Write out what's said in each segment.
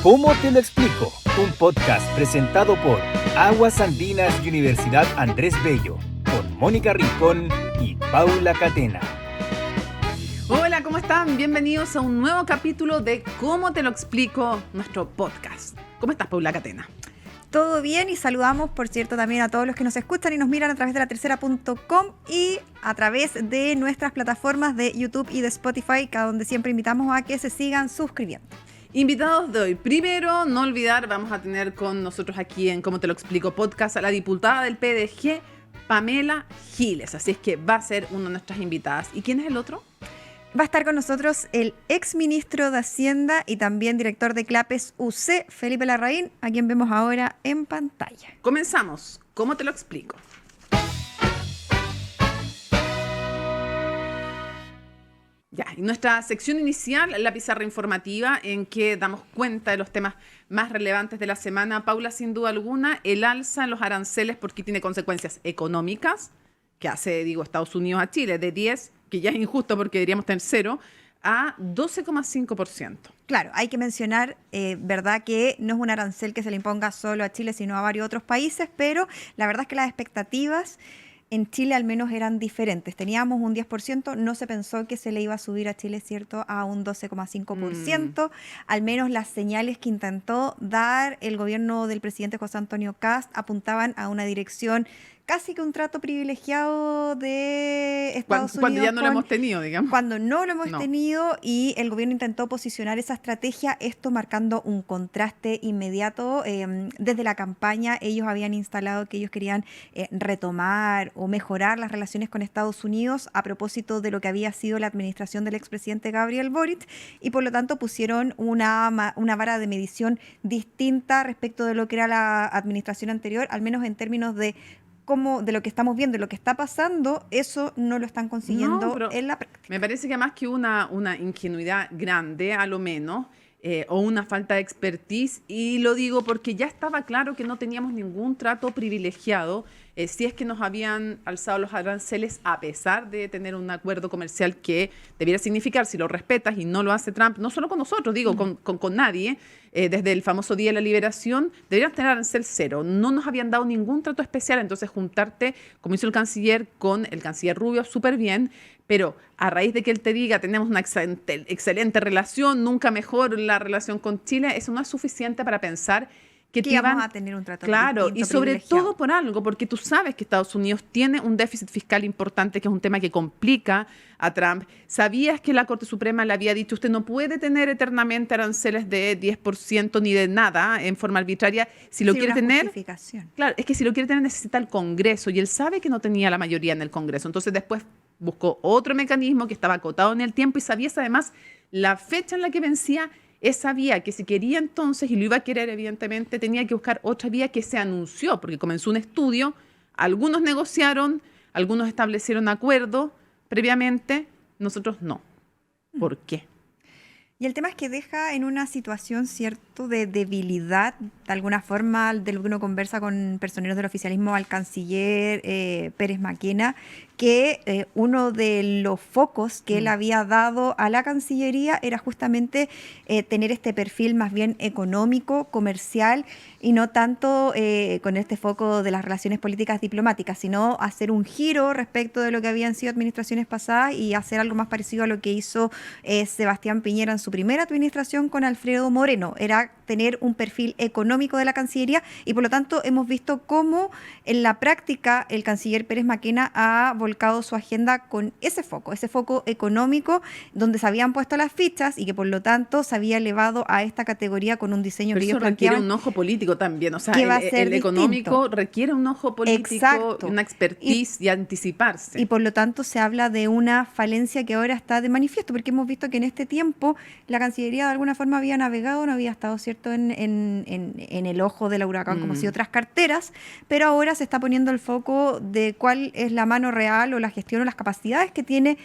¿Cómo te lo explico? Un podcast presentado por Aguas Andinas y Universidad Andrés Bello, con Mónica Rincón y Paula Catena. Hola, ¿cómo están? Bienvenidos a un nuevo capítulo de ¿Cómo te lo explico? Nuestro podcast. ¿Cómo estás, Paula Catena? Todo bien, y saludamos, por cierto, también a todos los que nos escuchan y nos miran a través de latercera.com y a través de nuestras plataformas de YouTube y de Spotify, a donde siempre invitamos a que se sigan suscribiendo. Invitados de hoy. Primero, no olvidar, vamos a tener con nosotros aquí en ¿Cómo te lo explico? Podcast a la diputada del PDG, Pamela Giles. Así es que va a ser una de nuestras invitadas. ¿Y quién es el otro? Va a estar con nosotros el exministro de Hacienda y también director de CLAPES UC, Felipe Larraín, a quien vemos ahora en pantalla. Comenzamos. ¿Cómo te lo explico? Ya, y nuestra sección inicial, la pizarra informativa, en que damos cuenta de los temas más relevantes de la semana. Paula, sin duda alguna, el alza en los aranceles porque tiene consecuencias económicas, que hace, Estados Unidos a Chile, de 10, que ya es injusto porque deberíamos tener 0, a 12,5%. Claro, hay que mencionar, verdad, que no es un arancel que se le imponga solo a Chile, sino a varios otros países, pero la verdad es que las expectativas en Chile al menos eran diferentes. Teníamos un 10%, no se pensó que se le iba a subir a Chile, ¿cierto?, a un 12,5%. Al menos las señales que intentó dar el gobierno del presidente José Antonio Kast apuntaban a una dirección casi que un trato privilegiado de Estados Unidos. Cuando ya no lo hemos tenido, digamos. Cuando no lo hemos tenido, y el gobierno intentó posicionar esa estrategia, esto marcando un contraste inmediato. Desde la campaña ellos habían instalado que ellos querían retomar o mejorar las relaciones con Estados Unidos a propósito de lo que había sido la administración del expresidente Gabriel Boric, y por lo tanto pusieron una vara de medición distinta respecto de lo que era la administración anterior, al menos en términos de lo que estamos viendo, lo que está pasando. Eso no lo están consiguiendo en la práctica. Me parece que más que una ingenuidad grande, a lo menos, o una falta de expertise, y lo digo porque ya estaba claro que no teníamos ningún trato privilegiado si es que nos habían alzado los aranceles a pesar de tener un acuerdo comercial que debiera significar, si lo respetas y no lo hace Trump, no solo con nosotros, con nadie, desde el famoso Día de la Liberación, deberían tener arancel cero. No nos habían dado ningún trato especial, entonces juntarte, como hizo el canciller, con el canciller Rubio, súper bien, pero a raíz de que él te diga tenemos una excelente relación, nunca mejor la relación con Chile, eso no es suficiente para pensar que vamos a tener un trato claro, y sobre todo por algo, porque tú sabes que Estados Unidos tiene un déficit fiscal importante, que es un tema que complica a Trump. ¿Sabías que la Corte Suprema le había dicho usted no puede tener eternamente aranceles de 10% ni de nada en forma arbitraria? Si lo quiere tener, claro, es que si lo quiere tener necesita el Congreso, y él sabe que no tenía la mayoría en el Congreso. Entonces después buscó otro mecanismo que estaba acotado en el tiempo, y sabías además la fecha en la que vencía. Esa vía que si quería entonces, y lo iba a querer evidentemente, tenía que buscar otra vía que se anunció, porque comenzó un estudio, algunos negociaron, algunos establecieron acuerdo previamente, nosotros no. ¿Por qué? Y el tema es que deja en una situación, ¿cierto?, de debilidad, de alguna forma, de lo que uno conversa con personeros del oficialismo, al canciller Pérez Maquena, que uno de los focos que él había dado a la Cancillería era justamente tener este perfil más bien económico, comercial, y no tanto con este foco de las relaciones políticas diplomáticas, sino hacer un giro respecto de lo que habían sido administraciones pasadas y hacer algo más parecido a lo que hizo Sebastián Piñera en su primera administración con Alfredo Moreno. Era tener un perfil económico de la Cancillería, y por lo tanto hemos visto cómo en la práctica el canciller Pérez Maquena ha volcado su agenda con ese foco económico, donde se habían puesto las fichas y que por lo tanto se había elevado a esta categoría con un diseño. Pero que eso ellos planteaban. Requiere un ojo político también, o sea, el económico requiere un ojo político, exacto, una expertise y anticiparse. Y por lo tanto se habla de una falencia que ahora está de manifiesto, porque hemos visto que en este tiempo la Cancillería de alguna forma había navegado, no había estado, ¿cierto?, en el ojo del huracán como si otras carteras, pero ahora se está poniendo el foco de cuál es la mano real o la gestión o las capacidades que tiene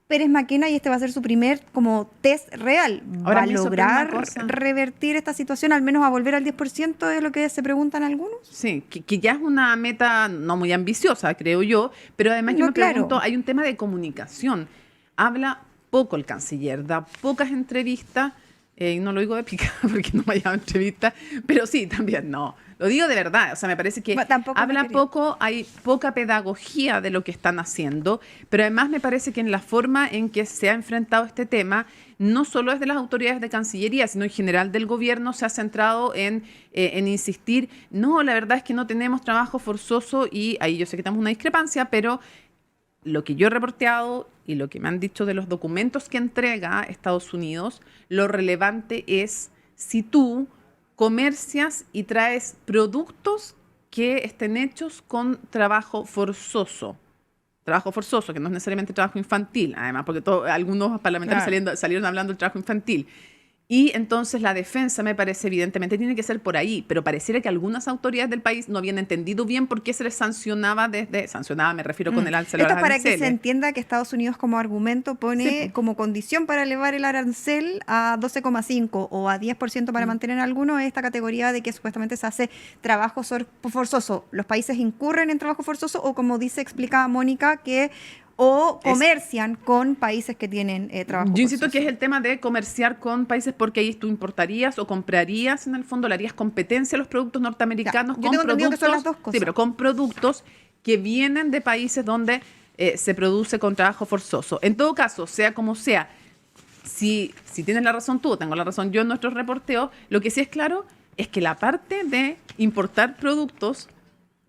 Pérez Maquena, y este va a ser su primer como test real. Ahora ¿Va a lograr revertir esta situación, al menos a volver al 10%, es lo que se preguntan algunos? Sí, que ya es una meta no muy ambiciosa, creo yo, pero además yo me pregunto, hay un tema de comunicación. Habla poco el canciller, da pocas entrevistas, No lo digo de pica porque no me ha llevado entrevista, pero sí, también no. Lo digo de verdad, o sea, me parece que hablan poco, hay poca pedagogía de lo que están haciendo, pero además me parece que en la forma en que se ha enfrentado este tema, no solo desde las autoridades de Cancillería, sino en general del gobierno, se ha centrado en insistir, no, la verdad es que no tenemos trabajo forzoso y ahí yo sé que tenemos una discrepancia, pero lo que yo he reporteado y lo que me han dicho de los documentos que entrega Estados Unidos, lo relevante es si tú comercias y traes productos que estén hechos con trabajo forzoso. Trabajo forzoso, que no es necesariamente trabajo infantil, además, porque algunos parlamentarios salieron hablando del trabajo infantil. Y entonces la defensa, me parece, evidentemente tiene que ser por ahí, pero pareciera que algunas autoridades del país no habían entendido bien por qué se les sancionaba sancionaba, me refiero con el alza de los aranceles. Esto es para que se entienda que Estados Unidos como argumento pone como condición para elevar el arancel a 12,5 o a 10% para mantener alguno esta categoría de que supuestamente se hace trabajo forzoso. Los países incurren en trabajo forzoso o, como explica Mónica, que comercian con países que tienen trabajo forzoso. Yo insisto que es el tema de comerciar con países porque ahí tú importarías o comprarías, en el fondo le harías competencia a los productos norteamericanos con productos, que son las dos cosas. Sí, pero con productos que vienen de países donde se produce con trabajo forzoso. En todo caso, sea como sea, si tienes la razón tú o tengo la razón yo en nuestros reporteos, lo que sí es claro es que la parte de importar productos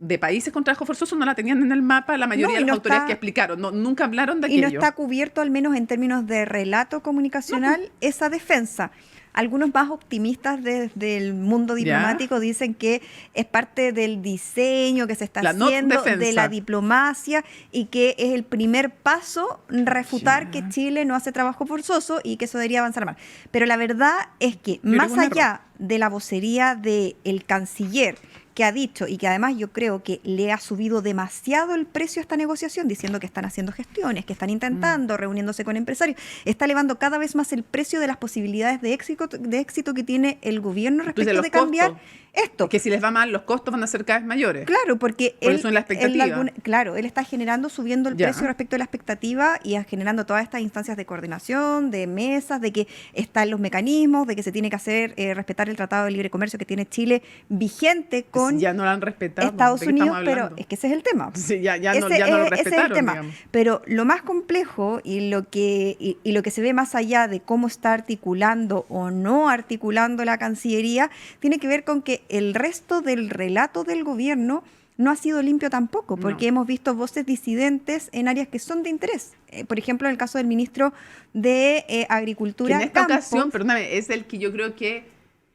de países con trabajo forzoso no la tenían en el mapa la mayoría de las autoridades que explicaron. Nunca hablaron de aquello. Y no está cubierto, al menos en términos de relato comunicacional, esa defensa. Algunos más optimistas desde el mundo diplomático dicen que es parte del diseño que se está haciendo, de la diplomacia, y que es el primer paso refutar que Chile no hace trabajo forzoso y que eso debería avanzar más. Pero la verdad es que más allá de la vocería del canciller, que ha dicho, y que además yo creo que le ha subido demasiado el precio a esta negociación, diciendo que están haciendo gestiones, que están intentando, reuniéndose con empresarios, está elevando cada vez más el precio de las posibilidades de éxito que tiene el gobierno respecto de cambiar esto. Que si les va mal, los costos van a ser cada vez mayores. Claro, porque él está subiendo el precio respecto a la expectativa y generando todas estas instancias de coordinación, de mesas, de que están los mecanismos, de que se tiene que hacer respetar el Tratado de Libre Comercio que tiene Chile vigente con ya no lo han respetado, Estados Unidos, pero es que ese es el tema. Sí, ya no lo respetaron. Ese es el tema. Pero lo más complejo y lo que se ve más allá de cómo está articulando o no articulando la Cancillería tiene que ver con que el resto del relato del gobierno no ha sido limpio tampoco, porque hemos visto voces disidentes en áreas que son de interés. Por ejemplo, en el caso del ministro de Agricultura. Que en esta ocasión, perdóname, es el que yo creo que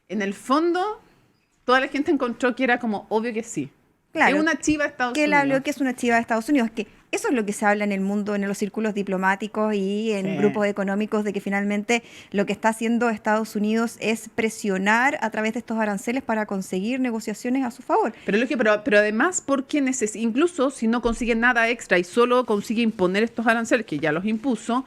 en el fondo toda la gente encontró que era como obvio que sí. Claro, es una chiva de Estados Unidos. Que él habló que es una chiva de Estados Unidos, que eso es lo que se habla en el mundo, en los círculos diplomáticos y en grupos económicos, de que finalmente lo que está haciendo Estados Unidos es presionar a través de estos aranceles para conseguir negociaciones a su favor. Pero además, porque incluso si no consigue nada extra y solo consigue imponer estos aranceles, que ya los impuso,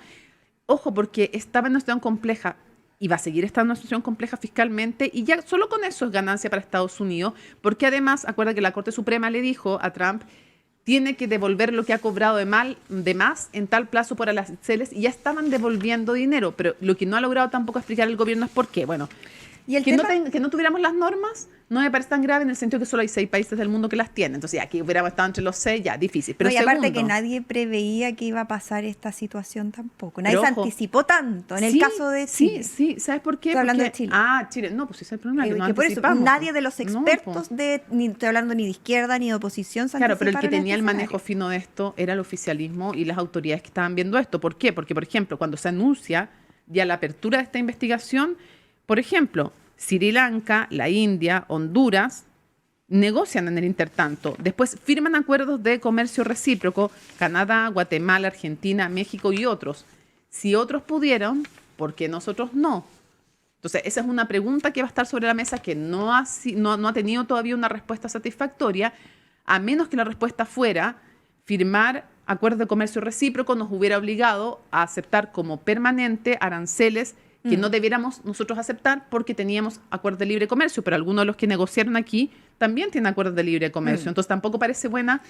ojo, porque estaba en una situación compleja y va a seguir estando en una situación compleja fiscalmente, y ya solo con eso es ganancia para Estados Unidos, porque además, acuerda que la Corte Suprema le dijo a Trump, tiene que devolver lo que ha cobrado de más en tal plazo por aranceles, y ya estaban devolviendo dinero, pero lo que no ha logrado tampoco explicar el gobierno es por qué. Bueno, y que no tuviéramos las normas no me parece tan grave en el sentido que solo hay 6 países del mundo que las tienen. Entonces, aquí hubiéramos estado entre los 6, ya, difícil. Pero y aparte que nadie preveía que iba a pasar esta situación tampoco. Nadie se anticipó tanto en el caso de Chile. Sí, ¿sabes por qué? Estoy hablando de Chile. Chile. No, pues ese es el problema, que no por eso, nadie de los expertos ni estoy hablando ni de izquierda ni de oposición se Claro, pero el que tenía el manejo fino de esto era el oficialismo y las autoridades que estaban viendo esto. ¿Por qué? Porque, por ejemplo, cuando se anuncia ya la apertura de esta investigación, por ejemplo, Sri Lanka, la India, Honduras, negocian en el intertanto. Después firman acuerdos de comercio recíproco, Canadá, Guatemala, Argentina, México y otros. Si otros pudieron, ¿por qué nosotros no? Entonces, esa es una pregunta que va a estar sobre la mesa que no ha tenido todavía una respuesta satisfactoria, a menos que la respuesta fuera firmar acuerdos de comercio recíproco nos hubiera obligado a aceptar como permanente aranceles que no debiéramos nosotros aceptar porque teníamos acuerdos de libre comercio, pero algunos de los que negociaron aquí también tienen acuerdos de libre comercio. Entonces tampoco parece buena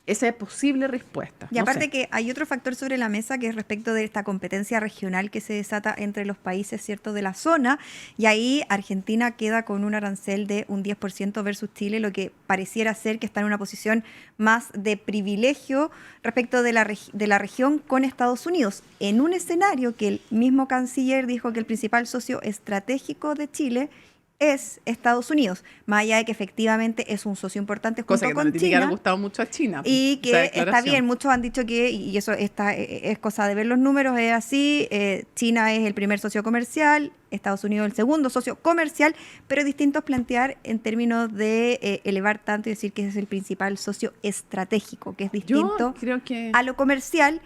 esa posible respuesta. Y No aparte sé. que hay otro factor sobre la mesa que es respecto de esta competencia regional que se desata entre los países, ¿cierto?, de la zona, y ahí Argentina queda con un arancel de un 10% versus Chile, lo que pareciera ser que está en una posición más de privilegio respecto de la región con Estados Unidos, en un escenario que el mismo canciller dijo que el principal socio estratégico de Chile es Estados Unidos, más allá de que efectivamente es un socio importante junto Cosa que no con le tiene que haber China. gustado mucho a China. Y esa que está declaración. bien, muchos han dicho que, y eso es cosa de ver los números, es así, China es el primer socio comercial, Estados Unidos el segundo socio comercial, pero es distinto plantear en términos de elevar tanto y decir que es el principal socio estratégico, que es distinto Yo creo que... a lo comercial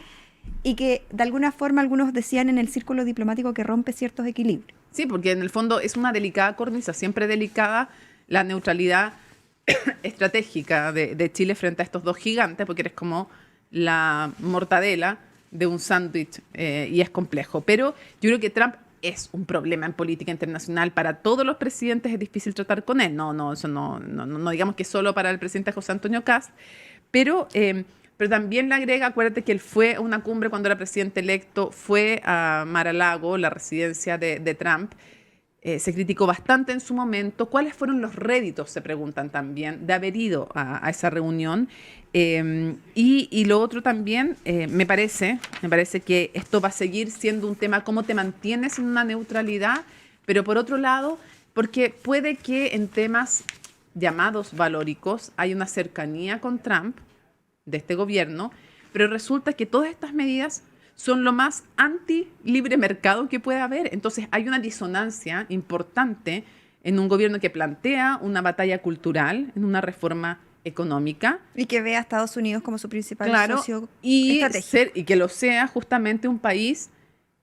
y que de alguna forma algunos decían en el círculo diplomático que rompe ciertos equilibrios. Sí, porque en el fondo es una delicada cornisa, siempre delicada la neutralidad estratégica de Chile frente a estos dos gigantes, porque eres como la mortadela de un sándwich y es complejo. Pero yo creo que Trump es un problema en política internacional para todos los presidentes, es difícil tratar con él. Eso no digamos que solo para el presidente José Antonio Kast, pero también le agrega, acuérdate que él fue a una cumbre cuando era presidente electo, fue a Mar-a-Lago, la residencia de Trump. Se criticó bastante en su momento. ¿Cuáles fueron los réditos, se preguntan también, de haber ido a esa reunión? Y lo otro también, me parece que esto va a seguir siendo un tema, cómo te mantienes en una neutralidad, pero por otro lado, porque puede que en temas llamados valóricos hay una cercanía con Trump, de este gobierno, pero resulta que todas estas medidas son lo más anti-libre mercado que puede haber. Entonces hay una disonancia importante en un gobierno que plantea una batalla cultural, en una reforma económica. Y que ve a Estados Unidos como su principal socio y estratégico. y que lo sea justamente un país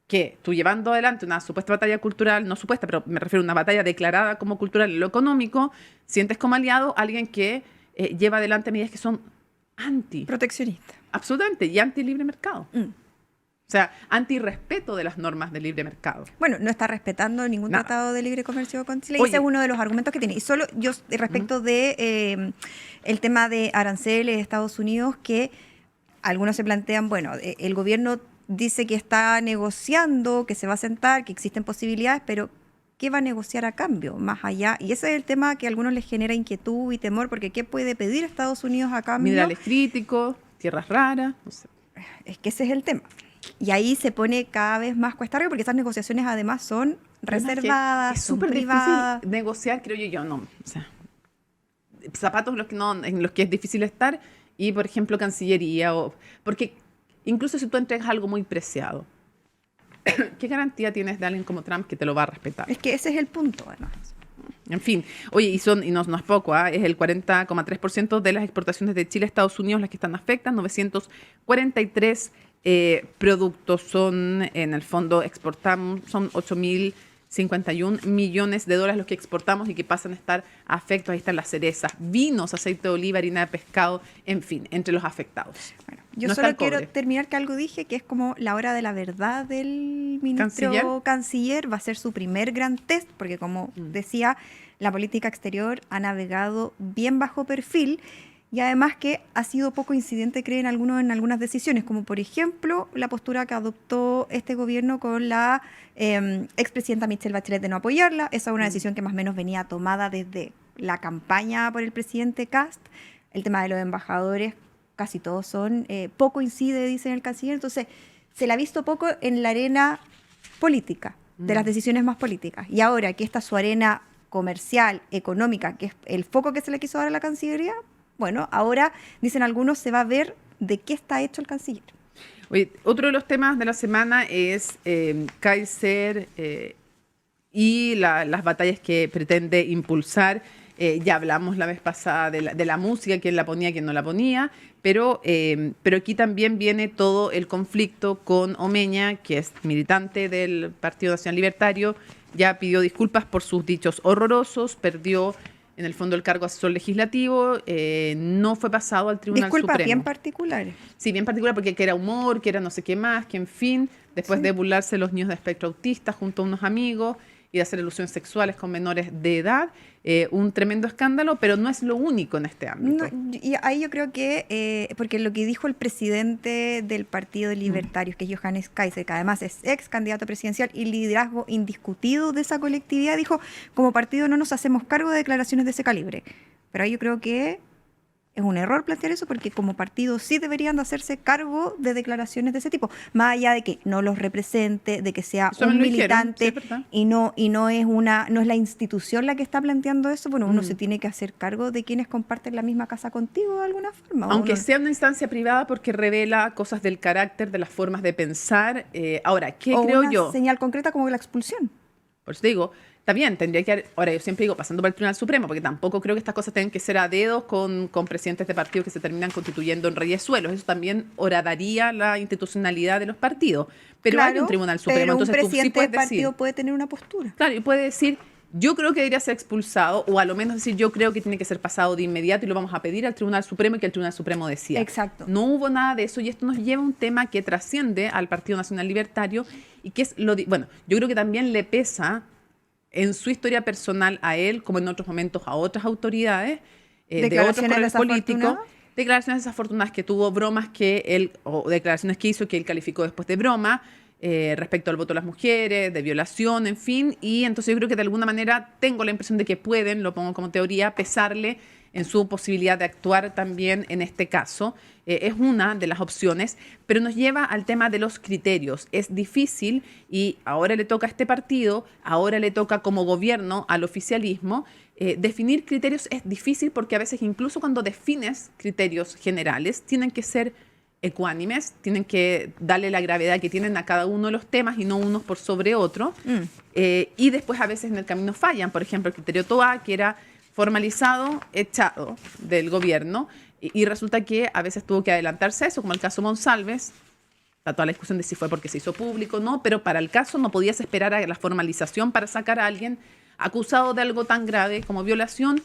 que tú llevando adelante una supuesta batalla cultural, no supuesta, pero me refiero a una batalla declarada como cultural en lo económico, sientes como aliado a alguien que lleva adelante medidas que son Proteccionista. absolutamente, y anti-libre mercado. Mm. O sea, anti-respeto de las normas del libre mercado. Bueno, no está respetando ningún Nada. tratado de libre comercio con Chile. Y Oye. ese es uno de los argumentos que tiene. Y solo yo, respecto de el tema de aranceles de Estados Unidos, que algunos se plantean, bueno, el gobierno dice que está negociando, que se va a sentar, que existen posibilidades, pero ¿qué va a negociar a cambio? Más allá. Y ese es el tema que a algunos les genera inquietud y temor, porque ¿qué puede pedir Estados Unidos a cambio? Minerales críticos, tierras raras, no sé. Es que ese es el tema. Y ahí se pone cada vez más cuesta arriba, porque esas negociaciones además son reservadas, Es son súper privadas. difícil negociar, creo yo, no. O sea, zapatos en los que es difícil estar y, por ejemplo, Cancillería. Porque incluso si tú entregas algo muy preciado, ¿qué garantía tienes de alguien como Trump que te lo va a respetar? Es que ese es el punto, además. En fin, oye, y no es poco, es el 40,3% de las exportaciones de Chile a Estados Unidos las que están afectadas, 943 productos son, en el fondo, exportamos, son 8.051 millones de dólares los que exportamos y que pasan a estar afectados. Ahí están las cerezas, vinos, aceite de oliva, harina de pescado, en fin, entre los afectados. Bueno, yo No está solo el quiero cobre. terminar que algo dije, que es como la hora de la verdad del ministro canciller. Va a ser su primer gran test, porque como decía, la política exterior ha navegado bien bajo perfil y además que ha sido poco incidente, creen algunos, en algunas decisiones, como por ejemplo la postura que adoptó este gobierno con la expresidenta Michelle Bachelet de no apoyarla. Esa es una decisión que más o menos venía tomada desde la campaña por el presidente Kast. El tema de los embajadores, casi todos son, poco incide, dicen el canciller. Entonces, se la ha visto poco en la arena política, de las decisiones más políticas. Y ahora que esta es su arena comercial, económica, que es el foco que se le quiso dar a la Cancillería, bueno, ahora, dicen algunos, se va a ver de qué está hecho el canciller. Oye, otro de los temas de la semana es Kaiser y las batallas que pretende impulsar. Ya hablamos la vez pasada de la música, quién la ponía, quién no la ponía, pero aquí también viene todo el conflicto con Omeña, que es militante del Partido Nacional Libertario, ya pidió disculpas por sus dichos horrorosos, perdió en el fondo el cargo asesor legislativo, no fue pasado al Tribunal Disculpas Supremo. bien particulares. Sí, bien particular, porque que era humor, que era no sé qué más, que en fin, después de burlarse los niños de espectro autista junto a unos amigos, y de hacer ilusiones sexuales con menores de edad. Un tremendo escándalo, pero no es lo único en este ámbito. No, y ahí yo creo que, porque lo que dijo el presidente del Partido de Libertarios, que es Johannes Kaiser, que además es ex candidato presidencial y liderazgo indiscutido de esa colectividad, dijo, como partido no nos hacemos cargo de declaraciones de ese calibre. Pero ahí yo creo que es un error plantear eso, porque como partido sí deberían de hacerse cargo de declaraciones de ese tipo, más allá de que no los represente, de que sea Eso un me lo dijeron, militante, sí, y no es la institución la que está planteando eso. Bueno, uno se tiene que hacer cargo de quienes comparten la misma casa contigo de alguna forma. Aunque sea una instancia privada, porque revela cosas del carácter, de las formas de pensar. Ahora, ¿qué creo una yo? Señal concreta como la expulsión. Por eso te digo, está bien, tendría que haber, ahora yo siempre digo, pasando por el Tribunal Supremo, porque tampoco creo que estas cosas tengan que ser a dedos con presidentes de partidos que se terminan constituyendo en reyesuelos. Eso también horadaría la institucionalidad de los partidos. Pero hay un Tribunal Supremo, pero entonces un tú sí presidente puedes de partido decir, puede tener una postura. claro, y puede decir, yo creo que debería ser expulsado, o a lo menos decir, yo creo que tiene que ser pasado de inmediato y lo vamos a pedir al Tribunal Supremo y que el Tribunal Supremo decida. Exacto. No hubo nada de eso, y esto nos lleva a un tema que trasciende al Partido Nacional Libertario y que es bueno, yo creo que también le pesa en su historia personal a él, como en otros momentos a otras autoridades de otros colores políticos, declaraciones desafortunadas que tuvo, bromas que él, o declaraciones que hizo que él calificó después de broma, respecto al voto de las mujeres, de violación, en fin, y entonces yo creo que de alguna manera tengo la impresión de que pueden, lo pongo como teoría, pesarle en su posibilidad de actuar también en este caso. Es una de las opciones, pero nos lleva al tema de los criterios. Es difícil y ahora le toca a este partido, ahora le toca como gobierno al oficialismo. Definir criterios es difícil porque a veces incluso cuando defines criterios generales tienen que ser ecuánimes, tienen que darle la gravedad que tienen a cada uno de los temas y no unos por sobre otro. Y después a veces en el camino fallan. Por ejemplo, el criterio TOA, que era formalizado, echado del gobierno, y resulta que a veces tuvo que adelantarse a eso, como el caso Monsalves. Está toda la discusión de si fue porque se hizo público o no, pero para el caso no podías esperar a la formalización para sacar a alguien acusado de algo tan grave como violación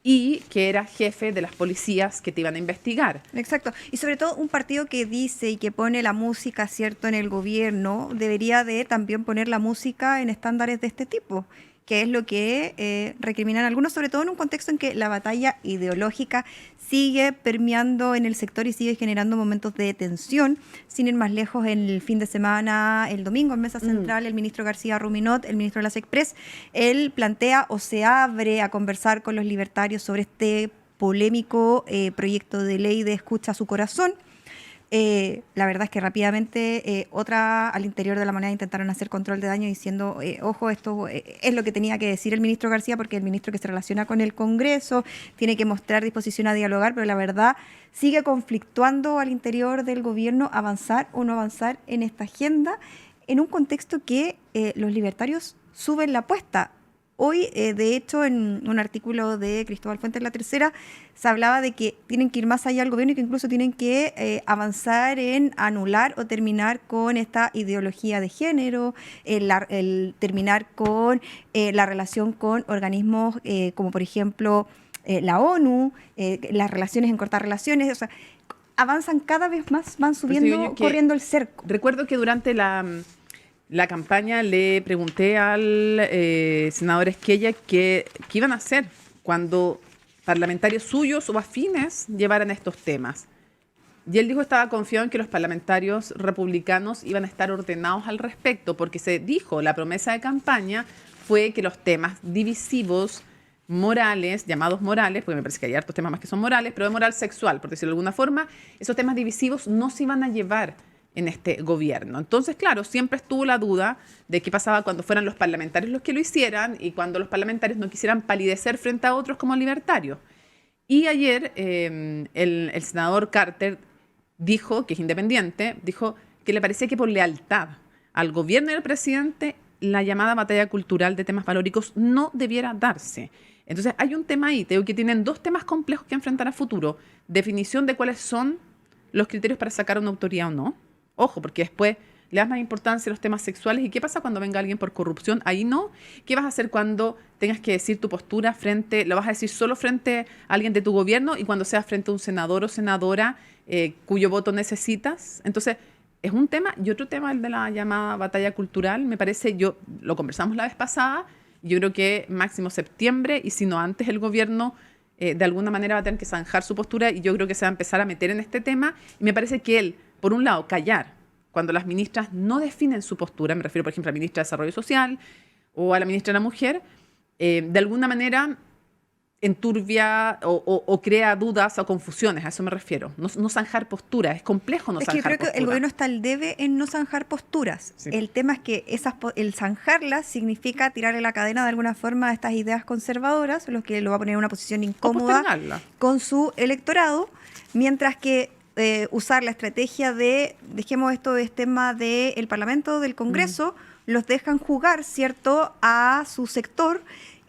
y que era jefe de las policías que te iban a investigar. Exacto. Y sobre todo un partido que dice y que pone la música, ¿cierto?, en el gobierno, debería de también poner la música en estándares de este tipo, que es lo que recriminan algunos, sobre todo en un contexto en que la batalla ideológica sigue permeando en el sector y sigue generando momentos de tensión. Sin ir más lejos, el fin de semana, el domingo, en Mesa Central, el ministro García Ruminot, el ministro de las Express, él plantea o se abre a conversar con los libertarios sobre este polémico proyecto de ley de escucha a su corazón. La verdad es que rápidamente al interior de la Moneda intentaron hacer control de daño diciendo, ojo, esto es lo que tenía que decir el ministro García, porque el ministro que se relaciona con el Congreso tiene que mostrar disposición a dialogar, pero la verdad sigue conflictuando al interior del gobierno avanzar o no avanzar en esta agenda, en un contexto que los libertarios suben la apuesta. Hoy, de hecho, en un artículo de Cristóbal Fuentes en La Tercera, se hablaba de que tienen que ir más allá del gobierno y que incluso tienen que avanzar en anular o terminar con esta ideología de género, el terminar con la relación con organismos como, por ejemplo, la ONU, las relaciones en cortar relaciones. O sea, avanzan cada vez más, van subiendo, corriendo el cerco. Recuerdo que durante la campaña le pregunté al senador Esquella qué iban a hacer cuando parlamentarios suyos o afines llevaran estos temas. Y él dijo que estaba confiado en que los parlamentarios republicanos iban a estar ordenados al respecto, porque se dijo, la promesa de campaña fue que los temas divisivos, morales, llamados morales, porque me parece que hay hartos temas más que son morales, pero de moral sexual, por decirlo de alguna forma, esos temas divisivos no se iban a llevar en este gobierno. Entonces, claro, siempre estuvo la duda de qué pasaba cuando fueran los parlamentarios los que lo hicieran y cuando los parlamentarios no quisieran palidecer frente a otros como libertarios. Y ayer el senador Carter dijo, que es independiente, dijo que le parecía que por lealtad al gobierno y al presidente la llamada batalla cultural de temas valóricos no debiera darse. Entonces, hay un tema ahí, tengo que tienen dos temas complejos que enfrentar a futuro. Definición de cuáles son los criterios para sacar una autoría o no. Ojo, porque después le das más importancia a los temas sexuales. ¿Y qué pasa cuando venga alguien por corrupción? Ahí no. ¿Qué vas a hacer cuando tengas que decir tu postura lo vas a decir solo frente a alguien de tu gobierno y cuando seas frente a un senador o senadora cuyo voto necesitas? Entonces, es un tema. Y otro tema, el de la llamada batalla cultural, me parece, lo conversamos la vez pasada, yo creo que máximo septiembre, y si no antes, el gobierno de alguna manera va a tener que zanjar su postura, y yo creo que se va a empezar a meter en este tema. Y me parece que él, por un lado, callar cuando las ministras no definen su postura, me refiero, por ejemplo, a la ministra de Desarrollo Social o a la ministra de la Mujer, de alguna manera enturbia o crea dudas o confusiones, a eso me refiero. No zanjar posturas, es complejo no zanjar posturas. Es que yo creo que el gobierno está al debe en no zanjar posturas. Sí. El tema es que el zanjarlas significa tirarle la cadena de alguna forma a estas ideas conservadoras, lo que lo va a poner en una posición incómoda con su electorado, mientras que usar la estrategia de dejemos esto de tema del Parlamento, del Congreso, los dejan jugar, ¿cierto?, a su sector.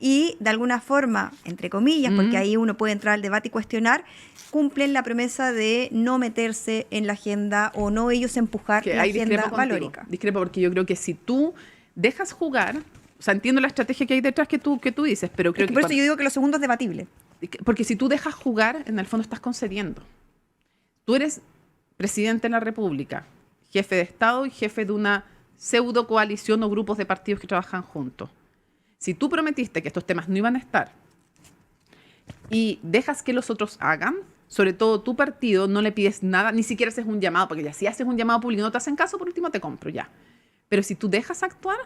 Y de alguna forma, entre comillas, porque ahí uno puede entrar al debate y cuestionar, cumplen la promesa de no meterse en la agenda o no ellos empujar la agenda valórica. Discrepo porque yo creo que si tú dejas jugar, o sea, entiendo la estrategia que hay detrás que tú dices, pero creo que por eso yo digo que lo segundo es debatible. Porque si tú dejas jugar, en el fondo estás concediendo. Tú eres presidente de la República, jefe de Estado y jefe de una pseudo coalición o grupos de partidos que trabajan juntos. Si tú prometiste que estos temas no iban a estar y dejas que los otros hagan, sobre todo tu partido, no le pides nada, ni siquiera haces un llamado, porque ya si haces un llamado público y no te hacen caso, por último te compro ya. Pero si tú dejas actuar,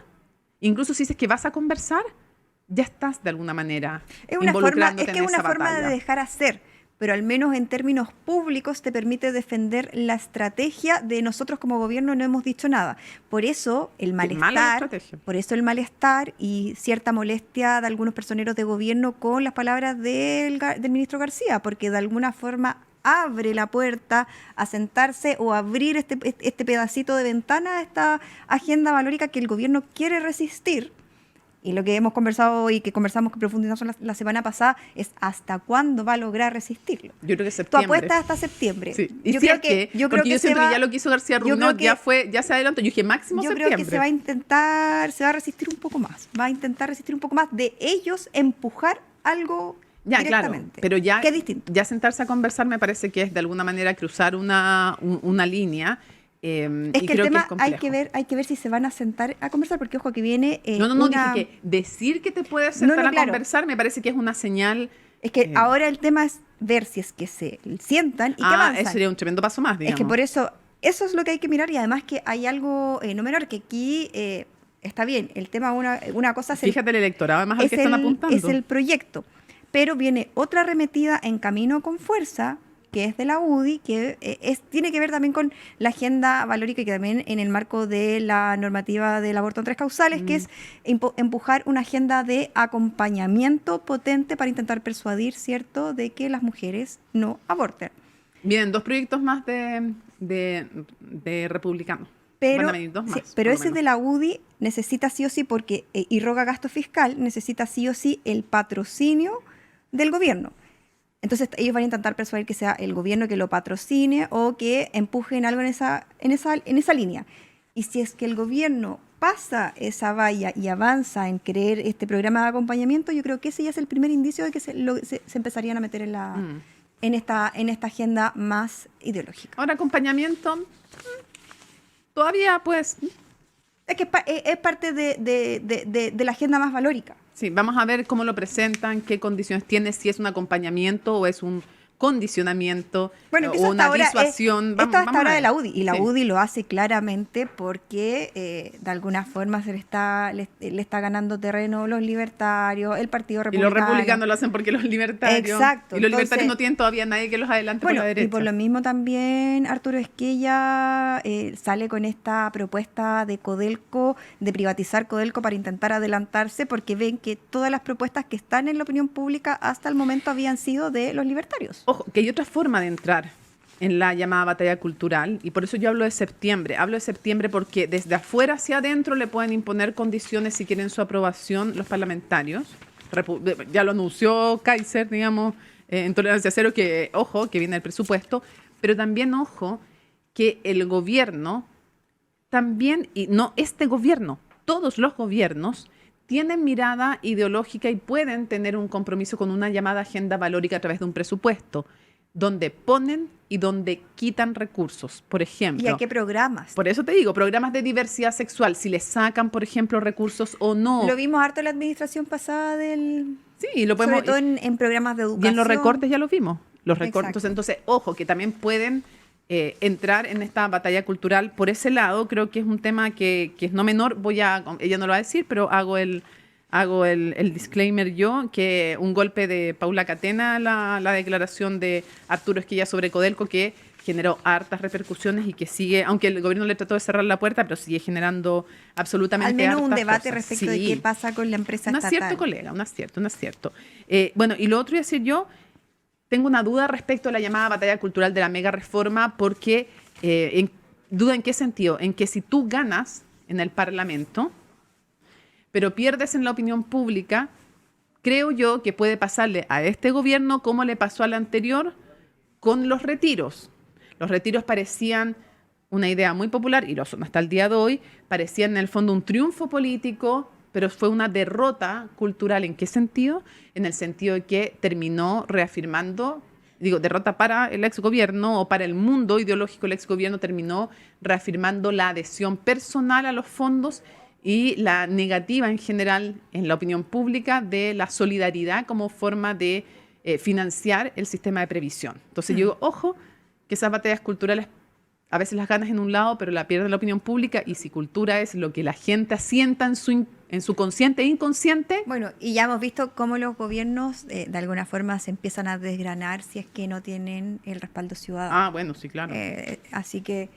incluso si dices que vas a conversar, ya estás de alguna manera involucrándote en esa batalla. Es una forma de dejar hacer, pero al menos en términos públicos te permite defender la estrategia de nosotros como gobierno no hemos dicho nada. Por eso el malestar y cierta molestia de algunos personeros de gobierno con las palabras del ministro García, porque de alguna forma abre la puerta a sentarse o abrir este pedacito de ventana a esta agenda valórica que el gobierno quiere resistir. Y lo que hemos conversado y que conversamos que profundizamos la semana pasada es hasta cuándo va a lograr resistirlo. Yo creo que septiembre. Tu apuesta hasta septiembre. Sí. Y yo creo que siento que ya lo quiso García Ruinó, ya se adelantó. Yo dije máximo septiembre. Yo creo que se va a resistir un poco más. Va a intentar resistir un poco más de ellos empujar algo directamente. Claro, pero ya, que es distinto. Ya sentarse a conversar me parece que es de alguna manera cruzar una línea. Es que el tema hay que ver si se van a sentar a conversar, porque ojo que viene dije que decir que te puedes sentar a conversar me parece que es una señal. Es que ahora el tema es ver si es que se sientan y que avanzan. Eso sería un tremendo paso más, digamos. Es que por eso es lo que hay que mirar, y además que hay algo no menor, que aquí está bien, el tema una cosa es fíjate el electorado además al que están apuntando. Es el proyecto, pero viene otra arremetida en Camino con Fuerza, que es de la UDI, que tiene que ver también con la agenda valórica y que también en el marco de la normativa del aborto en 3 causales, que es empujar una agenda de acompañamiento potente para intentar persuadir, ¿cierto?, de que las mujeres no aborten. Vienen 2 proyectos más de republicanos. Pero, van a venir 2 más, sí, pero ese de la UDI necesita sí o sí, porque irroga gasto fiscal, necesita sí o sí el patrocinio del gobierno. Entonces ellos van a intentar persuadir que sea el gobierno que lo patrocine o que empujen algo en esa línea. Y si es que el gobierno pasa esa valla y avanza en creer este programa de acompañamiento, yo creo que ese ya es el primer indicio de que se empezarían a meter en esta agenda más ideológica. Ahora, acompañamiento, todavía pues... Es que es parte de la agenda más valórica. Sí, vamos a ver cómo lo presentan, qué condiciones tiene, si es un acompañamiento o es un condicionamiento o una disuasión. Esto hasta ahora de la UDI, y la UDI lo hace claramente porque de alguna forma le está ganando terreno los libertarios, el Partido Republicano. Y los republicanos lo hacen porque los libertarios. Exacto. Y los libertarios no tienen todavía nadie que los adelante por la derecha. Y por lo mismo también Arturo Esquella sale con esta propuesta de Codelco, de privatizar Codelco para intentar adelantarse, porque ven que todas las propuestas que están en la opinión pública hasta el momento habían sido de los libertarios. Ojo, que hay otra forma de entrar en la llamada batalla cultural, y por eso yo hablo de septiembre. Hablo de septiembre porque desde afuera hacia adentro le pueden imponer condiciones si quieren su aprobación los parlamentarios. Ya lo anunció Kaiser, digamos, en Tolerancia Cero, que, ojo, que viene el presupuesto, pero también, ojo, que el gobierno también, y no este gobierno, todos los gobiernos tienen mirada ideológica y pueden tener un compromiso con una llamada agenda valórica a través de un presupuesto. donde ponen y donde quitan recursos. Por ejemplo. ¿Y a qué programas? Por eso te digo, programas de diversidad sexual, si les sacan, por ejemplo, recursos o no. Lo vimos harto en la administración pasada del... Sí, lo podemos, sobre todo en programas de educación. y en los recortes ya los vimos. Los recortes, Exacto. entonces, ojo, que también pueden entrar en esta batalla cultural por ese lado. Creo que es un tema que es no menor. Ella no lo va a decir, pero hago el disclaimer yo, que un golpe de Paula Catena, la declaración de Arturo Esquella sobre Codelco, que generó hartas repercusiones y que sigue, aunque el gobierno le trató de cerrar la puerta, pero sigue generando absolutamente al menos un hartas debate cosas. respecto de Sí. qué pasa con la empresa Un estatal. acierto, colega, un acierto. Bueno, y lo otro iba a decir yo, tengo una duda respecto a la llamada batalla cultural de la mega reforma, porque, ¿duda en qué sentido? En que si tú ganas en el Parlamento, pero pierdes en la opinión pública, creo yo que puede pasarle a este gobierno como le pasó al anterior con los retiros. Los retiros parecían una idea muy popular, y lo son hasta el día de hoy, parecían en el fondo un triunfo político, pero fue una derrota cultural. ¿En qué sentido? En el sentido de que terminó reafirmando, derrota para el exgobierno o para el mundo ideológico, el exgobierno terminó reafirmando la adhesión personal a los fondos y la negativa en general en la opinión pública de la solidaridad como forma de financiar el sistema de previsión. Entonces yo digo, ojo, que esas batallas culturales a veces las ganas en un lado, pero la pierden la opinión pública, y si cultura es lo que la gente asienta en su consciente e inconsciente. Bueno, y ya hemos visto cómo los gobiernos de alguna forma se empiezan a desgranar si es que no tienen el respaldo ciudadano. Ah, bueno, sí, claro. Así que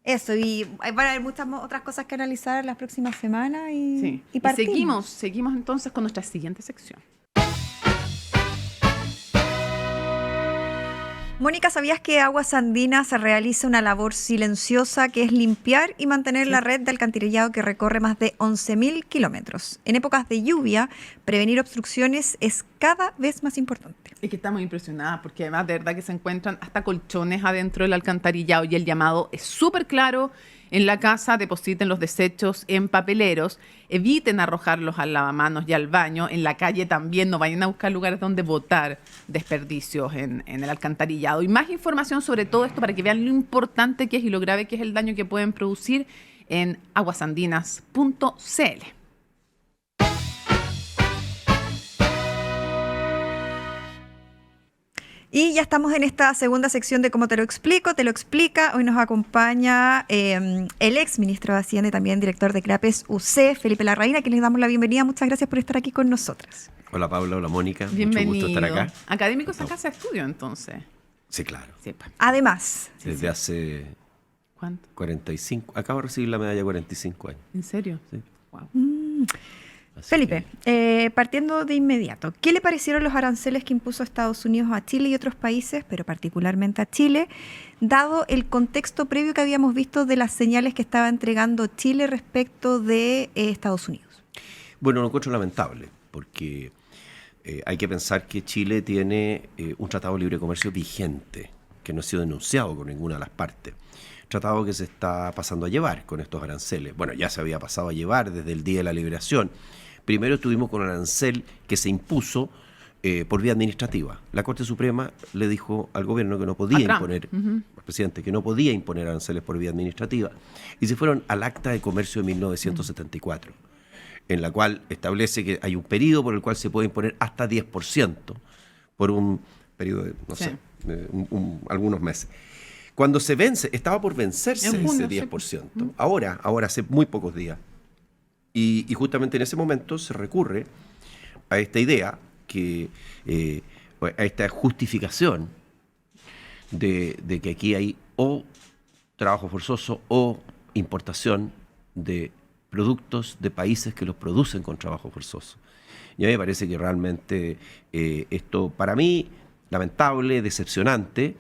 eso, y van a haber muchas otras cosas que analizar las próximas semanas Sí. y Y partimos. seguimos entonces con nuestra siguiente sección. Mónica, ¿sabías que Aguas Andinas realiza una labor silenciosa que es limpiar y mantener la red de alcantarillado que recorre más de 11.000 kilómetros? En épocas de lluvia, prevenir obstrucciones es cada vez más importante. Es que estamos impresionadas porque además de verdad que se encuentran hasta colchones adentro del alcantarillado, y el llamado es súper claro. En la casa depositen los desechos en papeleros, eviten arrojarlos al lavamanos y al baño. En la calle también no vayan a buscar lugares donde botar desperdicios en el alcantarillado. Y más información sobre todo esto para que vean lo importante que es y lo grave que es el daño que pueden producir en aguasandinas.cl. Y ya estamos en esta segunda sección de Cómo te lo explico, te lo explica. Hoy nos acompaña el ex ministro de Hacienda y también director de CRAPES UC, Felipe Larraín, a quien les damos la bienvenida. Muchas gracias por estar aquí con nosotras. Hola Paula, hola Mónica, Bienvenido. mucho gusto estar acá. Académicos en casa de estudio, entonces. Sí, claro. Sí, pues. Además, Desde hace ¿Cuánto? 45, acabo de recibir la medalla 45 años. ¿En serio? Sí. Wow. Así Felipe, que, partiendo de inmediato, ¿qué le parecieron los aranceles que impuso Estados Unidos a Chile y otros países, pero particularmente a Chile, dado el contexto previo que habíamos visto de las señales que estaba entregando Chile respecto de Estados Unidos? bueno, lo encuentro lamentable, porque hay que pensar que Chile tiene un tratado de libre comercio vigente, que no ha sido denunciado con ninguna de las partes. Tratado que se está pasando a llevar con estos aranceles. Bueno, ya se había pasado a llevar desde el día de la liberación. Primero estuvimos con un arancel que se impuso por vía administrativa. La Corte Suprema le dijo al gobierno que no podía imponer, al presidente, que no podía imponer aranceles por vía administrativa, y se fueron al Acta de Comercio de 1974, en la cual establece que hay un periodo por el cual se puede imponer hasta 10% por un periodo de, no sé, algunos meses. Cuando se vence, estaba por vencerse En junio, ese 10%. Ahora hace muy pocos días. Y justamente en ese momento se recurre a esta idea, a esta justificación de que aquí hay o trabajo forzoso o importación de productos de países que los producen con trabajo forzoso. Y a mí me parece que realmente esto, para mí, lamentable, decepcionante,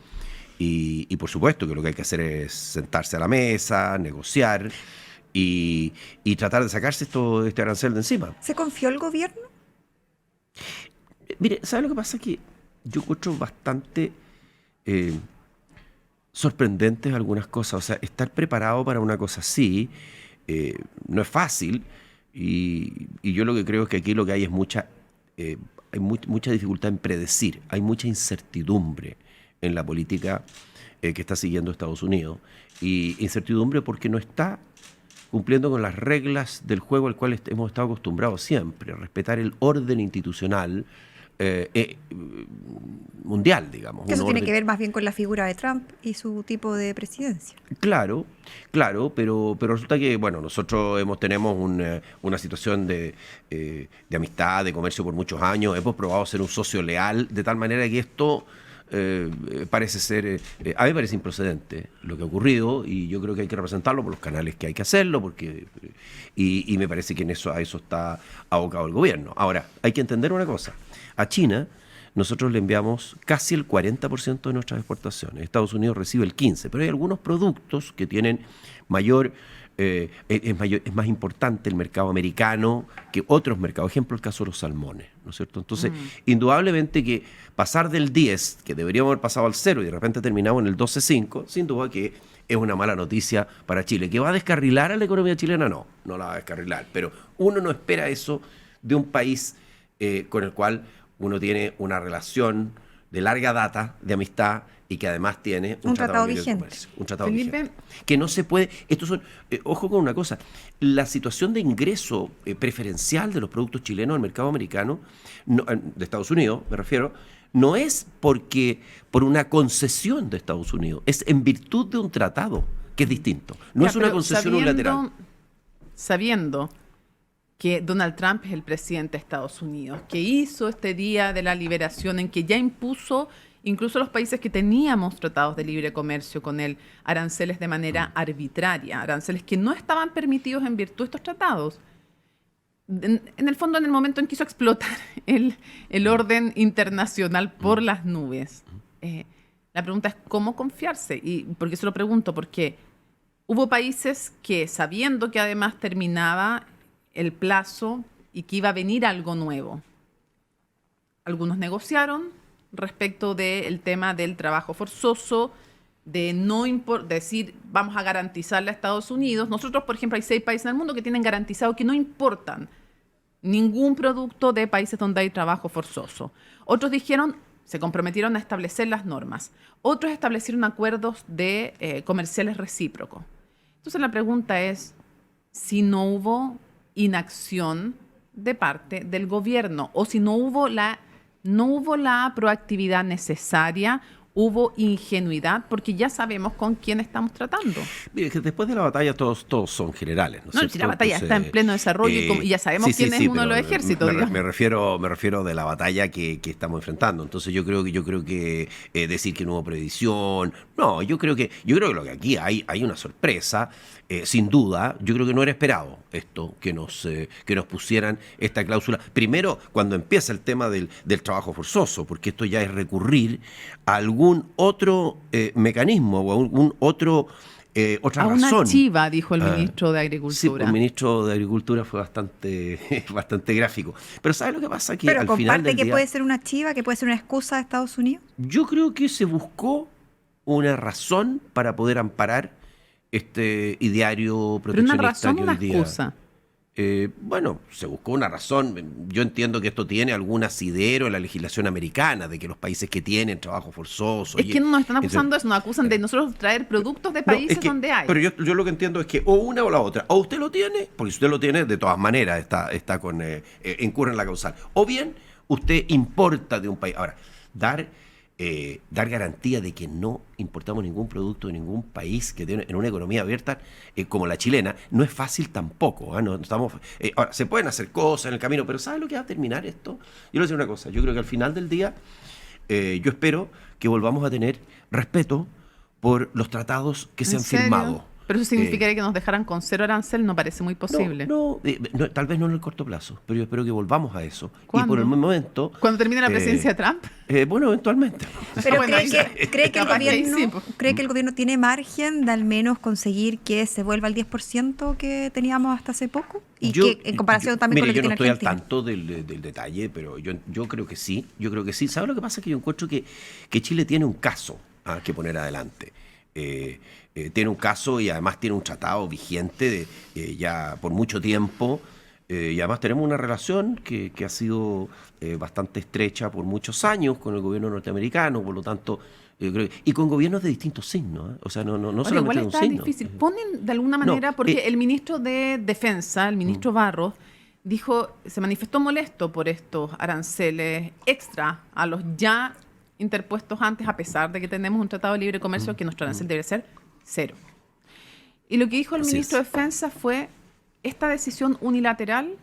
y por supuesto que lo que hay que hacer es sentarse a la mesa, negociar y tratar de sacarse este arancel de encima. ¿Se confió el gobierno? Mire, ¿sabe lo que pasa? Que yo encuentro bastante sorprendentes algunas cosas. O sea, estar preparado para una cosa así no es fácil, y yo lo que creo es que aquí lo que hay es mucha dificultad en predecir, hay mucha incertidumbre en la política que está siguiendo Estados Unidos. Y incertidumbre porque no está cumpliendo con las reglas del juego al cual hemos estado acostumbrados siempre, respetar el orden institucional mundial, digamos. Que eso tiene orden... que ver más bien con la figura de Trump y su tipo de presidencia. Claro, pero resulta que, bueno, nosotros tenemos una situación de amistad, de comercio por muchos años, hemos probado ser un socio leal, de tal manera que esto parece ser, a mí me parece improcedente lo que ha ocurrido, y yo creo que hay que representarlo por los canales que hay que hacerlo, porque y me parece que a eso está abocado el gobierno. Ahora, hay que entender una cosa, a China nosotros le enviamos casi el 40% de nuestras exportaciones, Estados Unidos recibe el 15%, pero hay algunos productos que tienen es más importante el mercado americano que otros mercados. Ejemplo, el caso de los salmones, ¿no es cierto? Entonces, indudablemente que pasar del 10, que deberíamos haber pasado al 0 y de repente terminamos en el 12,5, sin duda que es una mala noticia para Chile. ¿Que va a descarrilar a la economía chilena? No la va a descarrilar. Pero uno no espera eso de un país con el cual uno tiene una relación de larga data, de amistad, y que además tiene un tratado vigente. Un tratado vigente. Que no se puede... Estos son, ojo con una cosa, la situación de ingreso preferencial de los productos chilenos al mercado americano, de Estados Unidos, me refiero, no es por una concesión de Estados Unidos, es en virtud de un tratado, que es distinto. No es una concesión unilateral. Sabiendo que Donald Trump es el presidente de Estados Unidos, que hizo este Día de la Liberación en que ya impuso incluso a los países que teníamos tratados de libre comercio con él, aranceles de manera arbitraria, aranceles que no estaban permitidos en virtud de estos tratados. En el fondo, en el momento en que quiso explotar el orden internacional por las nubes, la pregunta es cómo confiarse. ¿Y por qué se lo pregunto? Porque hubo países que, sabiendo que además terminaba el plazo y que iba a venir algo nuevo, algunos negociaron respecto del tema del trabajo forzoso, de decir vamos a garantizarle a Estados Unidos. Nosotros, por ejemplo, hay 6 países en el mundo que tienen garantizado que no importan ningún producto de países donde hay trabajo forzoso. Otros se comprometieron a establecer las normas. Otros establecieron acuerdos de comerciales recíprocos. Entonces la pregunta es si no hubo inacción de parte del gobierno o si no hubo la proactividad necesaria, hubo ingenuidad, porque ya sabemos con quién estamos tratando. Mire, que después de la batalla todos son generales, ¿no es cierto? Si la batalla está en pleno desarrollo y ya sabemos quién es uno de los ejércitos. Me refiero de la batalla que estamos enfrentando. Entonces yo creo que decir que no hubo previsión, no, yo creo que lo que aquí hay una sorpresa, sin duda. Yo creo que no era esperado esto, que nos pusieran esta cláusula. Primero, cuando empieza el tema del trabajo forzoso, porque esto ya es recurrir a algún otro mecanismo o algún otra razón. Una chiva, dijo el ministro de Agricultura. Sí, el ministro de Agricultura fue bastante gráfico. Pero ¿sabe lo que pasa? Que pero al final del que día, puede ser una chiva, que puede ser una excusa de Estados Unidos. Yo creo que se buscó una razón para poder amparar este ideario proteccionista. ¿Pero una razón que o una hoy día, excusa? Bueno, se buscó una razón. Yo entiendo que esto tiene algún asidero en la legislación americana, de que los países que tienen trabajo forzoso... Es que no nos están acusando eso, nos acusan de nosotros traer productos de países donde hay. Pero yo lo que entiendo es que o una o la otra. O usted lo tiene, porque si usted lo tiene, de todas maneras incurre en la causal. O bien, usted importa de un país. Ahora, dar garantía de que no importamos ningún producto de ningún país que tiene en una economía abierta como la chilena no es fácil tampoco. Ahora, se pueden hacer cosas en el camino, pero ¿sabe lo que va a terminar esto? Yo le voy a decir una cosa, yo creo que al final del día yo espero que volvamos a tener respeto por los tratados que se han firmado. Pero eso significaría que nos dejaran con 0 arancel, no parece muy posible. No, tal vez no en el corto plazo, pero yo espero que volvamos a eso. ¿Cuándo? Y por el momento... ¿Cuándo termine la presidencia de Trump? Bueno, eventualmente. Pero ¿cree que el gobierno tiene margen de al menos conseguir que se vuelva al 10% que teníamos hasta hace poco? Y que en comparación también con lo que tiene Argentina. Yo no estoy al tanto del detalle, pero yo creo que sí. ¿Sabe lo que pasa? Que yo encuentro que Chile tiene un caso que poner adelante. Tiene un caso y además tiene un tratado vigente ya por mucho tiempo Y además tenemos una relación que ha sido bastante estrecha por muchos años con el gobierno norteamericano, por lo tanto, y con gobiernos de distintos signos, ¿eh? O sea, no solamente igual de un está signo. difícil. Ponen de alguna manera, porque el ministro de Defensa, el ministro Barros, se manifestó molesto por estos aranceles extra a los ya interpuestos antes, a pesar de que tenemos un tratado de libre comercio que nuestro arancel debe ser 0. Y lo que dijo el ministro de Defensa fue: esta decisión unilateral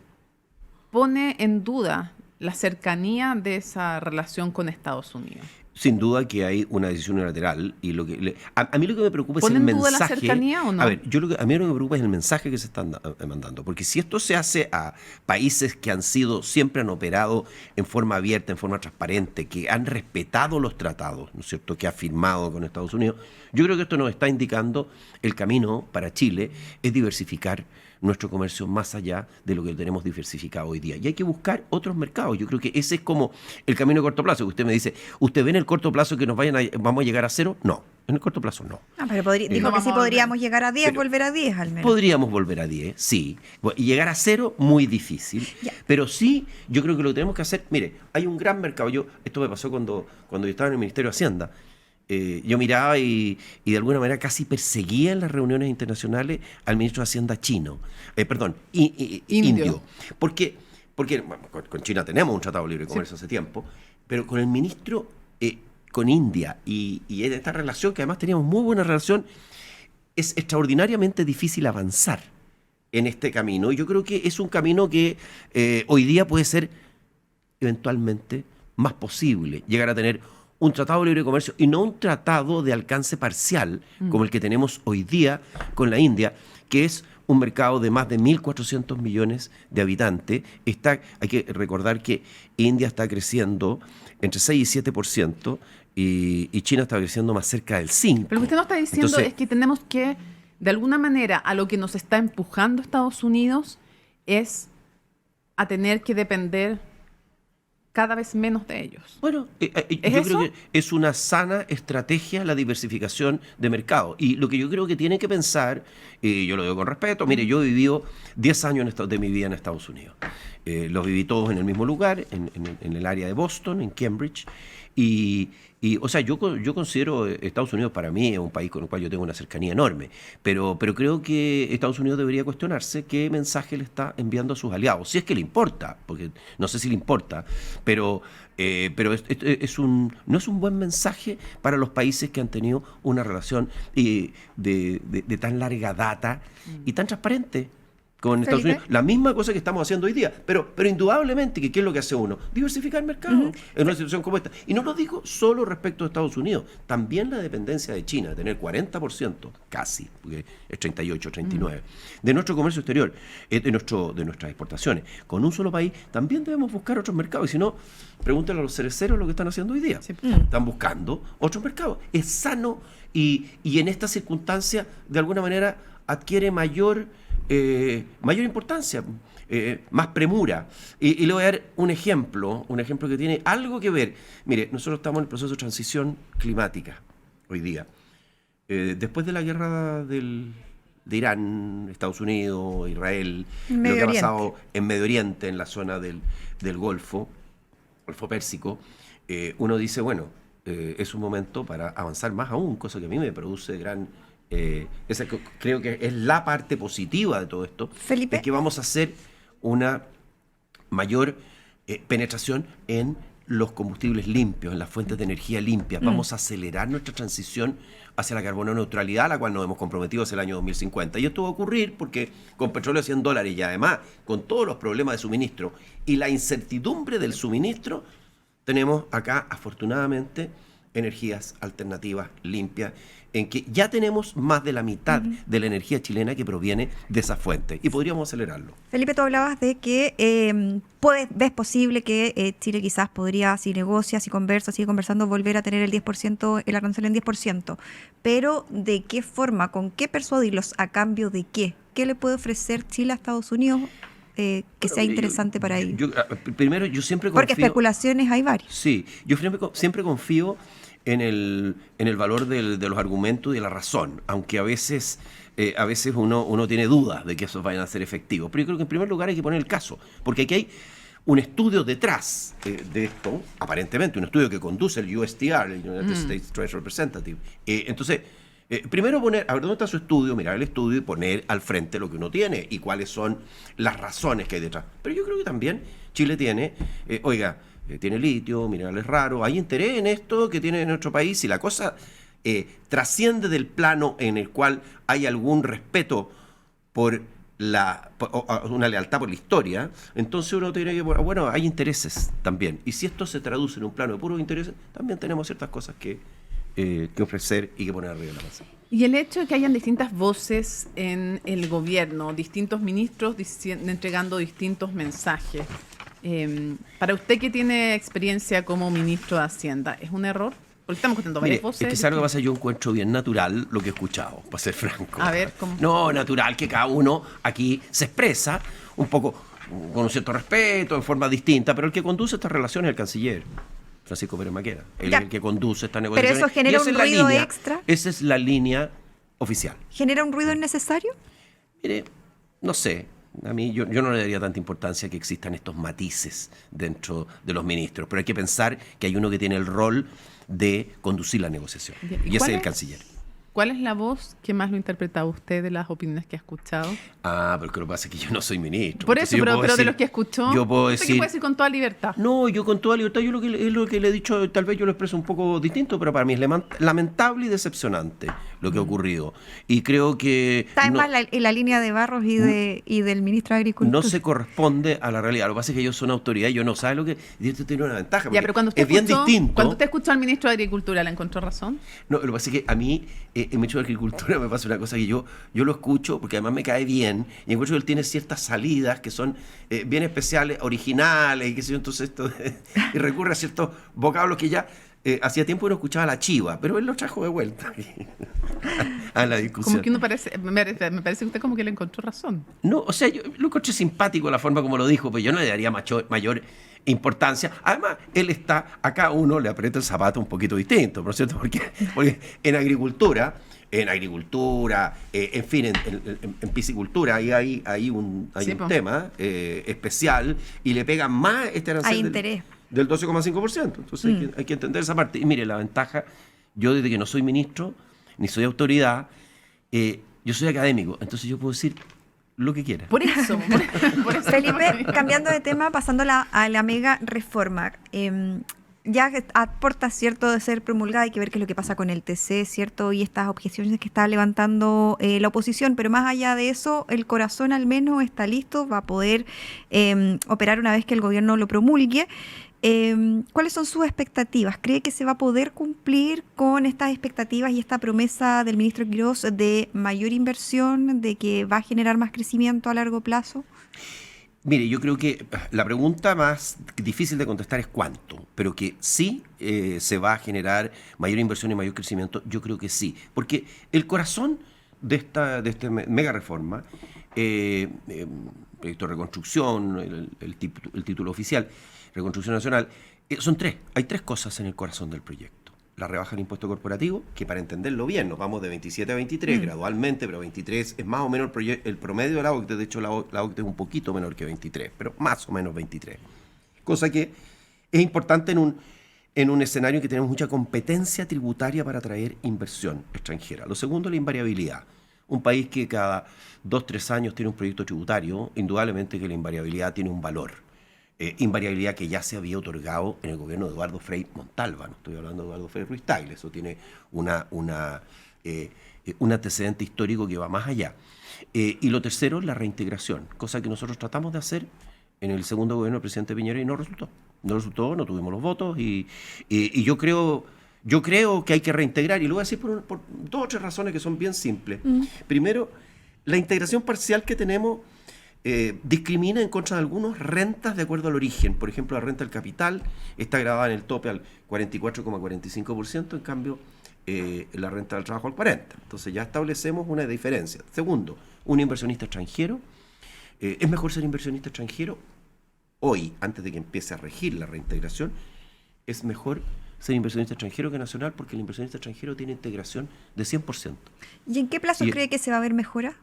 pone en duda la cercanía de esa relación con Estados Unidos. Sin duda que hay una decisión unilateral y a mí lo que me preocupa es el ¿Pone en duda mensaje. la cercanía o no? A ver, a mí lo que me preocupa es el mensaje que se están mandando, porque si esto se hace a países que siempre han operado en forma abierta, en forma transparente, que han respetado los tratados, ¿no es cierto?, que ha firmado con Estados Unidos, yo creo que esto nos está indicando el camino para Chile es diversificar nuestro comercio más allá de lo que tenemos diversificado hoy día. Y hay que buscar otros mercados. Yo creo que ese es como el camino a corto plazo. Que usted me dice, ¿usted ve en el corto plazo que vamos a llegar a 0? No, en el corto plazo no. Pero dijo que sí podríamos llegar a 10, volver a 10 al menos. Podríamos volver a 10, sí. Y llegar a 0, muy difícil. Ya. Pero sí, yo creo que lo que tenemos que hacer, mire, hay un gran mercado. Esto me pasó cuando yo estaba en el Ministerio de Hacienda. Yo miraba y de alguna manera casi perseguía en las reuniones internacionales al ministro de Hacienda chino, indio. Porque bueno, con China tenemos un tratado de libre comercio hace tiempo, pero con el ministro, con India y en esta relación, que además teníamos muy buena relación, es extraordinariamente difícil avanzar en este camino. Y yo creo que es un camino que hoy día puede ser eventualmente más posible, llegar a tener un tratado de libre comercio y no un tratado de alcance parcial como el que tenemos hoy día con la India, que es un mercado de más de 1.400 millones de habitantes. Hay que recordar que India está creciendo entre 6 y 7% y China está creciendo más cerca del 5%. Pero lo que usted nos está diciendo es que tenemos que, de alguna manera, a lo que nos está empujando Estados Unidos es a tener que depender cada vez menos de ellos. Bueno, yo creo que es una sana estrategia la diversificación de mercado. Y lo que yo creo que tienen que pensar, y yo lo digo con respeto, mire, yo he vivido 10 años de mi vida en Estados Unidos. Los viví todos en el mismo lugar, en el área de Boston, en Cambridge. O sea, yo considero Estados Unidos para mí es un país con el cual yo tengo una cercanía enorme, pero creo que Estados Unidos debería cuestionarse qué mensaje le está enviando a sus aliados, si es que le importa, porque no sé si le importa, pero no es un buen mensaje para los países que han tenido una relación de tan larga data y tan transparente con Estados Unidos. La misma cosa que estamos haciendo hoy día, pero indudablemente que ¿qué es lo que hace uno? Diversificar el mercado en una situación como esta. Y no lo digo solo respecto a Estados Unidos, también la dependencia de China, de tener 40%, casi, porque es 38, 39, de nuestro comercio exterior, de nuestras exportaciones. Con un solo país también debemos buscar otros mercados, y si no, pregúntale a los cereceros lo que están haciendo hoy día. Sí. Están buscando otros mercados. Es sano y en esta circunstancia, de alguna manera, adquiere mayor importancia, más premura. Y le voy a dar un ejemplo que tiene algo que ver. Mire, nosotros estamos en el proceso de transición climática hoy día. Después de la guerra de Irán, Estados Unidos, Israel, lo que ha pasado en Medio Oriente, en la zona del Golfo Pérsico, uno dice, bueno, es un momento para avanzar más aún, cosa que a mí me produce gran... creo que es la parte positiva de todo esto, Felipe, es que vamos a hacer una mayor penetración en los combustibles limpios, en las fuentes de energía limpias. Vamos a acelerar nuestra transición hacia la carbono neutralidad, a la cual nos hemos comprometido hacia el año 2050. Y esto va a ocurrir porque con petróleo a $100 y además con todos los problemas de suministro y la incertidumbre del suministro, tenemos acá afortunadamente energías alternativas limpias, en que ya tenemos más de la mitad de la energía chilena que proviene de esa fuente y podríamos acelerarlo. Felipe, tú hablabas de que ves posible que Chile quizás podría, si negocia, si conversa, sigue conversando, volver a tener el 10%, el arancel en 10%, pero ¿de qué forma? ¿Con qué persuadirlos? ¿A cambio de qué? ¿Qué le puede ofrecer Chile a Estados Unidos que sea interesante para ellos? Primero, yo siempre confío... Porque especulaciones hay varias. Sí, yo siempre confío en el valor de los argumentos y de la razón, aunque a veces uno tiene dudas de que esos vayan a ser efectivos. Pero yo creo que en primer lugar hay que poner el caso, porque aquí hay un estudio detrás de esto, aparentemente, un estudio que conduce el USTR, el United States Trade Representative. Entonces, primero a ver dónde está su estudio, mirar el estudio y poner al frente lo que uno tiene y cuáles son las razones que hay detrás. Pero yo creo que también Chile tiene, tiene litio, minerales raros, hay interés en esto que tiene en nuestro país, y la cosa trasciende del plano en el cual hay algún respeto por una lealtad por la historia, entonces uno tiene que, bueno, hay intereses también, y si esto se traduce en un plano de puros intereses, también tenemos ciertas cosas que ofrecer y que poner arriba de la mesa. Y el hecho de que hayan distintas voces en el gobierno, distintos ministros entregando distintos mensajes, para usted que tiene experiencia como ministro de Hacienda, ¿es un error? Porque estamos contando varias voces. Es que ¿sabes lo que pasa? Yo encuentro bien natural lo que he escuchado, para ser franco. A ver, ¿cómo? No, natural que cada uno aquí se expresa un poco con un cierto respeto, en forma distinta, pero el que conduce estas relaciones es el canciller, Francisco Pérez Maqueda. Él es el que conduce estas negociaciones. Pero eso genera un ruido extra. Esa es la línea oficial. ¿Genera un ruido innecesario? Mire, no sé. A mí yo no le daría tanta importancia que existan estos matices dentro de los ministros, pero hay que pensar que hay uno que tiene el rol de conducir la negociación. Bien. Y ese es el canciller. ¿Cuál es la voz que más lo interpreta usted de las opiniones que ha escuchado? Pero lo que pasa es que yo no soy ministro. Por eso, pero de los que escuchó, yo puedo ¿usted qué puede decir con toda libertad? No, yo con toda libertad, yo es lo que le he dicho, tal vez yo lo expreso un poco distinto, pero para mí es lamentable y decepcionante lo que ha ocurrido. Y creo que... Está más en la línea de Barros y del ministro de Agricultura. No se corresponde a la realidad. Lo que pasa es que ellos son autoridad y yo no sabe lo que... Y esto tiene una ventaja. Ya, pero cuando usted es bien distinto. Cuando usted escuchó al ministro de Agricultura, ¿le encontró razón? No, lo que pasa es que a mí, en el ministro de Agricultura, me pasa una cosa que yo lo escucho porque además me cae bien y encuentro que él tiene ciertas salidas que son bien especiales, originales y qué sé yo, entonces y recurre a ciertos vocablos que ya hacía tiempo que no escuchaba la chiva, pero él lo trajo de vuelta a la discusión. Como que uno me parece que usted como que le encontró razón. No, o sea, yo lo encontré simpático la forma como lo dijo, pero yo no le daría mayor importancia. Además, él está, a cada uno le aprieta el zapato un poquito distinto, ¿no es cierto? Porque en agricultura, en fin, en piscicultura, ahí hay un tema especial y le pegan más este arancel hay interés del 12,5%. Entonces hay que entender esa parte. Y mire, la ventaja, yo desde que no soy ministro, ni soy autoridad, yo soy académico, entonces yo puedo decir lo que quiera. Por eso. Felipe, cambiando de tema, pasando a la mega reforma. Ya aporta cierto de ser promulgada, hay que ver qué es lo que pasa con el TC, cierto, y estas objeciones que está levantando la oposición, pero más allá de eso, el corazón al menos está listo, va a poder operar una vez que el gobierno lo promulgue. ¿Cuáles son sus expectativas? ¿Cree que se va a poder cumplir con estas expectativas y esta promesa del ministro Quirós de mayor inversión, de que va a generar más crecimiento a largo plazo? Mire, yo creo que la pregunta más difícil de contestar es cuánto, pero que sí se va a generar mayor inversión y mayor crecimiento, yo creo que sí, porque el corazón de esta mega reforma, proyecto de reconstrucción, el título oficial, Reconstrucción Nacional, son tres. Hay tres cosas en el corazón del proyecto. La rebaja del impuesto corporativo, que para entenderlo bien, nos vamos de 27 a 23 gradualmente, pero 23 es más o menos el promedio de la OCDE. De hecho, la OCDE es un poquito menor que 23, pero más o menos 23. Cosa que es importante en un escenario en que tenemos mucha competencia tributaria para atraer inversión extranjera. Lo segundo, la invariabilidad. Un país que cada 2-3 años tiene un proyecto tributario, indudablemente que la invariabilidad tiene un valor. Invariabilidad que ya se había otorgado en el gobierno de Eduardo Frei Montalva, no estoy hablando de Eduardo Frei Ruiz Tagle, eso tiene un antecedente histórico que va más allá. Y lo tercero, la reintegración, cosa que nosotros tratamos de hacer en el segundo gobierno del presidente Piñera y no resultó, no tuvimos los votos y yo creo que hay que reintegrar, y lo voy a decir por 2 o 3 razones que son bien simples. Primero, la integración parcial que tenemos discrimina en contra de algunos rentas de acuerdo al origen. Por ejemplo, la renta del capital está grabada en el tope al 44,45%, en cambio la renta del trabajo al 40%. Entonces ya establecemos una diferencia. Segundo, un inversionista extranjero. ¿Es mejor ser inversionista extranjero hoy, antes de que empiece a regir la reintegración? Es mejor ser inversionista extranjero que nacional, porque el inversionista extranjero tiene integración de 100%. ¿Y en qué plazo cree que se va a ver mejora?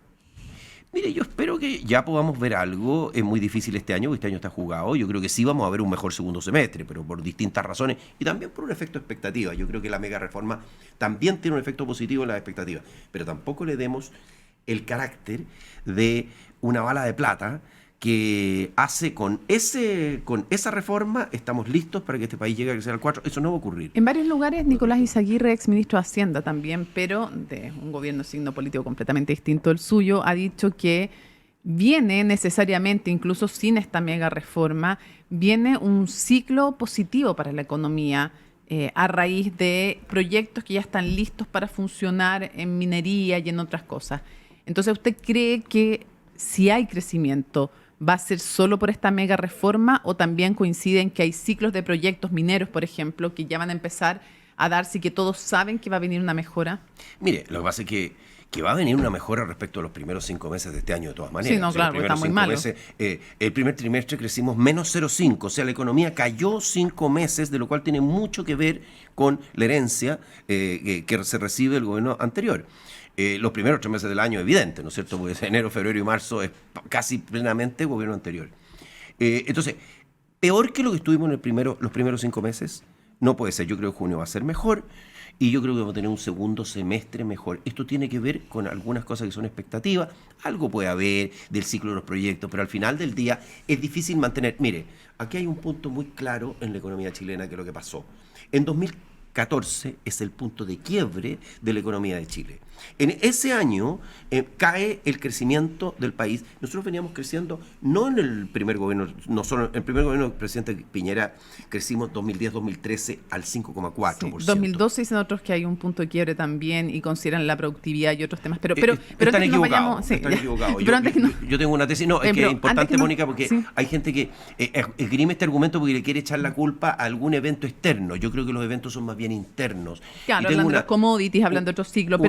Mire, yo espero que ya podamos ver algo. Es muy difícil este año, porque este año está jugado. Yo creo que sí vamos a ver un mejor segundo semestre, pero por distintas razones y también por un efecto expectativa. Yo creo que la mega reforma también tiene un efecto positivo en las expectativas, pero tampoco le demos el carácter de una bala de plata que hace con esa reforma estamos listos para que este país llegue a crecer al 4. Eso no va a ocurrir. En varios lugares, Nicolás Izaguirre, ex ministro de Hacienda también, pero de un gobierno signo político completamente distinto al suyo, ha dicho que viene necesariamente, incluso sin esta mega reforma, viene un ciclo positivo para la economía a raíz de proyectos que ya están listos para funcionar en minería y en otras cosas. Entonces, ¿usted cree que si hay crecimiento va a ser solo por esta mega reforma o también coinciden que hay ciclos de proyectos mineros, por ejemplo, que ya van a empezar a darse y que todos saben que va a venir una mejora? Mire, lo que pasa es que va a venir una mejora respecto a los primeros 5 meses de este año de todas maneras. Sí, no, claro, está muy malo. El primer trimestre crecimos menos 0,5, o sea, la economía cayó 5 meses, de lo cual tiene mucho que ver con la herencia que se recibe del gobierno anterior. Los primeros 3 meses del año, evidente, ¿no es cierto? Porque enero, febrero y marzo es casi plenamente gobierno anterior. Entonces, peor que lo que estuvimos en los primeros 5 meses, no puede ser. Yo creo que junio va a ser mejor y yo creo que vamos a tener un segundo semestre mejor. Esto tiene que ver con algunas cosas que son expectativas. Algo puede haber del ciclo de los proyectos, pero al final del día es difícil mantener. Mire, aquí hay un punto muy claro en la economía chilena que es lo que pasó. En 2014 es el punto de quiebre de la economía de Chile. En ese año cae el crecimiento del país. Nosotros veníamos creciendo, no en el primer gobierno, no solo en el primer gobierno del presidente Piñera, crecimos 2010-2013 al 5,4%. Sí, 2012 dicen otros que hay un punto de quiebre también y consideran la productividad y otros temas. Pero están equivocados. Yo tengo una tesis, es que es importante, Mónica, porque sí, hay gente que esgrime este argumento porque le quiere echar la culpa a algún evento externo. Yo creo que los eventos son más bien internos. Claro, hablando de los commodities, hablando de otros ciclos.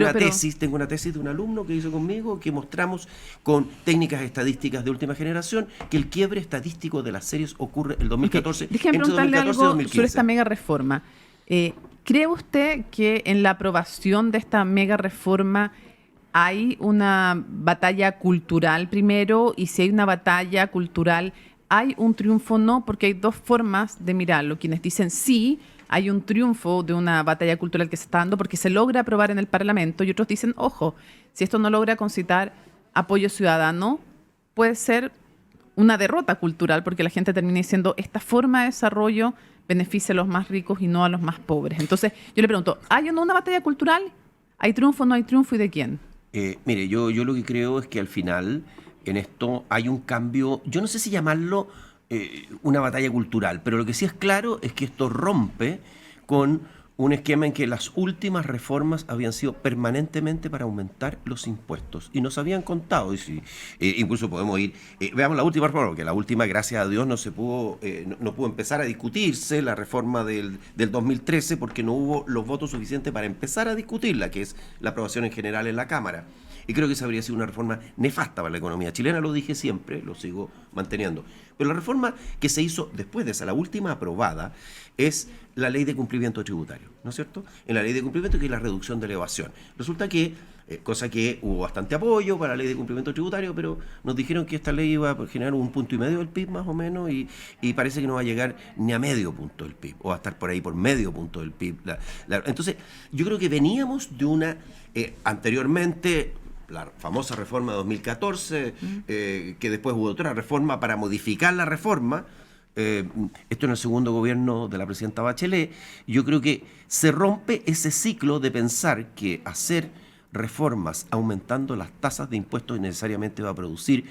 Tengo una tesis de un alumno que hizo conmigo que mostramos con técnicas estadísticas de última generación que el quiebre estadístico de las series ocurre el 2014. Déjeme preguntarle algo sobre esta mega reforma. ¿Cree usted que en la aprobación de esta mega reforma hay una batalla cultural primero? Y si hay una batalla cultural, ¿hay un triunfo o no? Porque hay dos formas de mirarlo. Quienes dicen sí, hay un triunfo de una batalla cultural que se está dando porque se logra aprobar en el Parlamento, y otros dicen, ojo, si esto no logra concitar apoyo ciudadano, puede ser una derrota cultural porque la gente termina diciendo esta forma de desarrollo beneficia a los más ricos y no a los más pobres. Entonces, yo le pregunto, ¿hay o no una batalla cultural? ¿Hay triunfo o no hay triunfo y de quién? Mire, yo lo que creo es que al final en esto hay un cambio, yo no sé si llamarlo una batalla cultural, pero lo que sí es claro es que esto rompe con un esquema en que las últimas reformas habían sido permanentemente para aumentar los impuestos y nos habían contado, y si, incluso podemos ir, veamos la última reforma, porque la última, gracias a Dios, no pudo empezar a discutirse, la reforma del 2013, porque no hubo los votos suficientes para empezar a discutirla, que es la aprobación en general en la Cámara. Y creo que esa habría sido una reforma nefasta para la economía chilena, lo dije siempre, lo sigo manteniendo. Pero la reforma que se hizo después de esa, la última aprobada, es la ley de cumplimiento tributario, ¿no es cierto? En la ley de cumplimiento, que es la reducción de elevación. Resulta que, cosa que hubo bastante apoyo para la ley de cumplimiento tributario, pero nos dijeron que esta ley iba a generar 1,5 puntos del PIB más o menos, y parece que no va a llegar ni a medio punto del PIB, o va a estar por ahí por medio punto del PIB. Entonces, yo creo que veníamos de una, anteriormente, la famosa reforma de 2014, que después hubo otra reforma para modificar la reforma. Esto en el segundo gobierno de la presidenta Bachelet. Yo creo que se rompe ese ciclo de pensar que hacer reformas aumentando las tasas de impuestos necesariamente va a producir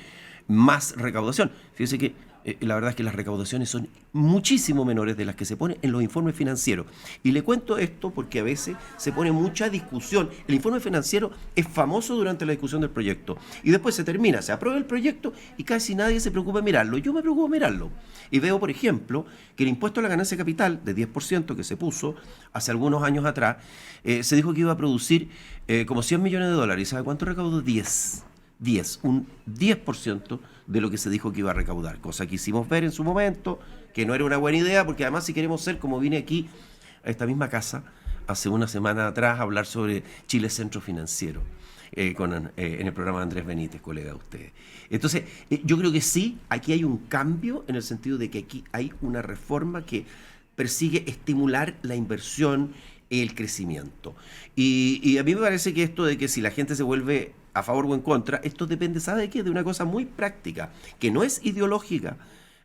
más recaudación. Fíjese que la verdad es que las recaudaciones son muchísimo menores de las que se ponen en los informes financieros. Y le cuento esto porque a veces se pone mucha discusión. El informe financiero es famoso durante la discusión del proyecto. Y después se termina, se aprueba el proyecto y casi nadie se preocupa en mirarlo. Yo me preocupo en mirarlo. Y veo, por ejemplo, que el impuesto a la ganancia de capital de 10% que se puso hace algunos años atrás, se dijo que iba a producir como $100 millones. ¿Y sabe cuánto recaudó? 10, un 10% de lo que se dijo que iba a recaudar, cosa que hicimos ver en su momento que no era una buena idea, porque además si queremos ser, como vine aquí a esta misma casa hace una semana atrás a hablar sobre Chile Centro Financiero. En el programa de Andrés Benítez, colega de ustedes. Entonces, yo creo que sí, aquí hay un cambio en el sentido de que aquí hay una reforma que persigue estimular la inversión, el crecimiento. Y a mí me parece que esto de que si la gente se vuelve a favor o en contra, esto depende, ¿sabe de qué? De una cosa muy práctica, que no es ideológica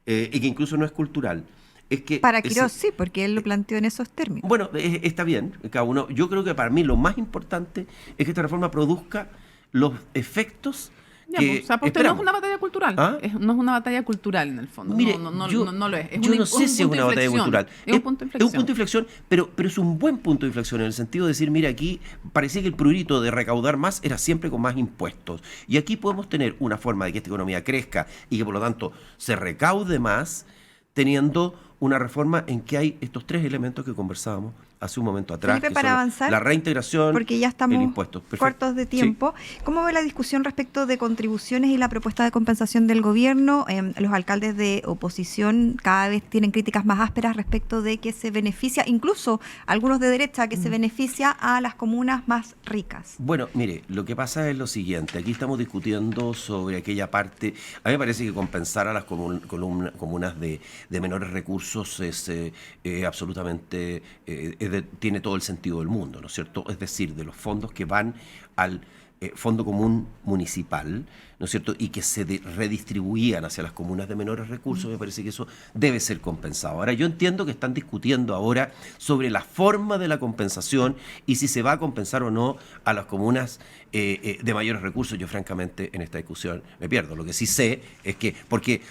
y que incluso no es cultural. Es que para Quirós sí, porque él lo planteó en esos términos. Bueno, está bien, cada uno. Yo creo que para mí lo más importante es que esta reforma produzca los efectos Ya, que pues, o sea, porque no esperamos. es una batalla cultural. ¿Ah? No es una batalla cultural en el fondo. Mire, no lo es. Yo no sé si es una batalla cultural. Es un punto de inflexión. Es un punto de inflexión, pero es un buen punto de inflexión en el sentido de decir, mira, aquí parecía que el prurito de recaudar más era siempre con más impuestos. Y aquí podemos tener una forma de que esta economía crezca y que por lo tanto se recaude más, teniendo una reforma en que hay estos tres elementos que conversábamos hace un momento atrás, Felipe, que para son avanzar, la reintegración, porque ya el estamos impuesto. Perfecto. cortos de tiempo. Sí. ¿Cómo ve la discusión respecto de contribuciones y la propuesta de compensación del gobierno? Los alcaldes de oposición cada vez tienen críticas más ásperas respecto de que se beneficia, incluso algunos de derecha, que se beneficia a las comunas más ricas. Bueno, mire, lo que pasa es lo siguiente. Aquí estamos discutiendo sobre aquella parte. A mí me parece que compensar a las comunas de menores recursos es absolutamente... tiene todo el sentido del mundo, ¿no es cierto? Es decir, de los fondos que van al Fondo Común Municipal, ¿no es cierto? Y que se redistribuían hacia las comunas de menores recursos, me parece que eso debe ser compensado. Ahora, yo entiendo que están discutiendo ahora sobre la forma de la compensación y si se va a compensar o no a las comunas de mayores recursos. Yo, francamente, en esta discusión me pierdo. Lo que sí sé es que, porque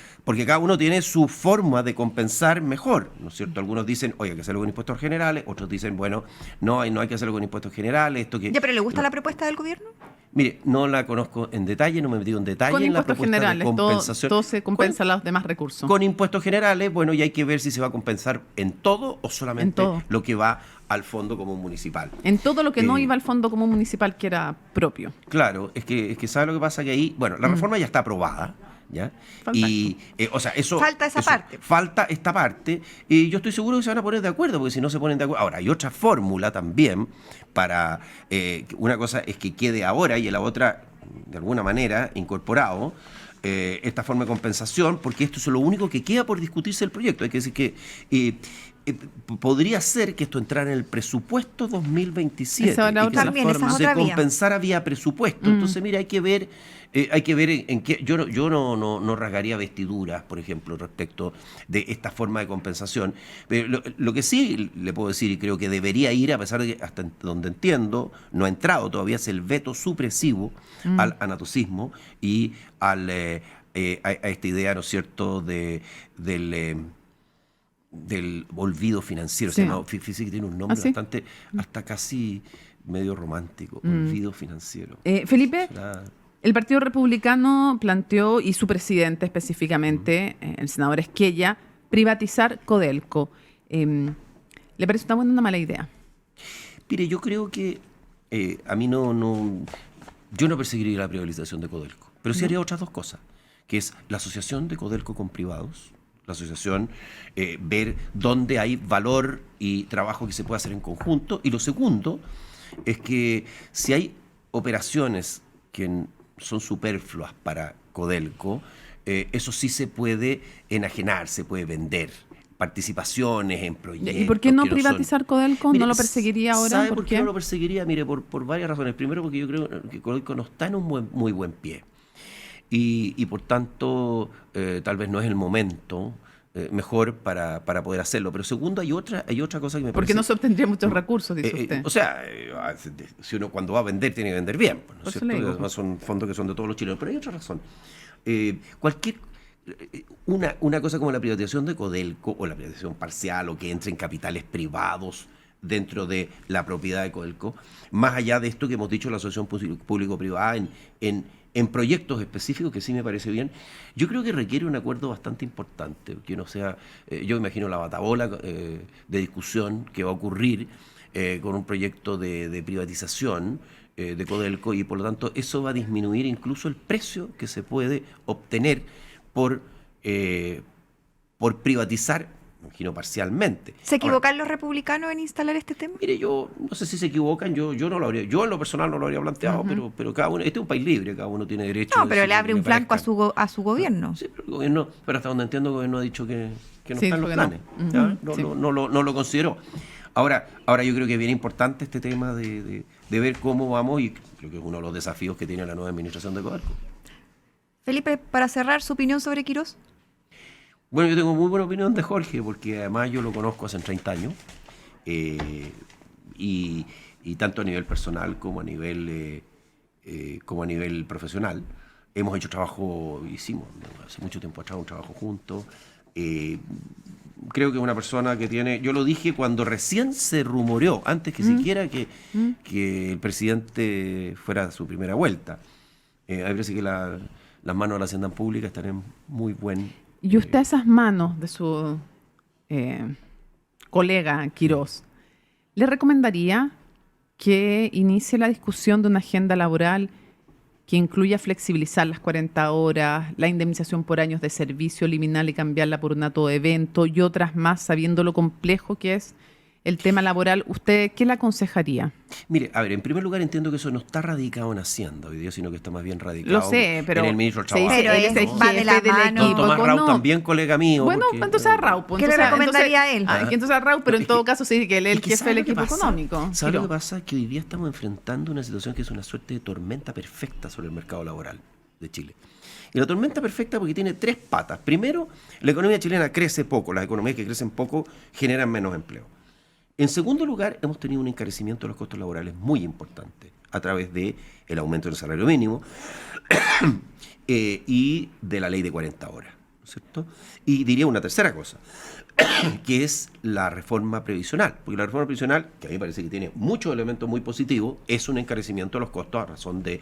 cada uno tiene su forma de compensar mejor, ¿no es cierto? Algunos dicen, oye, hay que hacerlo con impuestos generales, otros dicen, bueno, no hay que hacerlo con impuestos generales. Esto que, ya, pero ¿le gusta la propuesta del gobierno? Mire, no la conozco en detalle, no me he metido en detalle con en la impuestos propuesta generales, de compensación. todo se compensa los demás recursos. Con impuestos generales, bueno, y hay que ver si se va a compensar en todo o solamente lo que va al Fondo Común Municipal. En todo lo que no iba al Fondo Común Municipal, que era propio. Claro, es que ¿sabe lo que pasa? Que ahí, bueno, la reforma ya está aprobada, ¿ya? Falta y, o sea, eso... Falta esa parte. Falta esta parte, y yo estoy seguro que se van a poner de acuerdo, porque si no se ponen de acuerdo... Ahora, hay otra fórmula también para... una cosa es que quede ahora y la otra, de alguna manera, incorporado... esta forma de compensación, porque esto es lo único que queda por discutirse el proyecto. Hay que decir que podría ser que esto entrara en el presupuesto 2027 y que se compensara vía presupuesto. Entonces, mira, hay que ver en qué... Yo no rasgaría vestiduras, por ejemplo, respecto de esta forma de compensación. Pero lo que sí le puedo decir, y creo que debería ir, a pesar de que hasta donde entiendo, no ha entrado todavía, es el veto supresivo al anatocismo y a esta idea, ¿no es cierto?, del olvido financiero. Sí. Fíjese que tiene un nombre bastante, hasta casi medio romántico, olvido financiero. Felipe, el Partido Republicano planteó, y su presidente específicamente, el senador Esquella, privatizar Codelco. ¿Le parece una buena o una mala idea? Mire, yo creo que a mí yo no perseguiría la privatización de Codelco, pero sí haría otras dos cosas, que es la asociación de Codelco con privados, la asociación, ver dónde hay valor y trabajo que se puede hacer en conjunto. Y lo segundo es que si hay operaciones que son superfluas para Codelco, eso sí se puede enajenar, se puede vender. Participaciones en proyectos. ¿Y por qué no privatizar Codelco? Mire, ¿No lo perseguiría ahora? ¿Sabe por qué no lo perseguiría? Mire, por varias razones. Primero, porque yo creo que Codelco no está en un muy buen pie. Y por tanto, tal vez no es el momento mejor para poder hacerlo. Pero segundo, hay otra cosa que me parece... Porque no se obtendría muchos recursos, dice usted. O sea, si uno cuando va a vender tiene que vender bien, ¿no es cierto? Además son fondos que son de todos los chilenos. Pero hay otra razón. Una cosa como la privatización de Codelco, o la privatización parcial, o que entre en capitales privados dentro de la propiedad de Codelco, más allá de esto que hemos dicho, la asociación público-privada en proyectos específicos, que sí me parece bien, yo creo que requiere un acuerdo bastante importante, que no sea, yo imagino la batabola de discusión que va a ocurrir con un proyecto de privatización de Codelco, y por lo tanto eso va a disminuir incluso el precio que se puede obtener por privatizar imagino parcialmente. ¿Se Ahora, equivocan los republicanos en instalar este tema? mire, yo no sé si se equivocan, yo no lo habría, yo en lo personal no lo habría planteado, pero cada uno, este es un país libre, cada uno tiene derecho. No, pero decir le lo abre que un flanco parezca. a su gobierno. Sí, pero el gobierno, pero hasta donde entiendo el gobierno ha dicho que no Sí, está en los porque no. planes. ¿Ya? Sí. No lo consideró. Ahora yo creo que es bien importante este tema de ver cómo vamos, y creo que es uno de los desafíos que tiene la nueva administración de Codelco. Felipe, para cerrar, ¿su opinión sobre Quirós? Bueno, yo tengo muy buena opinión de Jorge, porque además yo lo conozco hace 30 años, y tanto a nivel personal como a nivel profesional. Hemos hecho hicimos hace mucho tiempo atrás un trabajo juntos. Creo que es una persona que tiene, yo lo dije cuando recién se rumoreó, antes que siquiera que el presidente fuera a su primera vuelta. A mí me parece que las manos de la hacienda pública están en muy buen... Y usted a esas manos de su colega Quirós, ¿le recomendaría que inicie la discusión de una agenda laboral que incluya flexibilizar las 40 horas, la indemnización por años de servicio, eliminarla y cambiarla por un dato de evento y otras más, sabiendo lo complejo que es el tema laboral? ¿Usted qué le aconsejaría? Mire, a ver, en primer lugar entiendo que eso no está radicado en Hacienda hoy día, sino que está más bien radicado Lo sé, pero en el ministro del se dice, Trabajo. Pero él es el va de jefe la del mano. equipo. Don Tomás Rau no. también, colega mío. Bueno, porque, entonces a Rau. Pues, ¿Qué le entonces- recomendaría a él? que entonces a Rau, pero en todo caso se dice que él es el Es que jefe ¿sabe del lo que equipo pasa? económico. ¿Sabe lo Quirós. que pasa? Que hoy día estamos enfrentando una situación que es una suerte de tormenta perfecta sobre el mercado laboral de Chile. Y la tormenta perfecta porque tiene tres patas. Primero, la economía chilena crece poco. Las economías que crecen poco generan menos empleo. En segundo lugar, hemos tenido un encarecimiento de los costos laborales muy importante a través del aumento del salario mínimo y de la ley de 40 horas, ¿no es cierto? Y diría una tercera cosa, que es la reforma previsional. Porque la reforma previsional, que a mí me parece que tiene muchos elementos muy positivos, es un encarecimiento de los costos a razón de,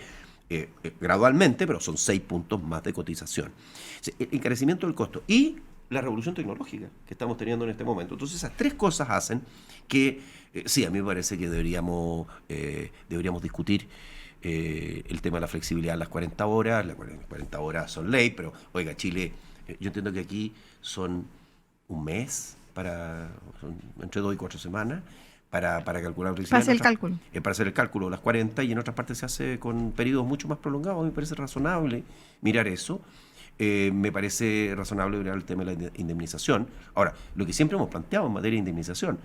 gradualmente, pero son 6 puntos más de cotización. El encarecimiento del costo y la revolución tecnológica que estamos teniendo en este momento. Entonces esas tres cosas hacen que, sí, a mí me parece que deberíamos discutir el tema de la flexibilidad de las 40 horas. Las 40 horas son ley, pero oiga, Chile, yo entiendo que aquí son un mes, son entre 2 y 4 semanas, para calcular la flexibilidad. Para hacer el cálculo. Para hacer el cálculo, las 40, y en otras partes se hace con periodos mucho más prolongados. A mí me parece razonable mirar eso. Me parece razonable mirar el tema de la indemnización. Ahora, lo que siempre hemos planteado en materia de indemnización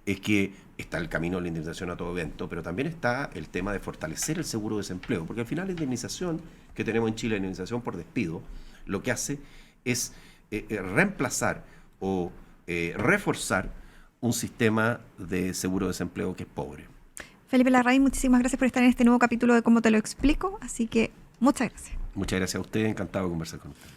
es que está el camino de la indemnización a todo evento, pero también está el tema de fortalecer el seguro de desempleo, porque al final la indemnización que tenemos en Chile, la indemnización por despido, lo que hace es reemplazar o reforzar un sistema de seguro de desempleo que es pobre. Felipe Larraín, muchísimas gracias por estar en este nuevo capítulo de Cómo te lo explico, así que muchas gracias. Muchas gracias a usted, encantado de conversar con usted.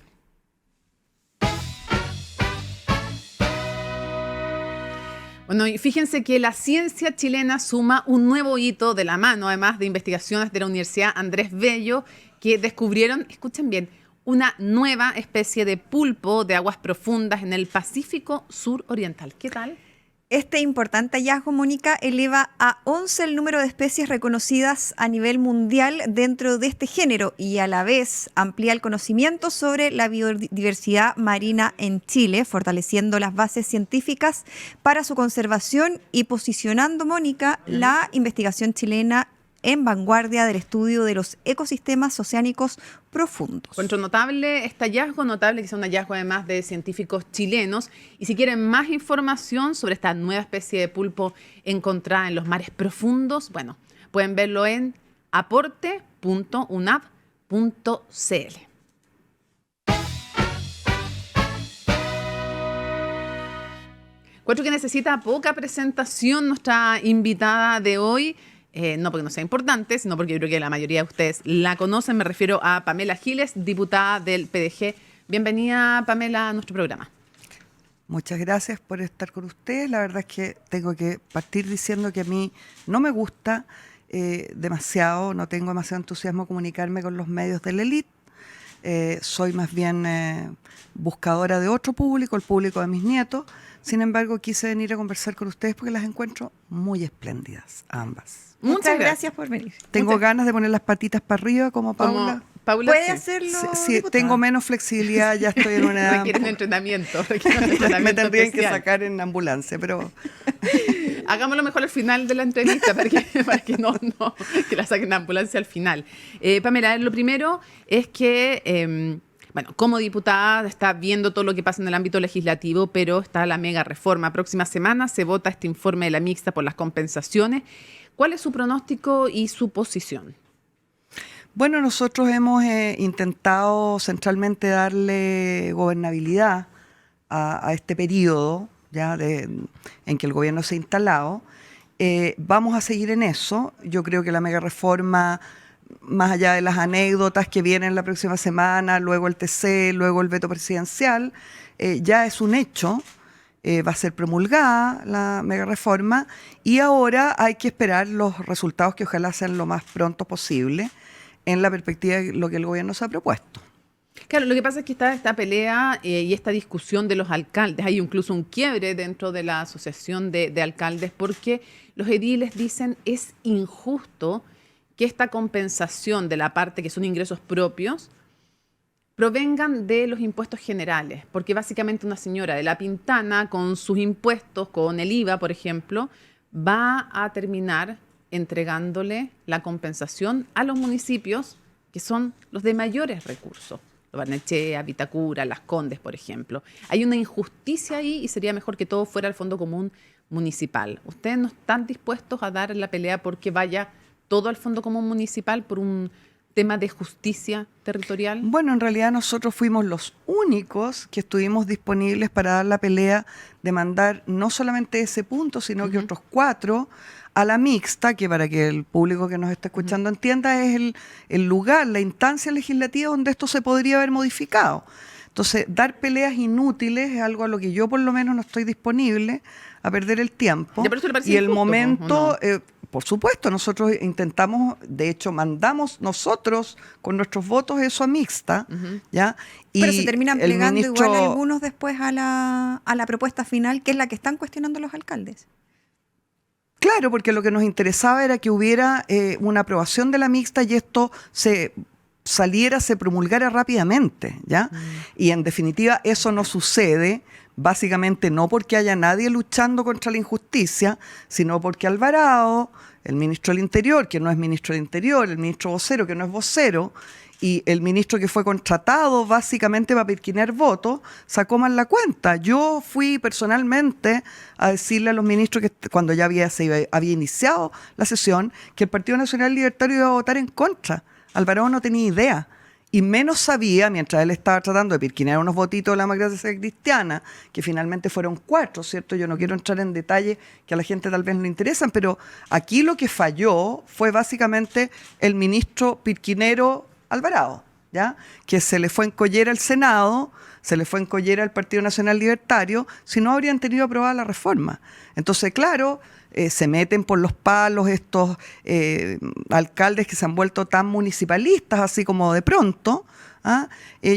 Bueno, y fíjense que la ciencia chilena suma un nuevo hito de la mano, además de investigaciones de la Universidad Andrés Bello, que descubrieron, escuchen bien, una nueva especie de pulpo de aguas profundas en el Pacífico suroriental. ¿Qué tal? Este importante hallazgo, Mónica, eleva a 11 el número de especies reconocidas a nivel mundial dentro de este género y a la vez amplía el conocimiento sobre la biodiversidad marina en Chile, fortaleciendo las bases científicas para su conservación y posicionando, Mónica, la investigación chilena en vanguardia del estudio de los ecosistemas oceánicos profundos. Encuentro notable este hallazgo, notable que sea un hallazgo además de científicos chilenos. Y si quieren más información sobre esta nueva especie de pulpo encontrada en los mares profundos, bueno, pueden verlo en aporte.unap.cl. Encuentro que necesita poca presentación nuestra invitada de hoy. No porque no sea importante, sino porque yo creo que la mayoría de ustedes la conocen. Me refiero a Pamela Giles, diputada del PDG. Bienvenida, Pamela, a nuestro programa. Muchas gracias por estar con ustedes. La verdad es que tengo que partir diciendo que a mí no me gusta demasiado, no tengo demasiado entusiasmo comunicarme con los medios de la élite. Soy más bien buscadora de otro público, el público de mis nietos. Sin embargo, quise venir a conversar con ustedes porque las encuentro muy espléndidas, ambas. Muchas gracias por venir. Tengo ganas de poner las patitas para arriba como Paula. Paula, Puede sí. hacerlo. Sí, diputada. tengo menos flexibilidad, ya estoy en una edad... Requieren entrenamiento. Requieren Me entrenamiento tendrían que especial. sacar en ambulancia, pero Hagámoslo mejor al final de la entrevista para que que la saquen en ambulancia al final. Pamela, lo primero es que, bueno, como diputada está viendo todo lo que pasa en el ámbito legislativo, pero está la mega reforma. Próxima semana se vota este informe de la mixta por las compensaciones. ¿Cuál es su pronóstico y su posición? bueno, nosotros hemos intentado centralmente darle gobernabilidad a este periodo en que el gobierno se ha instalado. Vamos a seguir en eso. Yo creo que la mega reforma, más allá de las anécdotas que vienen la próxima semana, luego el TC, luego el veto presidencial, ya es un hecho. Va a ser promulgada la mega reforma y ahora hay que esperar los resultados que ojalá sean lo más pronto posible en la perspectiva de lo que el gobierno se ha propuesto. Claro, lo que pasa es que está esta pelea y esta discusión de los alcaldes. Hay incluso un quiebre dentro de la asociación de alcaldes porque los ediles dicen es injusto que esta compensación de la parte que son ingresos propios provengan de los impuestos generales, porque básicamente una señora de La Pintana con sus impuestos, con el IVA, por ejemplo, va a terminar entregándole la compensación a los municipios que son los de mayores recursos. Barnechea, Vitacura, Las Condes, por ejemplo. Hay una injusticia ahí y sería mejor que todo fuera al Fondo Común Municipal. ¿Ustedes no están dispuestos a dar la pelea porque vaya todo al Fondo Común Municipal por un tema de justicia territorial? Bueno, en realidad nosotros fuimos los únicos que estuvimos disponibles para dar la pelea de mandar no solamente ese punto, sino que otros 4 a la mixta, que para que el público que nos está escuchando entienda, es el lugar, la instancia legislativa donde esto se podría haber modificado. Entonces, dar peleas inútiles es algo a lo que yo por lo menos no estoy disponible a perder el tiempo. ¿Ya, pero eso le parece Y el injusto, momento... o no? Por supuesto, nosotros intentamos, de hecho, mandamos nosotros con nuestros votos eso a mixta, ¿ya? Y Pero se terminan el plegando ministro- igual algunos después a la propuesta final, que es la que están cuestionando los alcaldes. Claro, porque lo que nos interesaba era que hubiera una aprobación de la mixta y esto se promulgara rápidamente, ¿ya? Y en definitiva eso no sucede, básicamente no porque haya nadie luchando contra la injusticia, sino porque Alvarado, el ministro del Interior, que no es ministro del Interior, el ministro vocero, que no es vocero, y el ministro que fue contratado básicamente para pirquinear votos, sacó mal la cuenta. Yo fui personalmente a decirle a los ministros que cuando ya había iniciado la sesión, que el Partido Nacional Libertario iba a votar en contra. Alvarado no tenía idea. Y menos sabía, mientras él estaba tratando de pirquinear unos votitos de la democracia cristiana, que finalmente fueron 4, ¿cierto? Yo no quiero entrar en detalles que a la gente tal vez no le interesan, pero aquí lo que falló fue básicamente el ministro pirquinero Alvarado, ¿ya? Que se le fue en collera al Senado, se le fue en collera al Partido Nacional Libertario, si no habrían tenido aprobada la reforma. Entonces, claro, se meten por los palos estos alcaldes que se han vuelto tan municipalistas, así como de pronto.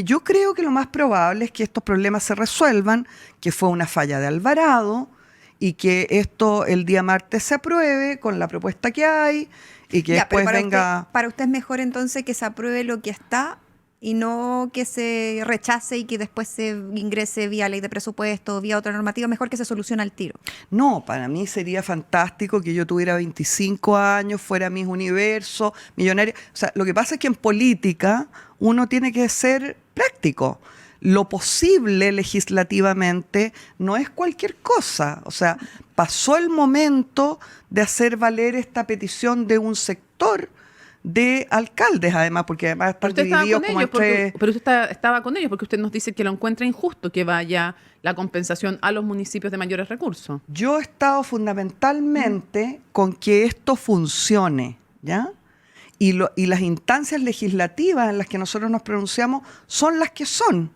Yo creo que lo más probable es que estos problemas se resuelvan, que fue una falla de Alvarado y que esto el día martes se apruebe con la propuesta que hay y que después venga... Para usted es mejor entonces que se apruebe lo que está y no que se rechace y que después se ingrese vía ley de presupuesto, vía otra normativa, mejor que se solucione al tiro. No, para mí sería fantástico que yo tuviera 25 años, fuera Miss Universo, millonaria. O sea, lo que pasa es que en política uno tiene que ser práctico. Lo posible legislativamente no es cualquier cosa. O sea, pasó el momento de hacer valer esta petición de un sector de alcaldes, además, porque además están divididos como entre... Pero usted estaba con ellos porque usted nos dice que lo encuentra injusto que vaya la compensación a los municipios de mayores recursos. Yo he estado fundamentalmente con que esto funcione, ¿ya? Y las instancias legislativas en las que nosotros nos pronunciamos son las que son.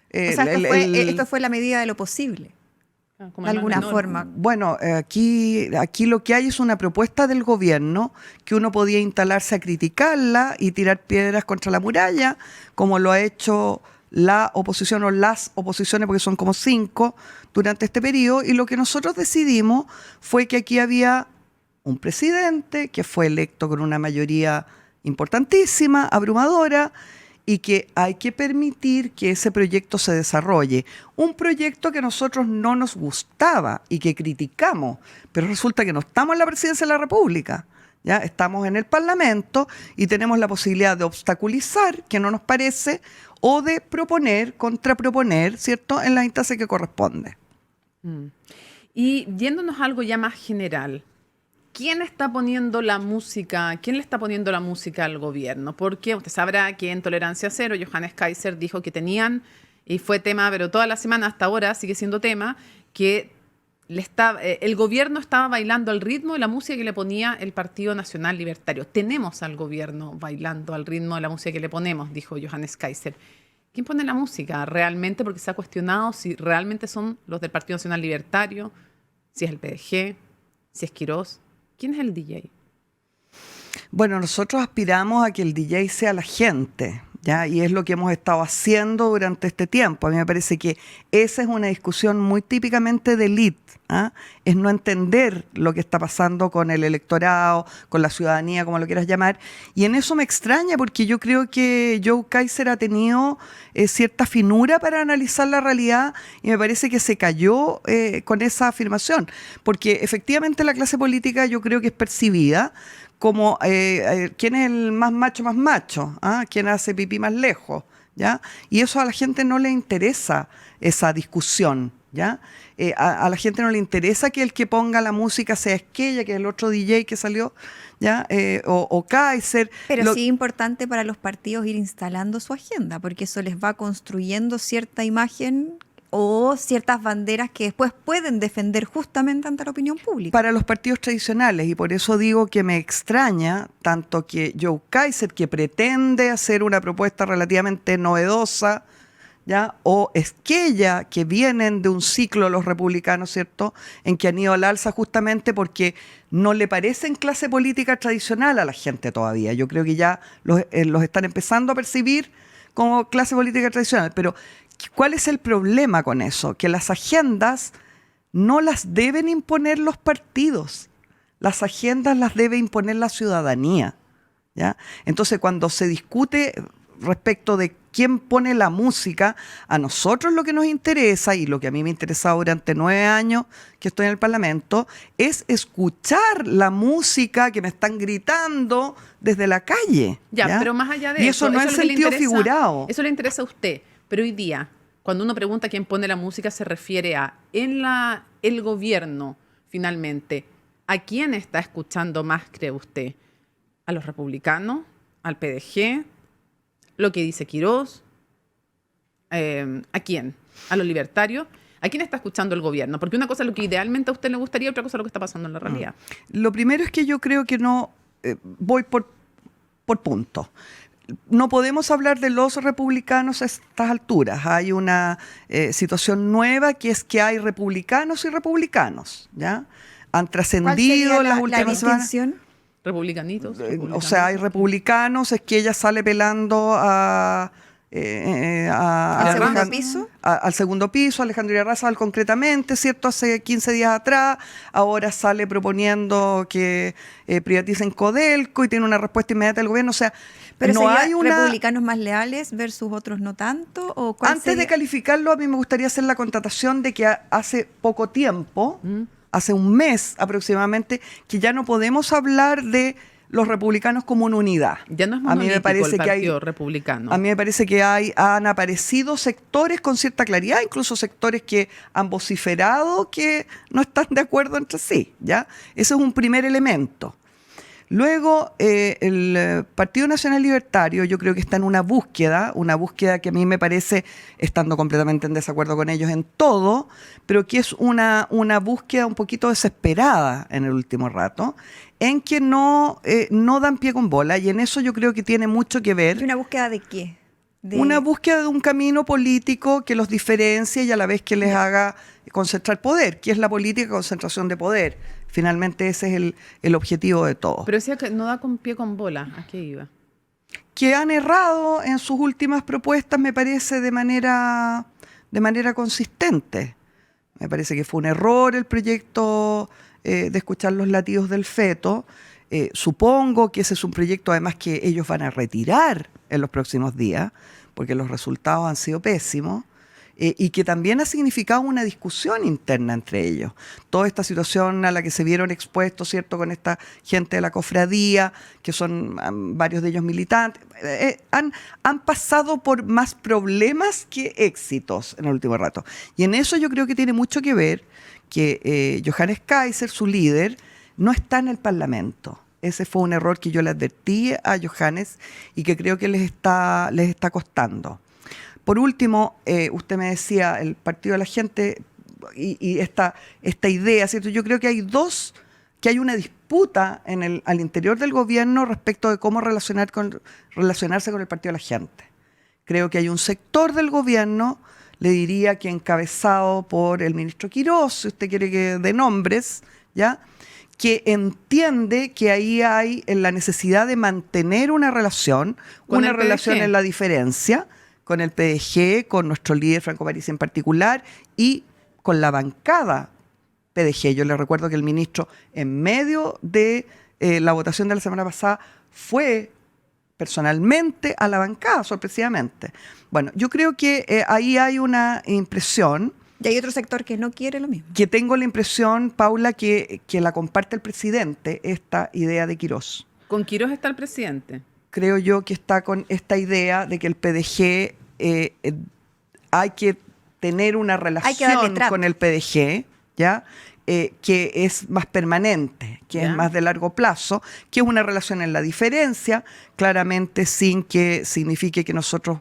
O sea, esto fue la medida de lo posible, de alguna forma. Bueno, aquí lo que hay es una propuesta del gobierno que uno podía instalarse a criticarla y tirar piedras contra la muralla, como lo ha hecho la oposición o las oposiciones, porque son como 5 durante este periodo, y lo que nosotros decidimos fue que aquí había un presidente que fue electo con una mayoría importantísima, abrumadora, y que hay que permitir que ese proyecto se desarrolle. Un proyecto que a nosotros no nos gustaba y que criticamos, pero resulta que no estamos en la presidencia de la República, ¿ya? Estamos en el Parlamento y tenemos la posibilidad de obstaculizar, que no nos parece, o de proponer, contraproponer, ¿cierto?, en las instancias que corresponde. Y yéndonos a algo ya más general, ¿quién está poniendo la música? ¿Quién le está poniendo la música al gobierno? Porque usted sabrá que en Tolerancia Cero, Johannes Kaiser dijo que tenían, y fue tema, pero toda la semana hasta ahora sigue siendo tema, que el gobierno estaba bailando al ritmo de la música que le ponía el Partido Nacional Libertario. Tenemos al gobierno bailando al ritmo de la música que le ponemos, dijo Johannes Kaiser. ¿Quién pone la música realmente? Porque se ha cuestionado si realmente son los del Partido Nacional Libertario, si es el PDG, si es Quirós. ¿Quién es el DJ? Bueno, nosotros aspiramos a que el DJ sea la gente, ¿ya? Y es lo que hemos estado haciendo durante este tiempo. A mí me parece que esa es una discusión muy típicamente de élite, ¿ah? Es no entender lo que está pasando con el electorado, con la ciudadanía, como lo quieras llamar. Y en eso me extraña, porque yo creo que Joe Kaiser ha tenido cierta finura para analizar la realidad y me parece que se cayó con esa afirmación. Porque efectivamente la clase política yo creo que es percibida como quién es el más macho, ¿ah? Quién hace pipí más lejos, ¿ya? Y eso a la gente no le interesa, esa discusión, ¿ya? A la gente no le interesa que el que ponga la música sea Esquella, que es el otro DJ que salió, ¿ya? O Kaiser. Pero sí es importante para los partidos ir instalando su agenda, porque eso les va construyendo cierta imagen o ciertas banderas que después pueden defender justamente ante la opinión pública. Para los partidos tradicionales, y por eso digo que me extraña tanto que Joe Kaiser, que pretende hacer una propuesta relativamente novedosa, ¿ya? O Esquella, que vienen de un ciclo los republicanos, ¿cierto?, en que han ido al alza justamente porque no le parecen clase política tradicional a la gente todavía. Yo creo que ya los están empezando a percibir como clase política tradicional, pero ¿cuál es el problema con eso? Que las agendas no las deben imponer los partidos, las agendas las debe imponer la ciudadanía, ¿ya? Entonces, cuando se discute respecto de quién pone la música, a nosotros lo que nos interesa, y lo que a mí me ha interesado durante 9 años que estoy en el Parlamento, es escuchar la música que me están gritando desde la calle. Ya, pero más allá de eso. Y eso no es sentido figurado. Eso le interesa a usted. Pero hoy día, cuando uno pregunta quién pone la música, se refiere a el gobierno, finalmente. ¿A quién está escuchando más, cree usted? ¿A los republicanos? ¿Al PDG? ¿Lo que dice Quirós? ¿A quién? ¿A los libertarios? ¿A quién está escuchando el gobierno? Porque una cosa es lo que idealmente a usted le gustaría, otra cosa es lo que está pasando en la realidad. Lo primero es que yo creo que no voy por puntos. No podemos hablar de los republicanos a estas alturas. Hay una situación nueva, que es que hay republicanos y republicanos, ¿ya? Han trascendido las últimas semanas. Republicanitos. O sea, hay republicanos, es que ella sale pelando ¿Al segundo piso? Al segundo piso, Alejandría Razabal concretamente, ¿cierto? Hace 15 días atrás, ahora sale proponiendo que privaticen Codelco y tiene una respuesta inmediata del gobierno. O sea, pero no hay republicanos más leales versus otros no tanto. ¿O antes de calificarlo, a mí me gustaría hacer la constatación de que hace poco tiempo, hace un mes aproximadamente, que ya no podemos hablar de los republicanos como una unidad. Ya no es monolítico el partido republicano. A mí me parece que han aparecido sectores con cierta claridad, incluso sectores que han vociferado que no están de acuerdo entre sí, ¿ya? Ese es un primer elemento. Luego, el Partido Nacional Libertario yo creo que está en una búsqueda que a mí me parece, estando completamente en desacuerdo con ellos en todo, pero que es una búsqueda un poquito desesperada en el último rato, en que no dan pie con bola, y en eso yo creo que tiene mucho que ver. ¿Y una búsqueda de qué? Una búsqueda de un camino político que los diferencie y a la vez que les haga concentrar poder, que es la política de concentración de poder. Finalmente ese es el objetivo de todo. Pero decía que no da con pie con bola. ¿A qué iba? Que han errado en sus últimas propuestas, me parece, de manera consistente. Me parece que fue un error el proyecto de escuchar los latidos del feto. Supongo que ese es un proyecto además que ellos van a retirar en los próximos días, porque los resultados han sido pésimos, y que también ha significado una discusión interna entre ellos. Toda esta situación a la que se vieron expuestos, ¿cierto?, con esta gente de la cofradía, que son varios de ellos militantes, han pasado por más problemas que éxitos en el último rato. Y en eso yo creo que tiene mucho que ver que Johannes Kaiser, su líder, no está en el Parlamento. Ese fue un error que yo le advertí a Johannes y que creo que les está costando. Por último, usted me decía, el Partido de la Gente y esta idea, ¿cierto? Yo creo que hay una disputa al interior del gobierno respecto de cómo relacionarse con el Partido de la Gente. Creo que hay un sector del gobierno, le diría que encabezado por el ministro Quirós, si usted quiere que dé nombres, ¿ya?, que entiende que ahí hay la necesidad de mantener una relación en la diferencia, con el PDG, con nuestro líder Franco Parisi en particular y con la bancada PDG. Yo le recuerdo que el ministro, en medio de la votación de la semana pasada, fue personalmente a la bancada, sorpresivamente. Bueno, yo creo que ahí hay una impresión. Y hay otro sector que no quiere lo mismo. Que tengo la impresión, Paula, que la comparte el presidente, esta idea de Quirós. ¿Con Quirós está el presidente? Creo yo que está con esta idea de que el PDG hay que tener una relación con el PDG, ¿ya? Que es más permanente, que es más de largo plazo, que es una relación en la diferencia, claramente sin que signifique que nosotros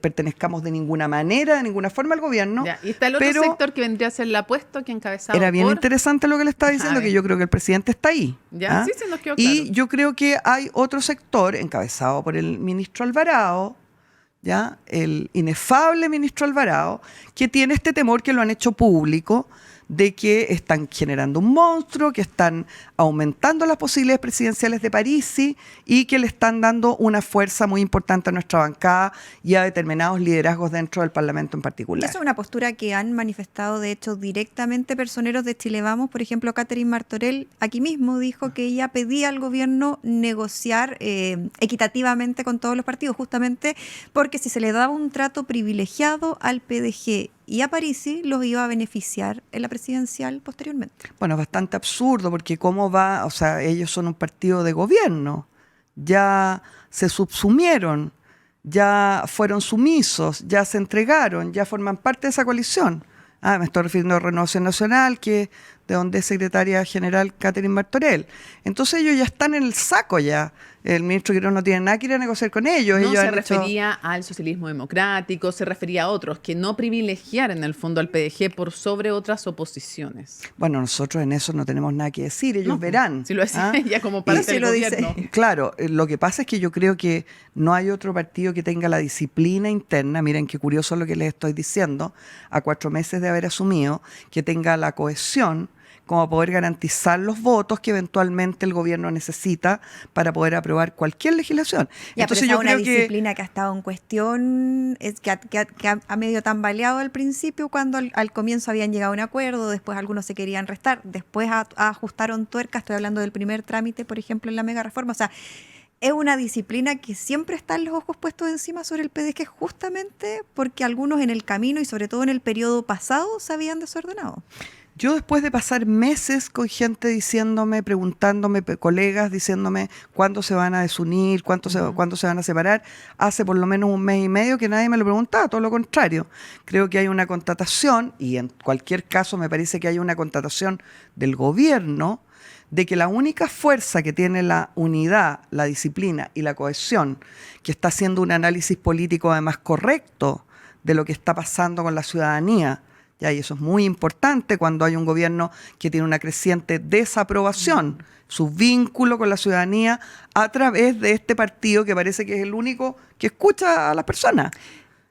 pertenezcamos de ninguna manera, de ninguna forma al gobierno. Y está el otro sector que vendría a ser el apuesto, que encabezado Era bien interesante lo que le estaba diciendo, que yo creo que el presidente está ahí. Ya, sí, se nos quedó claro. Y yo creo que hay otro sector encabezado por el ministro Alvarado, ¿ya?, el inefable ministro Alvarado, que tiene este temor, que lo han hecho público, de que están generando un monstruo, que están aumentando las posibilidades presidenciales de Parisi y que le están dando una fuerza muy importante a nuestra bancada y a determinados liderazgos dentro del Parlamento en particular. Esa es una postura que han manifestado, de hecho, directamente personeros de Chile Vamos. Por ejemplo, Catherine Martorell aquí mismo dijo que ella pedía al gobierno negociar equitativamente con todos los partidos, justamente porque si se le daba un trato privilegiado al PDG y a Parisi, los iba a beneficiar en la presidencial posteriormente. Bueno, es bastante absurdo, porque cómo va, o sea, ellos son un partido de gobierno, ya se subsumieron, ya fueron sumisos, ya se entregaron, ya forman parte de esa coalición. Me estoy refiriendo a Renovación Nacional, que de donde es secretaria general Catherine Martorell. Entonces ellos ya están en el saco ya. El ministro Quirós no tiene nada que ir a negociar con ellos. No, se refería al socialismo democrático, se refería a otros, que no privilegiaran en el fondo al PDG por sobre otras oposiciones. Bueno, nosotros en eso no tenemos nada que decir, ellos verán. Si lo decía ya como parte del gobierno. Claro, lo que pasa es que yo creo que no hay otro partido que tenga la disciplina interna, miren qué curioso lo que les estoy diciendo, a 4 meses de haber asumido, que tenga la cohesión como poder garantizar los votos que eventualmente el gobierno necesita para poder aprobar cualquier legislación. Entonces yo creo que disciplina que ha estado en cuestión, que ha medio tambaleado al principio, cuando al comienzo habían llegado a un acuerdo, después algunos se querían restar, después ajustaron tuerca. Estoy hablando del primer trámite, por ejemplo, en la mega reforma. O sea, es una disciplina que siempre están los ojos puestos encima sobre el PDG, justamente porque algunos en el camino y sobre todo en el periodo pasado se habían desordenado. Yo, después de pasar meses con gente diciéndome, preguntándome, colegas diciéndome cuándo se van a desunir, cuándo se van a separar, hace por lo menos 1 mes y medio que nadie me lo preguntaba, todo lo contrario. Creo que hay una constatación, y en cualquier caso me parece que hay una constatación del gobierno, de que la única fuerza que tiene la unidad, la disciplina y la cohesión, que está haciendo un análisis político además correcto de lo que está pasando con la ciudadanía, y eso es muy importante cuando hay un gobierno que tiene una creciente desaprobación, su vínculo con la ciudadanía a través de este partido que parece que es el único que escucha a las personas.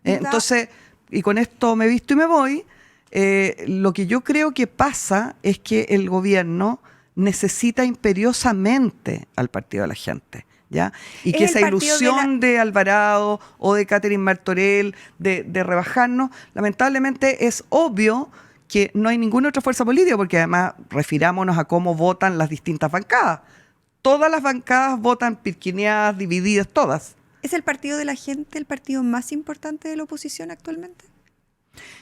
Entonces, y con esto me visto y me voy, lo que yo creo que pasa es que el gobierno necesita imperiosamente al Partido de la Gente. ¿Ya? Y que esa ilusión de Alvarado o de Catherine Martorell de rebajarnos, lamentablemente es obvio que no hay ninguna otra fuerza política, porque además refirámonos a cómo votan las distintas bancadas. Todas las bancadas votan pirquineadas, divididas, todas. ¿Es el partido de la gente el partido más importante de la oposición actualmente?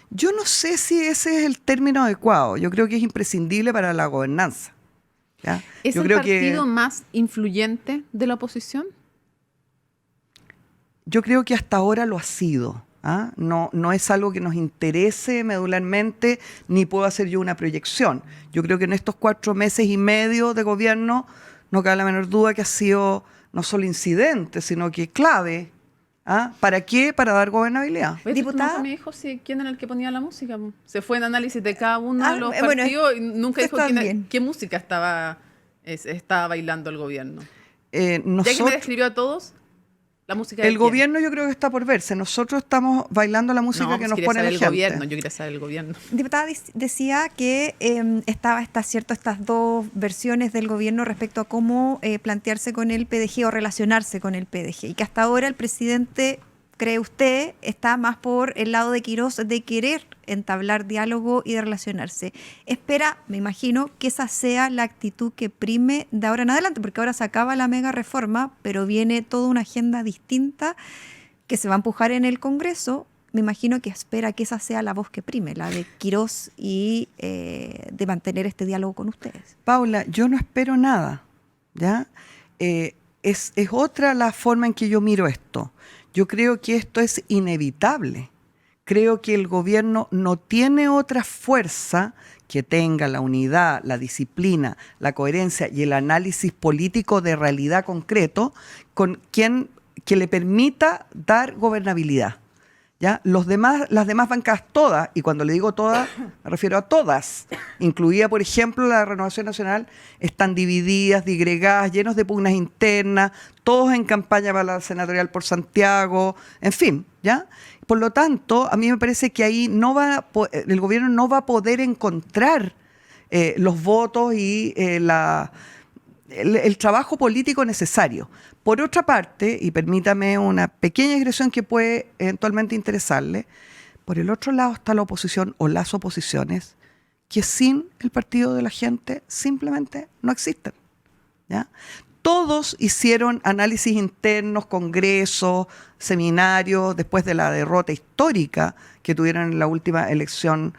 Yo no sé si ese es el término adecuado. Yo creo que es imprescindible para la gobernanza. ¿Ya? ¿Es Yo el creo partido que, más influyente de la oposición? yo creo que hasta ahora lo ha sido. ¿Ah? No es algo que nos interese medularmente, ni puedo hacer yo una proyección. Yo creo que en estos 4 meses y medio de gobierno no cabe la menor duda que ha sido no solo incidente, sino que clave. ¿Ah? ¿Para qué? Para dar gobernabilidad. Oye, Diputada. nunca me dijo quién era el que ponía la música. Po. Se fue en análisis de cada uno Ah, de los bueno, partidos y nunca dijo está bien. qué música estaba bailando el gobierno. Ya que me Nosotros, describió a todos, la música de el quién. gobierno yo creo que está por verse. Nosotros estamos bailando la música No, que pues nos quería pone saber la el gente. gobierno, yo quería saber el gobierno. Diputada decía que estas dos versiones del gobierno respecto a cómo plantearse con el PDG o relacionarse con el PDG y que hasta ahora el presidente, cree usted, está más por el lado de Quirós de querer entablar diálogo y de relacionarse. Espera, me imagino, que esa sea la actitud que prime de ahora en adelante, porque ahora se acaba la mega reforma, pero viene toda una agenda distinta que se va a empujar en el Congreso. Me imagino que espera que esa sea la voz que prime, la de Quirós y de mantener este diálogo con ustedes. Paula, yo no espero nada, ¿ya? Es otra la forma en que yo miro esto. Yo creo que esto es inevitable. Creo que el gobierno no tiene otra fuerza que tenga la unidad, la disciplina, la coherencia y el análisis político de realidad concreto con quien que le permita dar gobernabilidad. ¿Ya? Las demás bancadas todas, y cuando le digo todas, me refiero a todas, incluida, por ejemplo, la Renovación Nacional, están divididas, digregadas, llenos de pugnas internas, todos en campaña para la senatorial por Santiago, en fin, ¿ya? Por lo tanto, a mí me parece que ahí el gobierno no va a poder encontrar los votos y el trabajo político necesario. Por otra parte, y permítame una pequeña digresión que puede eventualmente interesarle, por el otro lado está la oposición o las oposiciones que sin el partido de la gente simplemente no existen. ¿Ya? Todos hicieron análisis internos, congresos, seminarios, después de la derrota histórica que tuvieron en la última elección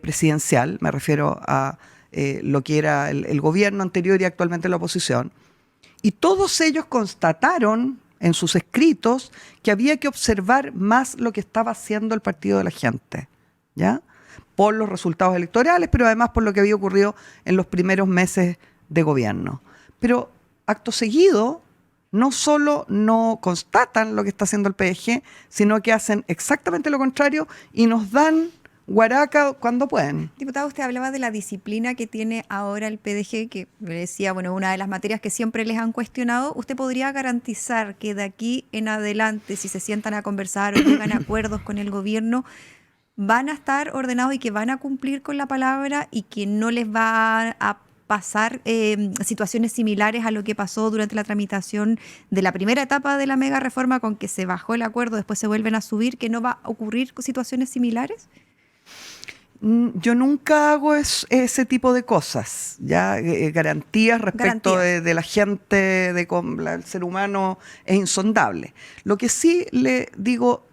presidencial, me refiero a lo que era el gobierno anterior y actualmente la oposición, y todos ellos constataron en sus escritos que había que observar más lo que estaba haciendo el partido de la gente, ¿ya? Por los resultados electorales, pero además por lo que había ocurrido en los primeros meses de gobierno. Pero acto seguido, no solo no constatan lo que está haciendo el PDG, sino que hacen exactamente lo contrario y nos dan guaraca cuando pueden. Diputado, usted hablaba de la disciplina que tiene ahora el PDG, que me decía, bueno, una de las materias que siempre les han cuestionado. ¿Usted podría garantizar que de aquí en adelante, si se sientan a conversar o llegan a acuerdos con el gobierno, van a estar ordenados y que van a cumplir con la palabra y que no les va a pasar situaciones similares a lo que pasó durante la tramitación de la primera etapa de la mega reforma, con que se bajó el acuerdo, después se vuelven a subir, que no va a ocurrir situaciones similares? Yo nunca hago ese tipo de cosas, ya garantías respecto de la gente, el ser humano es insondable. Lo que sí le digo,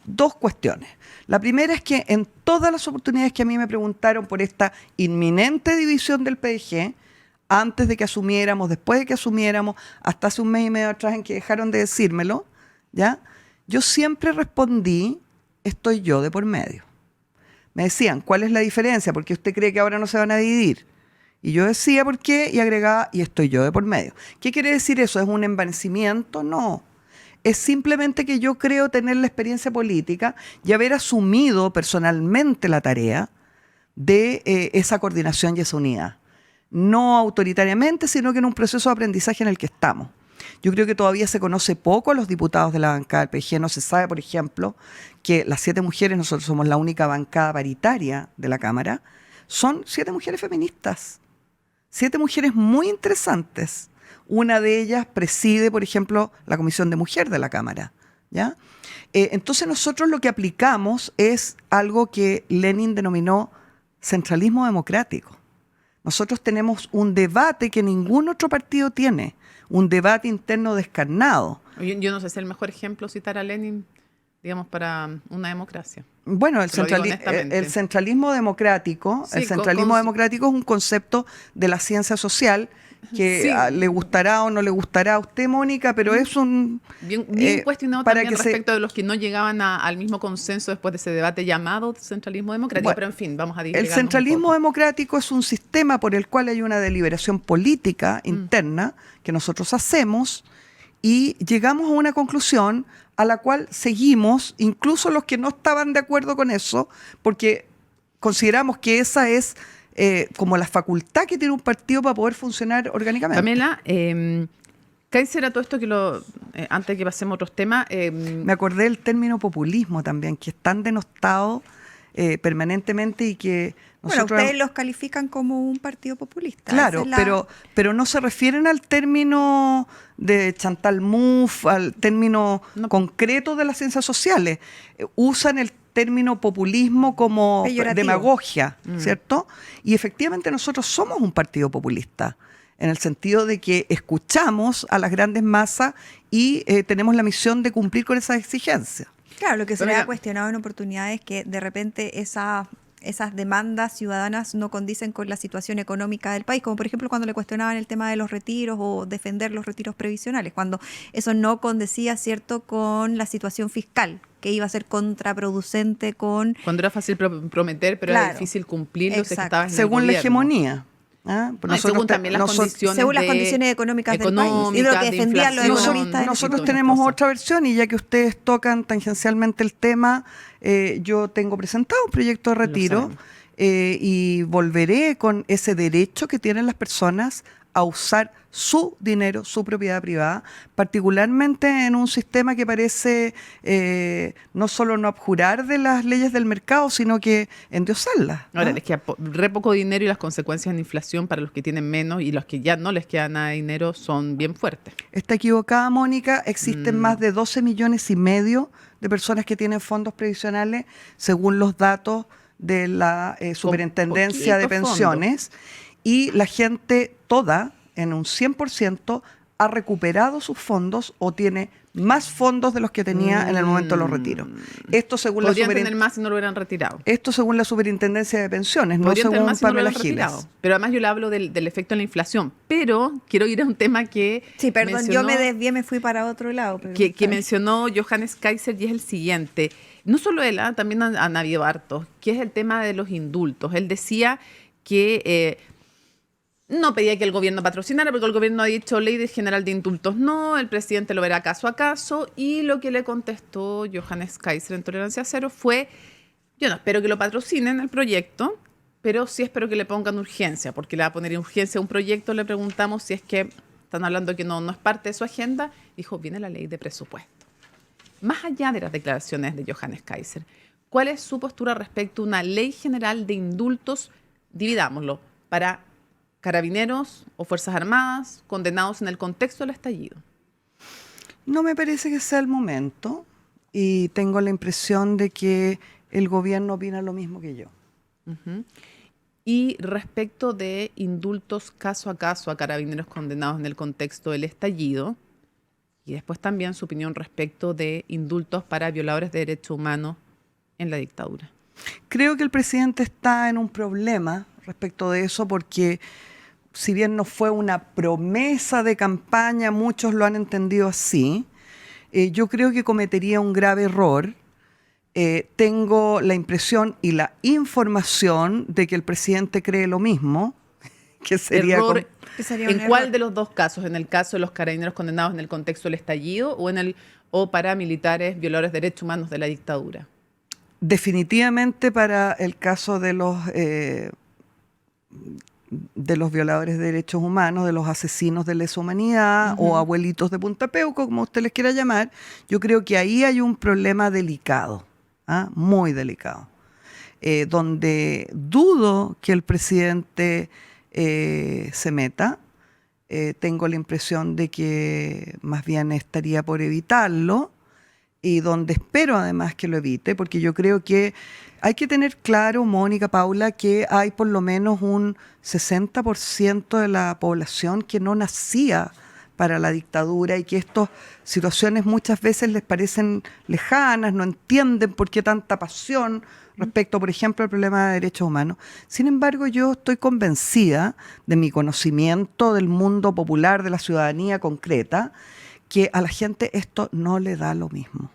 2 cuestiones. La primera es que en todas las oportunidades que a mí me preguntaron por esta inminente división del PDG, antes de que asumiéramos, después de que asumiéramos, hasta hace un mes y medio atrás en que dejaron de decírmelo, ¿ya? Yo siempre respondí, estoy yo de por medio. Me decían, ¿cuál es la diferencia? ¿Por qué usted cree que ahora no se van a dividir? Y yo decía, ¿por qué? Y agregaba, y estoy yo de por medio. ¿Qué quiere decir eso? ¿Es un envanecimiento? No. Es simplemente que yo creo tener la experiencia política y haber asumido personalmente la tarea de esa coordinación y esa unidad. No autoritariamente, sino que en un proceso de aprendizaje en el que estamos. Yo creo que todavía se conoce poco a los diputados de la bancada del PDG. No se sabe, por ejemplo, que las 7 mujeres, nosotros somos la única bancada paritaria de la Cámara, son 7 mujeres feministas. 7 mujeres muy interesantes. Una de ellas preside, por ejemplo, la Comisión de Mujer de la Cámara, ¿ya? Entonces nosotros lo que aplicamos es algo que Lenin denominó centralismo democrático. Nosotros tenemos un debate que ningún otro partido tiene, un debate interno descarnado, Yo no sé si es el mejor ejemplo citar a Lenin, digamos, para una democracia. Bueno, Te lo digo honestamente. el centralismo democrático, Sí, el centralismo democrático es un concepto de la ciencia social que Sí. le gustará o no le gustará a usted, Mónica, pero es un... Bien cuestionado para también que se- respecto de los que no llegaban al mismo consenso después de ese debate llamado centralismo democrático, Bueno, pero en fin, vamos a El disgregarnos un centralismo poco. democrático es un sistema por el cual hay una deliberación política interna que nosotros hacemos y llegamos a una conclusión a la cual seguimos, incluso los que no estaban de acuerdo con eso, porque consideramos que esa es como la facultad que tiene un partido para poder funcionar orgánicamente. Pamela, Kaiser, a todo esto antes de que pasemos a otros temas, Me acordé del término populismo también, que es tan denostado permanentemente y que Bueno, nosotros... ustedes los califican como un partido populista. Claro, Esa es la- pero no se refieren al término de Chantal Mouffe, al término concreto de las ciencias sociales. Usan el término populismo como Peyorativo. demagogia, ¿cierto? Y efectivamente nosotros somos un partido populista, en el sentido de que escuchamos a las grandes masas y tenemos la misión de cumplir con esas exigencias. Claro, lo que se Pero le ha mira- cuestionado en oportunidades es que de repente esas demandas ciudadanas no condicen con la situación económica del país, como por ejemplo cuando le cuestionaban el tema de los retiros o defender los retiros previsionales, cuando eso no condecía, ¿cierto?, con la situación fiscal, que iba a ser contraproducente con... cuando era fácil prometer, pero era Claro. difícil cumplirlo, si es que Exacto. estabas en el Según la gobierno. hegemonía. ¿ah? No, y según también las condiciones según las de- condiciones económicas del país, y lo que económicas, de defendían los inflación, economistas. Nosotros y tenemos todas esas otra versión y ya que ustedes tocan tangencialmente el tema, yo tengo presentado un proyecto de retiro sabemos. y volveré con ese derecho que tienen las personas a usar su dinero, su propiedad privada, particularmente en un sistema que parece no solo no abjurar de las leyes del mercado, sino que endiosarlas. Ahora, ¿ah? les queda re poco dinero y las consecuencias de la inflación para los que tienen menos y los que ya no les queda nada de dinero son bien fuertes. Está equivocada, Mónica. Existen más de 12 millones y medio de personas que tienen fondos previsionales, según los datos de la Superintendencia de poquito Pensiones. Y la gente toda, en un 100%, ha recuperado sus fondos o tiene más fondos de los que tenía en el momento de los retiros. Esto según la Podrían tener más si no lo hubieran retirado. Esto según la Superintendencia de Pensiones, no Podrían tener según más si no lo Pamela hubieran Giles. retirado. Pero además yo le hablo del efecto de la inflación. Pero quiero ir a un tema que Sí, perdón, mencionó- yo me desvié, me fui para otro lado. Pero que está bien. mencionó Johannes Kaiser y es el siguiente. No solo él, también a Navi Bartos, que es el tema de los indultos. Él decía que no pedía que el gobierno patrocinara porque el gobierno ha dicho ley general de indultos no, el presidente lo verá caso a caso y lo que le contestó Johannes Kaiser en Tolerancia Cero fue: yo no espero que lo patrocinen el proyecto, pero sí espero que le pongan urgencia, porque le va a poner urgencia a un proyecto. Le preguntamos si es que están hablando que no es parte de su agenda. Dijo: viene la ley de presupuesto. Más allá de las declaraciones de Johannes Kaiser, ¿cuál es su postura respecto a una ley general de indultos, dividámoslo, para carabineros o Fuerzas Armadas condenados en el contexto del estallido? No me parece que sea el momento y tengo la impresión de que el gobierno opina lo mismo que yo. Y respecto de indultos caso a caso a carabineros condenados en el contexto del estallido, y después también su opinión respecto de indultos para violadores de derechos humanos en la dictadura. Creo que el presidente está en un problema respecto de eso porque si bien no fue una promesa de campaña, muchos lo han entendido así, yo creo que cometería un grave error. Tengo la impresión y la información de que el presidente cree lo mismo, que sería... Error, Que sería un ¿en error. cuál de los dos casos? ¿En el caso de los carabineros condenados en el contexto del estallido o para militares violadores de derechos humanos de la dictadura? Definitivamente para el caso de los violadores de derechos humanos, de los asesinos de lesa humanidad o abuelitos de Punta Peuco, como usted les quiera llamar, yo creo que ahí hay un problema delicado, muy delicado, donde dudo que el presidente se meta. Tengo la impresión de que más bien estaría por evitarlo, y donde espero además que lo evite, porque yo creo que hay que tener claro, Mónica, Paula, que hay por lo menos un 60% de la población que no nacía para la dictadura y que estas situaciones muchas veces les parecen lejanas, no entienden por qué tanta pasión respecto, por ejemplo, al problema de derechos humanos. Sin embargo, yo estoy convencida de mi conocimiento del mundo popular, de la ciudadanía concreta, que a la gente esto no le da lo mismo.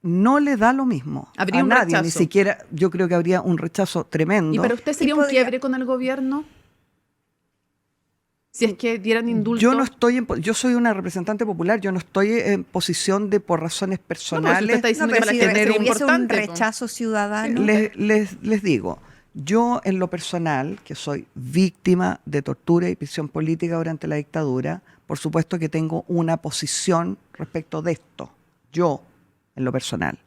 No le da lo mismo Habría a un nadie, rechazo. ni siquiera, yo creo que habría un rechazo tremendo. ¿Y para usted sería un quiebre con el gobierno? Si es que dieran indulto. Yo soy una representante popular, yo no estoy en posición de, por razones personales, está diciendo que pero para si la gente es hubiese un importante, po. rechazo ciudadano. les digo, yo en lo personal, que soy víctima de tortura y prisión política durante la dictadura, por supuesto que tengo una posición respecto de esto, yo en lo personal.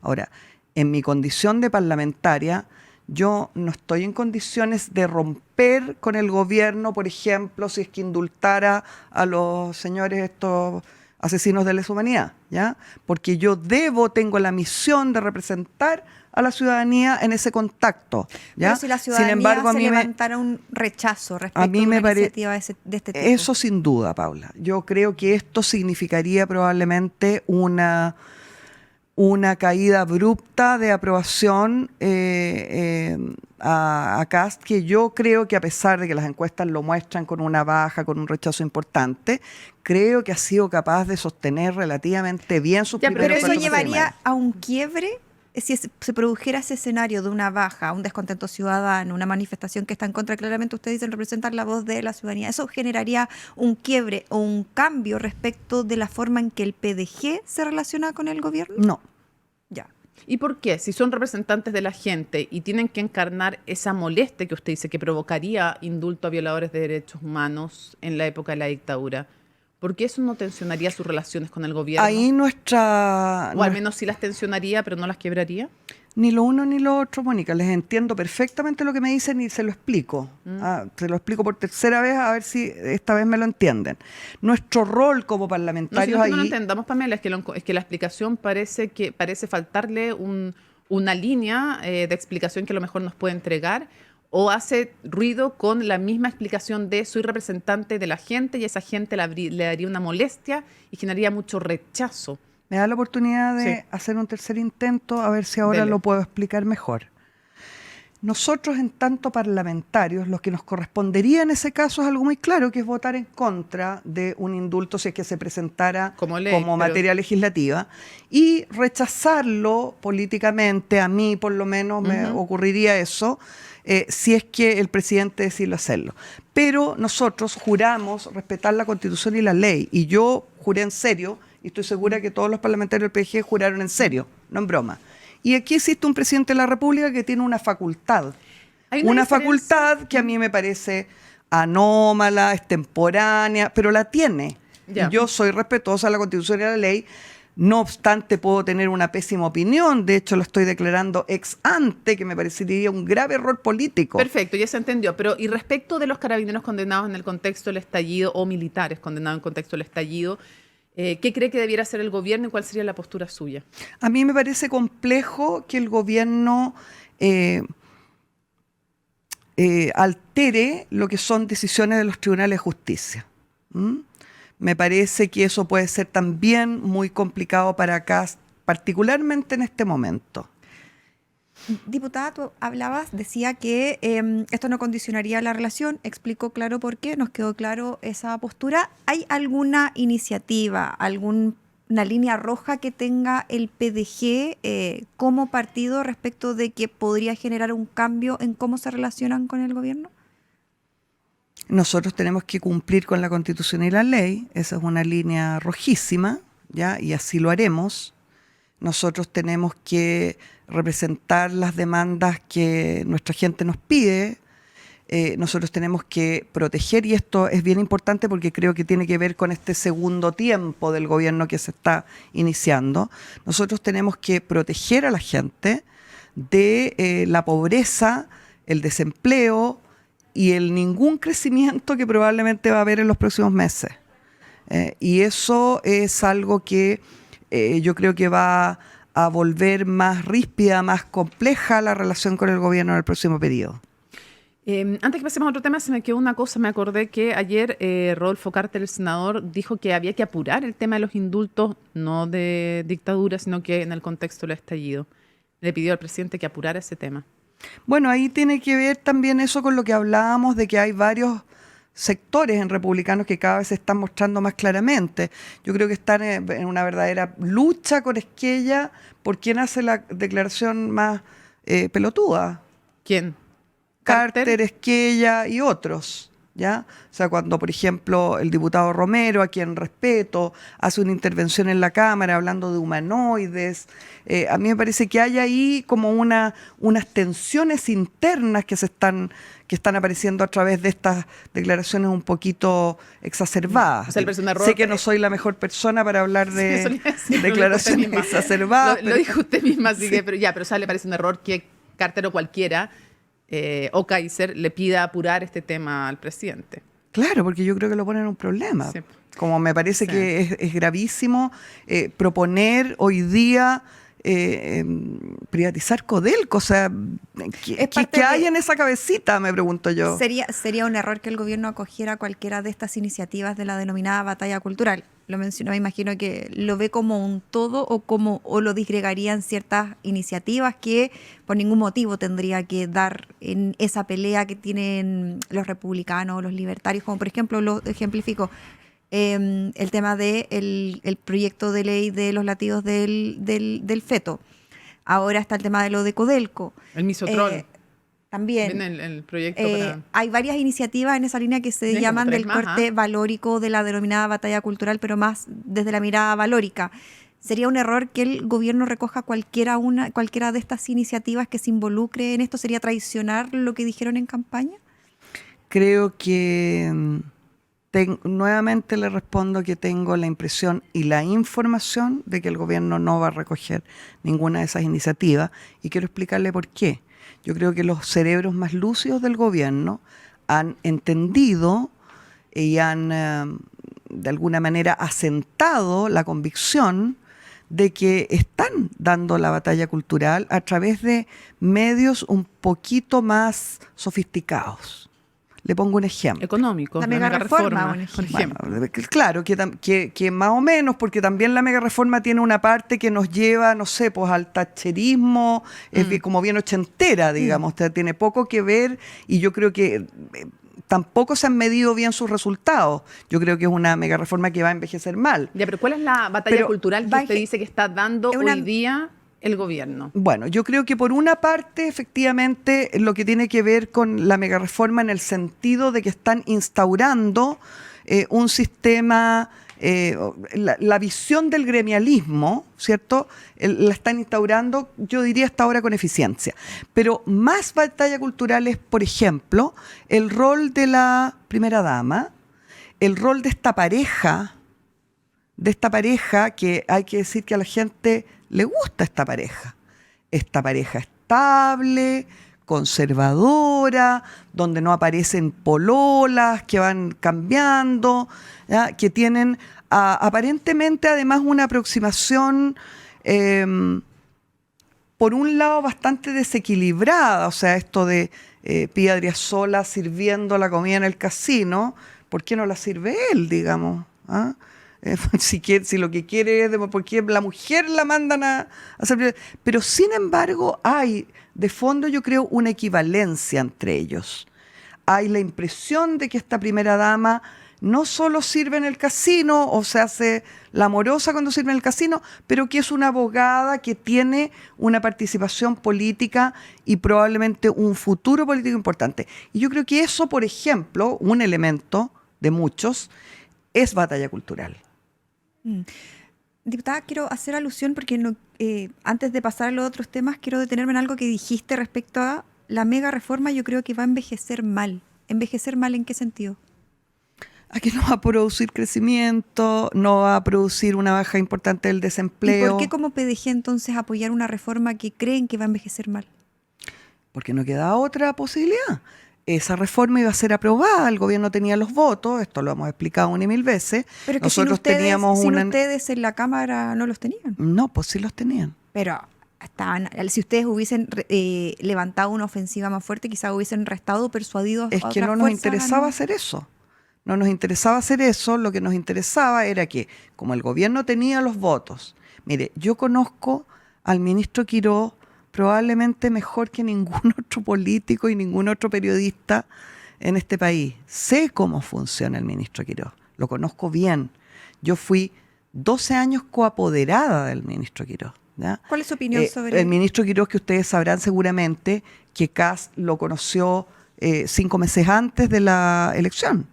Ahora, en mi condición de parlamentaria, yo no estoy en condiciones de romper con el gobierno, por ejemplo, si es que indultara a los señores estos asesinos de lesa humanidad, ¿ya? Porque yo tengo la misión de representar a la ciudadanía en ese contacto, ¿ya? Pero si la ciudadanía Sin embargo, a se mí levantara un rechazo respecto a mí a una me iniciativa de este tipo. Eso sin duda, Paula. Yo creo que esto significaría probablemente una caída abrupta de aprobación a Kast, que yo creo que, a pesar de que las encuestas lo muestran con una baja, con un rechazo importante, creo que ha sido capaz de sostener relativamente bien sus Pero primeros eso 4 llevaría semanas. a un quiebre si se produjera ese escenario de una baja, un descontento ciudadano, una manifestación que está en contra. Claramente ustedes dicen representar la voz de la ciudadanía. ¿Eso generaría un quiebre o un cambio respecto de la forma en que el PDG se relaciona con el gobierno? No. Ya. ¿Y por qué? Si son representantes de la gente y tienen que encarnar esa molestia que usted dice que provocaría indulto a violadores de derechos humanos en la época de la dictadura, ¿por qué eso no tensionaría sus relaciones con el gobierno? Ahí O al menos sí las tensionaría, pero no las quebraría. Ni lo uno ni lo otro, Mónica. Les entiendo perfectamente lo que me dicen y se lo explico. Se lo explico por tercera vez, a ver si esta vez me lo entienden. Nuestro rol como No, si parlamentarios no es que no lo ahí... entendamos, Pamela, es que la explicación parece faltarle una línea de explicación que a lo mejor nos puede entregar, o hace ruido con la misma explicación de soy representante de la gente y esa gente le daría una molestia y generaría mucho rechazo. Me da la oportunidad de Sí. hacer un tercer intento, a ver si ahora Dele. lo puedo explicar mejor. Nosotros, en tanto parlamentarios, lo que nos correspondería en ese caso es algo muy claro, que es votar en contra de un indulto si es que se presentara Como ley, como pero- materia legislativa, y rechazarlo políticamente. A mí, por lo menos, me ocurriría eso, si es que el presidente decide hacerlo. Pero nosotros juramos respetar la Constitución y la ley, y yo juré en serio, y estoy segura que todos los parlamentarios del PDG juraron en serio, no en broma. Y aquí existe un presidente de la República que tiene una facultad. Hay Una diferencia. facultad que a mí me parece anómala, extemporánea, pero la tiene. Ya. Y yo soy respetuosa de la Constitución y de la ley. No obstante, puedo tener una pésima opinión. De hecho, lo estoy declarando ex ante, que me parecería un grave error político. Perfecto, ya se entendió. Pero y respecto de los carabineros condenados en el contexto del estallido o militares condenados en contexto del estallido, ¿qué cree que debiera hacer el gobierno y cuál sería la postura suya? A mí me parece complejo que el gobierno altere lo que son decisiones de los tribunales de justicia. Me parece que eso puede ser también muy complicado para acá, particularmente en este momento. Diputada, tú decía que esto no condicionaría la relación, explicó claro por qué, nos quedó claro esa postura. ¿Hay alguna iniciativa, alguna línea roja que tenga el PDG como partido respecto de que podría generar un cambio en cómo se relacionan con el gobierno? Nosotros tenemos que cumplir con la Constitución y la ley, esa es una línea rojísima, ¿ya? Y así lo haremos. Nosotros tenemos que representar las demandas que nuestra gente nos pide. Nosotros tenemos que proteger, y esto es bien importante porque creo que tiene que ver con este segundo tiempo del gobierno que se está iniciando. Nosotros tenemos que proteger a la gente de la pobreza, el desempleo y el ningún crecimiento que probablemente va a haber en los próximos meses. Y eso es algo que yo creo que va a volver más ríspida, más compleja la relación con el gobierno en el próximo periodo. Antes que pasemos a otro tema, se me quedó una cosa. Me acordé que ayer Rodolfo Carter, el senador, dijo que había que apurar el tema de los indultos, no de dictadura, sino que en el contexto del estallido. Le pidió al presidente que apurara ese tema. Bueno, ahí tiene que ver también eso con lo que hablábamos de que hay varios sectores en republicanos que cada vez se están mostrando más claramente. Yo creo que están en una verdadera lucha con Esquella por quién hace la declaración más pelotuda. ¿Quién? Carter, Esquella y otros, ¿ya? O sea, cuando, por ejemplo, el diputado Romero, a quien respeto, hace una intervención en la Cámara hablando de humanoides, a mí me parece que hay ahí como unas tensiones internas que están apareciendo a través de estas declaraciones un poquito exacerbadas. O sea, un error, sé que no soy la mejor persona para hablar de declaraciones exacerbadas. Lo dijo usted misma, así que, pero le parece un error que Carter o cualquiera o Kaiser le pida apurar este tema al presidente. Claro, porque yo creo que lo ponen en un problema. Sí. Como me parece que es gravísimo proponer hoy día privatizar Codelco. O sea, ¿qué hay en esa cabecita? Me pregunto yo. Sería un error que el gobierno acogiera cualquiera de estas iniciativas de la denominada batalla cultural. Lo mencionó, me imagino que lo ve como un todo o lo disgregarían ciertas iniciativas que por ningún motivo tendría que dar en esa pelea que tienen los republicanos o los libertarios, como por ejemplo, lo ejemplifico, el tema del el proyecto de ley de los latidos del feto. Ahora está el tema de lo de Codelco. El misotrol. También el proyecto hay varias iniciativas en esa línea que se llaman del corte valórico de la denominada batalla cultural, pero más desde la mirada valórica. ¿Sería un error que el gobierno recoja cualquiera de estas iniciativas que se involucre en esto? ¿Sería traicionar lo que dijeron en campaña? Creo que nuevamente le respondo que tengo la impresión y la información de que el gobierno no va a recoger ninguna de esas iniciativas, y quiero explicarle por qué. Yo creo que los cerebros más lúcidos del gobierno han entendido y han de alguna manera asentado la convicción de que están dando la batalla cultural a través de medios un poquito más sofisticados. Le pongo un ejemplo. Económico. La megareforma, por ejemplo. Bueno, claro, que más o menos, porque también la megareforma tiene una parte que nos lleva, no sé, pues al thatcherismo, como bien ochentera, digamos. Tiene poco que ver, y yo creo que tampoco se han medido bien sus resultados. Yo creo que es una megareforma que va a envejecer mal. Ya, pero ¿cuál es la batalla cultural que usted dice que está dando hoy día el gobierno? Bueno, yo creo que por una parte, efectivamente, lo que tiene que ver con la megareforma en el sentido de que están instaurando un sistema, la visión del gremialismo, ¿cierto? La están instaurando, yo diría hasta ahora con eficiencia. Pero más batalla cultural es, por ejemplo, el rol de la primera dama, el rol de esta pareja que hay que decir que a la gente le gusta esta pareja estable, conservadora, donde no aparecen pololas que van cambiando, ¿ya? Que tienen aparentemente además una aproximación por un lado bastante desequilibrada. O sea, esto de Pía Adriasola sirviendo la comida en el casino, ¿por qué no la sirve él, digamos? ¿Ah? Si lo que quiere es por qué la mujer la mandan a hacer. Pero sin embargo hay de fondo, yo creo, una equivalencia entre ellos. Hay la impresión de que esta primera dama no solo sirve en el casino o se hace la amorosa cuando sirve en el casino, pero que es una abogada que tiene una participación política y probablemente un futuro político importante. Y yo creo que eso, por ejemplo, un elemento de muchos, es batalla cultural. Diputada, quiero hacer alusión porque antes de pasar a los otros temas, quiero detenerme en algo que dijiste respecto a la mega reforma. Yo creo que va a envejecer mal. ¿Envejecer mal en qué sentido? A que no va a producir crecimiento, no va a producir una baja importante del desempleo. ¿Y por qué como PDG entonces apoyar una reforma que creen que va a envejecer mal? Porque no queda otra posibilidad. Esa reforma iba a ser aprobada, el gobierno tenía los votos, esto lo hemos explicado una y mil veces. Pero que nosotros teníamos ustedes en la Cámara no los tenían. No, pues sí los tenían. Pero si ustedes hubiesen levantado una ofensiva más fuerte, quizás hubiesen restado, persuadido Es a que otras no nos fuerzas a interesaba hacer eso. No nos interesaba hacer eso. Lo que nos interesaba era que, como el gobierno tenía los votos, mire, yo conozco al ministro Quirós probablemente mejor que ningún otro político y ningún otro periodista en este país. Sé cómo funciona el ministro Quirós, lo conozco bien. Yo fui 12 años coapoderada del ministro Quirós, ¿ya? ¿Cuál es su opinión sobre el ministro Quirós, que ustedes sabrán seguramente que Kast lo conoció 5 meses antes de la elección,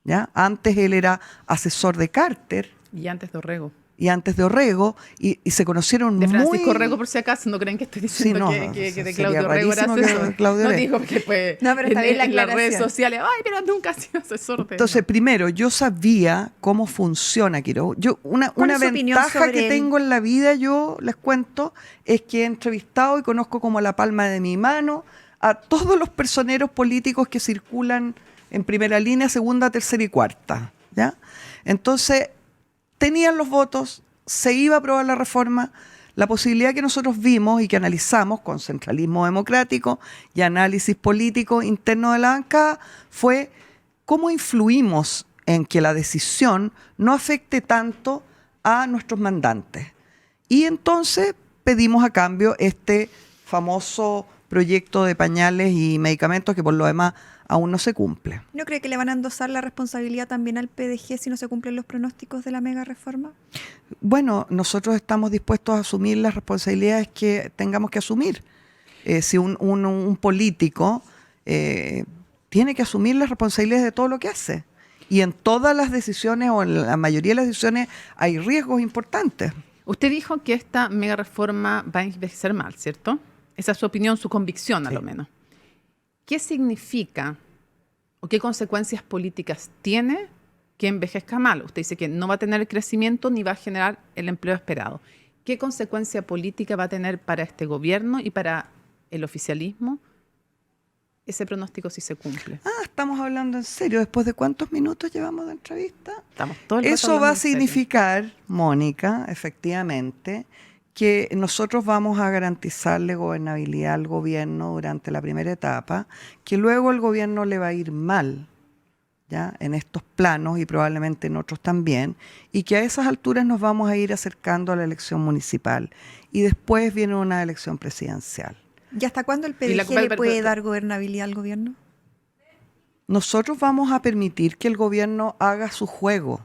¿ya? Antes él era asesor de Carter Y antes de Orrego. y antes de Orrego, y se conocieron De muy... Francisco Orrego, por si acaso, no creen que estoy diciendo Sí, no, que de sería Claudio Orrego era rarísimo que asesor. Claudio No Orrego. digo porque fue No, pero está bien la en las redes aclaración. sociales. Ay, pero nunca ha sido asesor de... Entonces, primero, yo sabía cómo funciona Quirós. Una es su opinión ventaja sobre que él? tengo en la vida, yo les cuento, es que he entrevistado y conozco como la palma de mi mano a todos los personeros políticos que circulan en primera línea, segunda, tercera y cuarta, ¿ya? Entonces, tenían los votos, se iba a aprobar la reforma. La posibilidad que nosotros vimos y que analizamos con centralismo democrático y análisis político interno de la bancada fue cómo influimos en que la decisión no afecte tanto a nuestros mandantes. Y entonces pedimos a cambio este famoso proyecto de pañales y medicamentos que por lo demás aún no se cumple. ¿No cree que le van a endosar la responsabilidad también al PDG si no se cumplen los pronósticos de la mega reforma? Bueno, nosotros estamos dispuestos a asumir las responsabilidades que tengamos que asumir. Si un político tiene que asumir las responsabilidades de todo lo que hace. Y en todas las decisiones, o en la mayoría de las decisiones, hay riesgos importantes. Usted dijo que esta mega reforma va a envejecer mal, ¿cierto? Esa es su opinión, su convicción, a Sí. lo menos. ¿Qué significa o qué consecuencias políticas tiene que envejezca mal? Usted dice que no va a tener el crecimiento ni va a generar el empleo esperado. ¿Qué consecuencia política va a tener para este gobierno y para el oficialismo ese pronóstico si se cumple? Estamos hablando en serio. ¿Después de cuántos minutos llevamos de entrevista? Estamos todo el rato Eso va hablando a en serio. significar, Mónica, efectivamente, que nosotros vamos a garantizarle gobernabilidad al gobierno durante la primera etapa, que luego el gobierno le va a ir mal, ¿ya? En estos planos y probablemente en otros también, y que a esas alturas nos vamos a ir acercando a la elección municipal. Y después viene una elección presidencial. ¿Y hasta cuándo el Y la- PDG le pero- puede dar gobernabilidad al gobierno? Nosotros vamos a permitir que el gobierno haga su juego,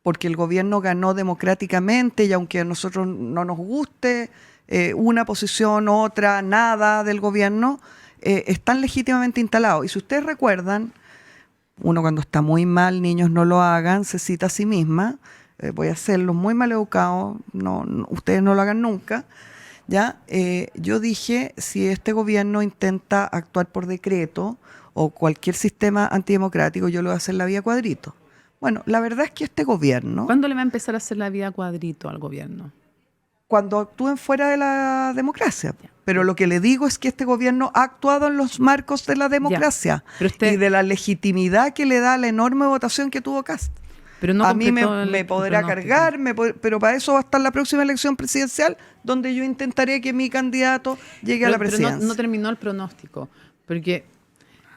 porque el gobierno ganó democráticamente y aunque a nosotros no nos guste una posición, otra, nada del gobierno, están legítimamente instalados. Y si ustedes recuerdan, uno cuando está muy mal, niños no lo hagan, se cita a sí misma, voy a hacerlos muy mal educados, ustedes no lo hagan nunca, ¿ya? Yo dije, si este gobierno intenta actuar por decreto o cualquier sistema antidemocrático, yo lo voy a hacer la vía cuadrito. Bueno, la verdad es que este gobierno, ¿Cuándo le va a empezar a hacer la vida cuadrito al gobierno? cuando actúen fuera de la democracia, pero lo que le digo es que este gobierno ha actuado en los marcos de la democracia Pero usted- y de la legitimidad que le da la enorme votación que tuvo Kast. Pero no a mí completó el me podrá pronóstico. cargar, pero para eso va a estar la próxima elección presidencial, donde yo intentaré que mi candidato llegue a la Pero presidencia. no terminó el pronóstico, porque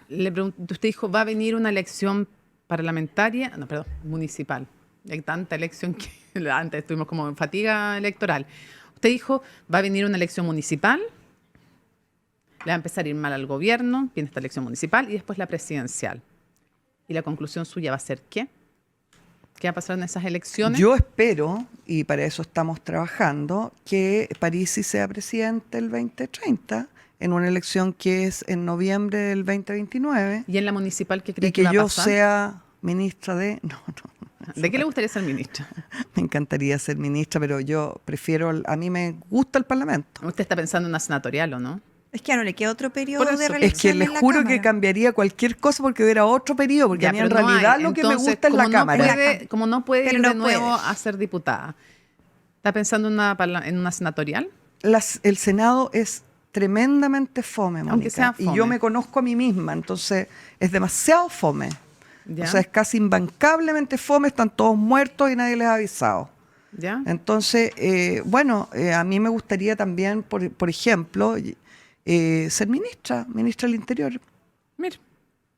usted dijo, va a venir una elección parlamentaria, no, perdón, municipal. Hay tanta elección que antes estuvimos como en fatiga electoral. Usted dijo, va a venir una elección municipal, le va a empezar a ir mal al gobierno, viene esta elección municipal y después la presidencial. ¿Y la conclusión suya va a ser qué? ¿Qué va a pasar en esas elecciones? Yo espero, y para eso estamos trabajando, que Parisi sea presidente el 2030, en una elección que es en noviembre del 2029, ¿Y en la municipal qué cree y que que va a yo pasar? sea ministra de... No. ¿De qué le gustaría ser ministra? Me encantaría ser ministra, pero yo prefiero... A mí me gusta el Parlamento. Usted está pensando en una senatorial, ¿o no? Es que ya no le queda otro periodo Por de eso. reelección. Es que les en la juro Cámara. que cambiaría cualquier cosa porque hubiera otro periodo, porque Ya, a mí en pero no realidad hay. lo que me Entonces, gusta es la como no Cámara. como no puede Pero ir no de nuevo puedes. a ser diputada, ¿está pensando en una senatorial? El Senado es tremendamente fome, Mónica. Aunque sea Y yo fome. me conozco a mí misma, entonces es demasiado fome. ¿Ya? O sea, es casi imbancablemente fome, están todos muertos y nadie les ha avisado. ¿Ya? Entonces, a mí me gustaría también, por ejemplo, ser ministra del Interior. Mira,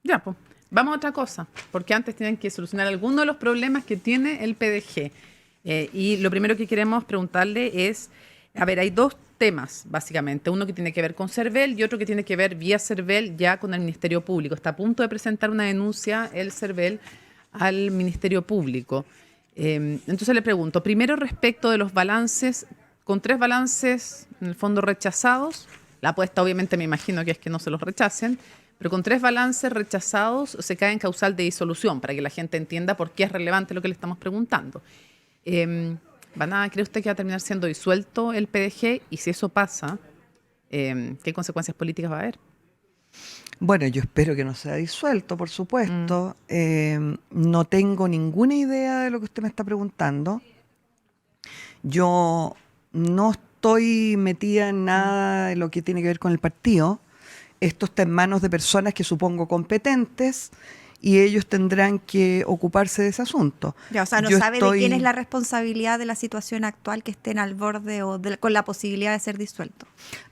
ya, pues. Vamos a otra cosa, porque antes tienen que solucionar algunos de los problemas que tiene el PDG. Y lo primero que queremos preguntarle es, a ver, hay dos temas, básicamente. Uno que tiene que ver con CERVEL y otro que tiene que ver vía CERVEL ya con el Ministerio Público. Está a punto de presentar una denuncia el CERVEL al Ministerio Público. Entonces le pregunto, primero respecto de los balances, con 3 balances en el fondo rechazados, la apuesta obviamente me imagino que es que no se los rechacen, pero con 3 balances rechazados se cae en causal de disolución, para que la gente entienda por qué es relevante lo que le estamos preguntando. ¿Cree usted que va a terminar siendo disuelto el PDG? Y si eso pasa, ¿qué consecuencias políticas va a haber? Bueno, yo espero que no sea disuelto, por supuesto. No tengo ninguna idea de lo que usted me está preguntando. Yo no estoy metida en nada de lo que tiene que ver con el partido. Esto está en manos de personas que supongo competentes y ellos tendrán que ocuparse de ese asunto. Ya, o sea, no sabe de quién es la responsabilidad de la situación actual que estén al borde o con la posibilidad de ser disuelto.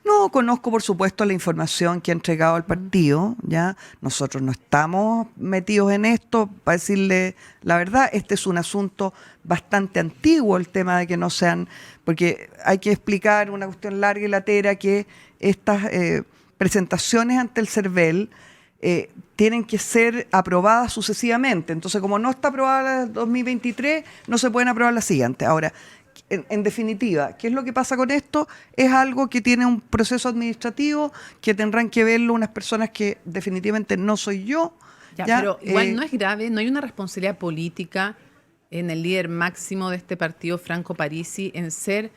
No, conozco por supuesto la información que ha entregado el partido, ¿ya? Nosotros no estamos metidos en esto, para decirle la verdad, este es un asunto bastante antiguo, el tema de que no sean, porque hay que explicar una cuestión larga y latera que estas presentaciones ante el CERVEL tienen que ser aprobadas sucesivamente. Entonces, como no está aprobada la 2023, no se pueden aprobar las siguientes. Ahora, en definitiva, ¿qué es lo que pasa con esto? Es algo que tiene un proceso administrativo que tendrán que verlo unas personas que definitivamente no soy yo. ¿Ya? Pero igual no es grave, no hay una responsabilidad política en el líder máximo de este partido, Franco Parisi, en ser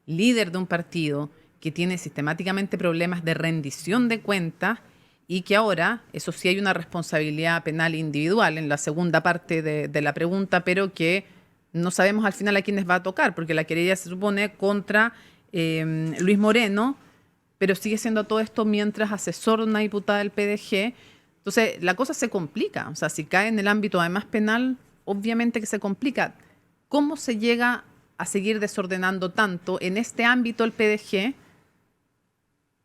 líder de un partido que tiene sistemáticamente problemas de rendición de cuentas y que ahora, eso sí hay una responsabilidad penal individual en la segunda parte de la pregunta, pero que no sabemos al final a quiénes va a tocar, porque la querella se supone contra Luis Moreno, pero sigue siendo todo esto mientras asesor de una diputada del PDG. Entonces, la cosa se complica. O sea, si cae en el ámbito además penal, obviamente que se complica. ¿Cómo se llega a seguir desordenando tanto en este ámbito el PDG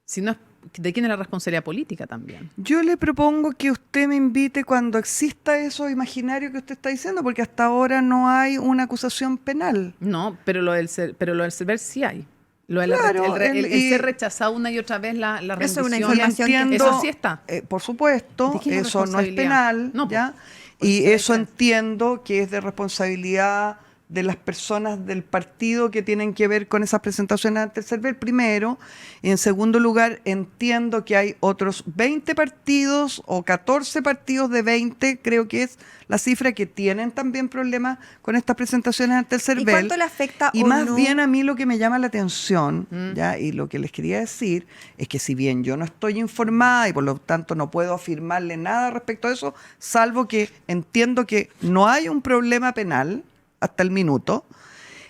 si no es de quién es la responsabilidad política también? Yo le propongo que usted me invite cuando exista eso imaginario que usted está diciendo, porque hasta ahora no hay una acusación penal. No, pero lo del CERVEL sí hay. Lo del Claro, el ser rechazado una y otra vez la rendición. Eso es una información que eso sí está. Por supuesto, ¿De quién es eso no es responsabilidad? penal, No, ¿ya? pues, Y eso entiendo que es de responsabilidad de las personas del partido que tienen que ver con esas presentaciones ante el CERVEL, primero. Y en segundo lugar, entiendo que hay otros 20 partidos o 14 partidos de 20, creo que es la cifra, que tienen también problemas con estas presentaciones ante el CERVEL. ¿Y cuánto le afecta Y o más no? bien a mí lo que me llama la atención, ¿ya? Y lo que les quería decir es que si bien yo no estoy informada y por lo tanto no puedo afirmarle nada respecto a eso, salvo que entiendo que no hay un problema penal hasta el minuto,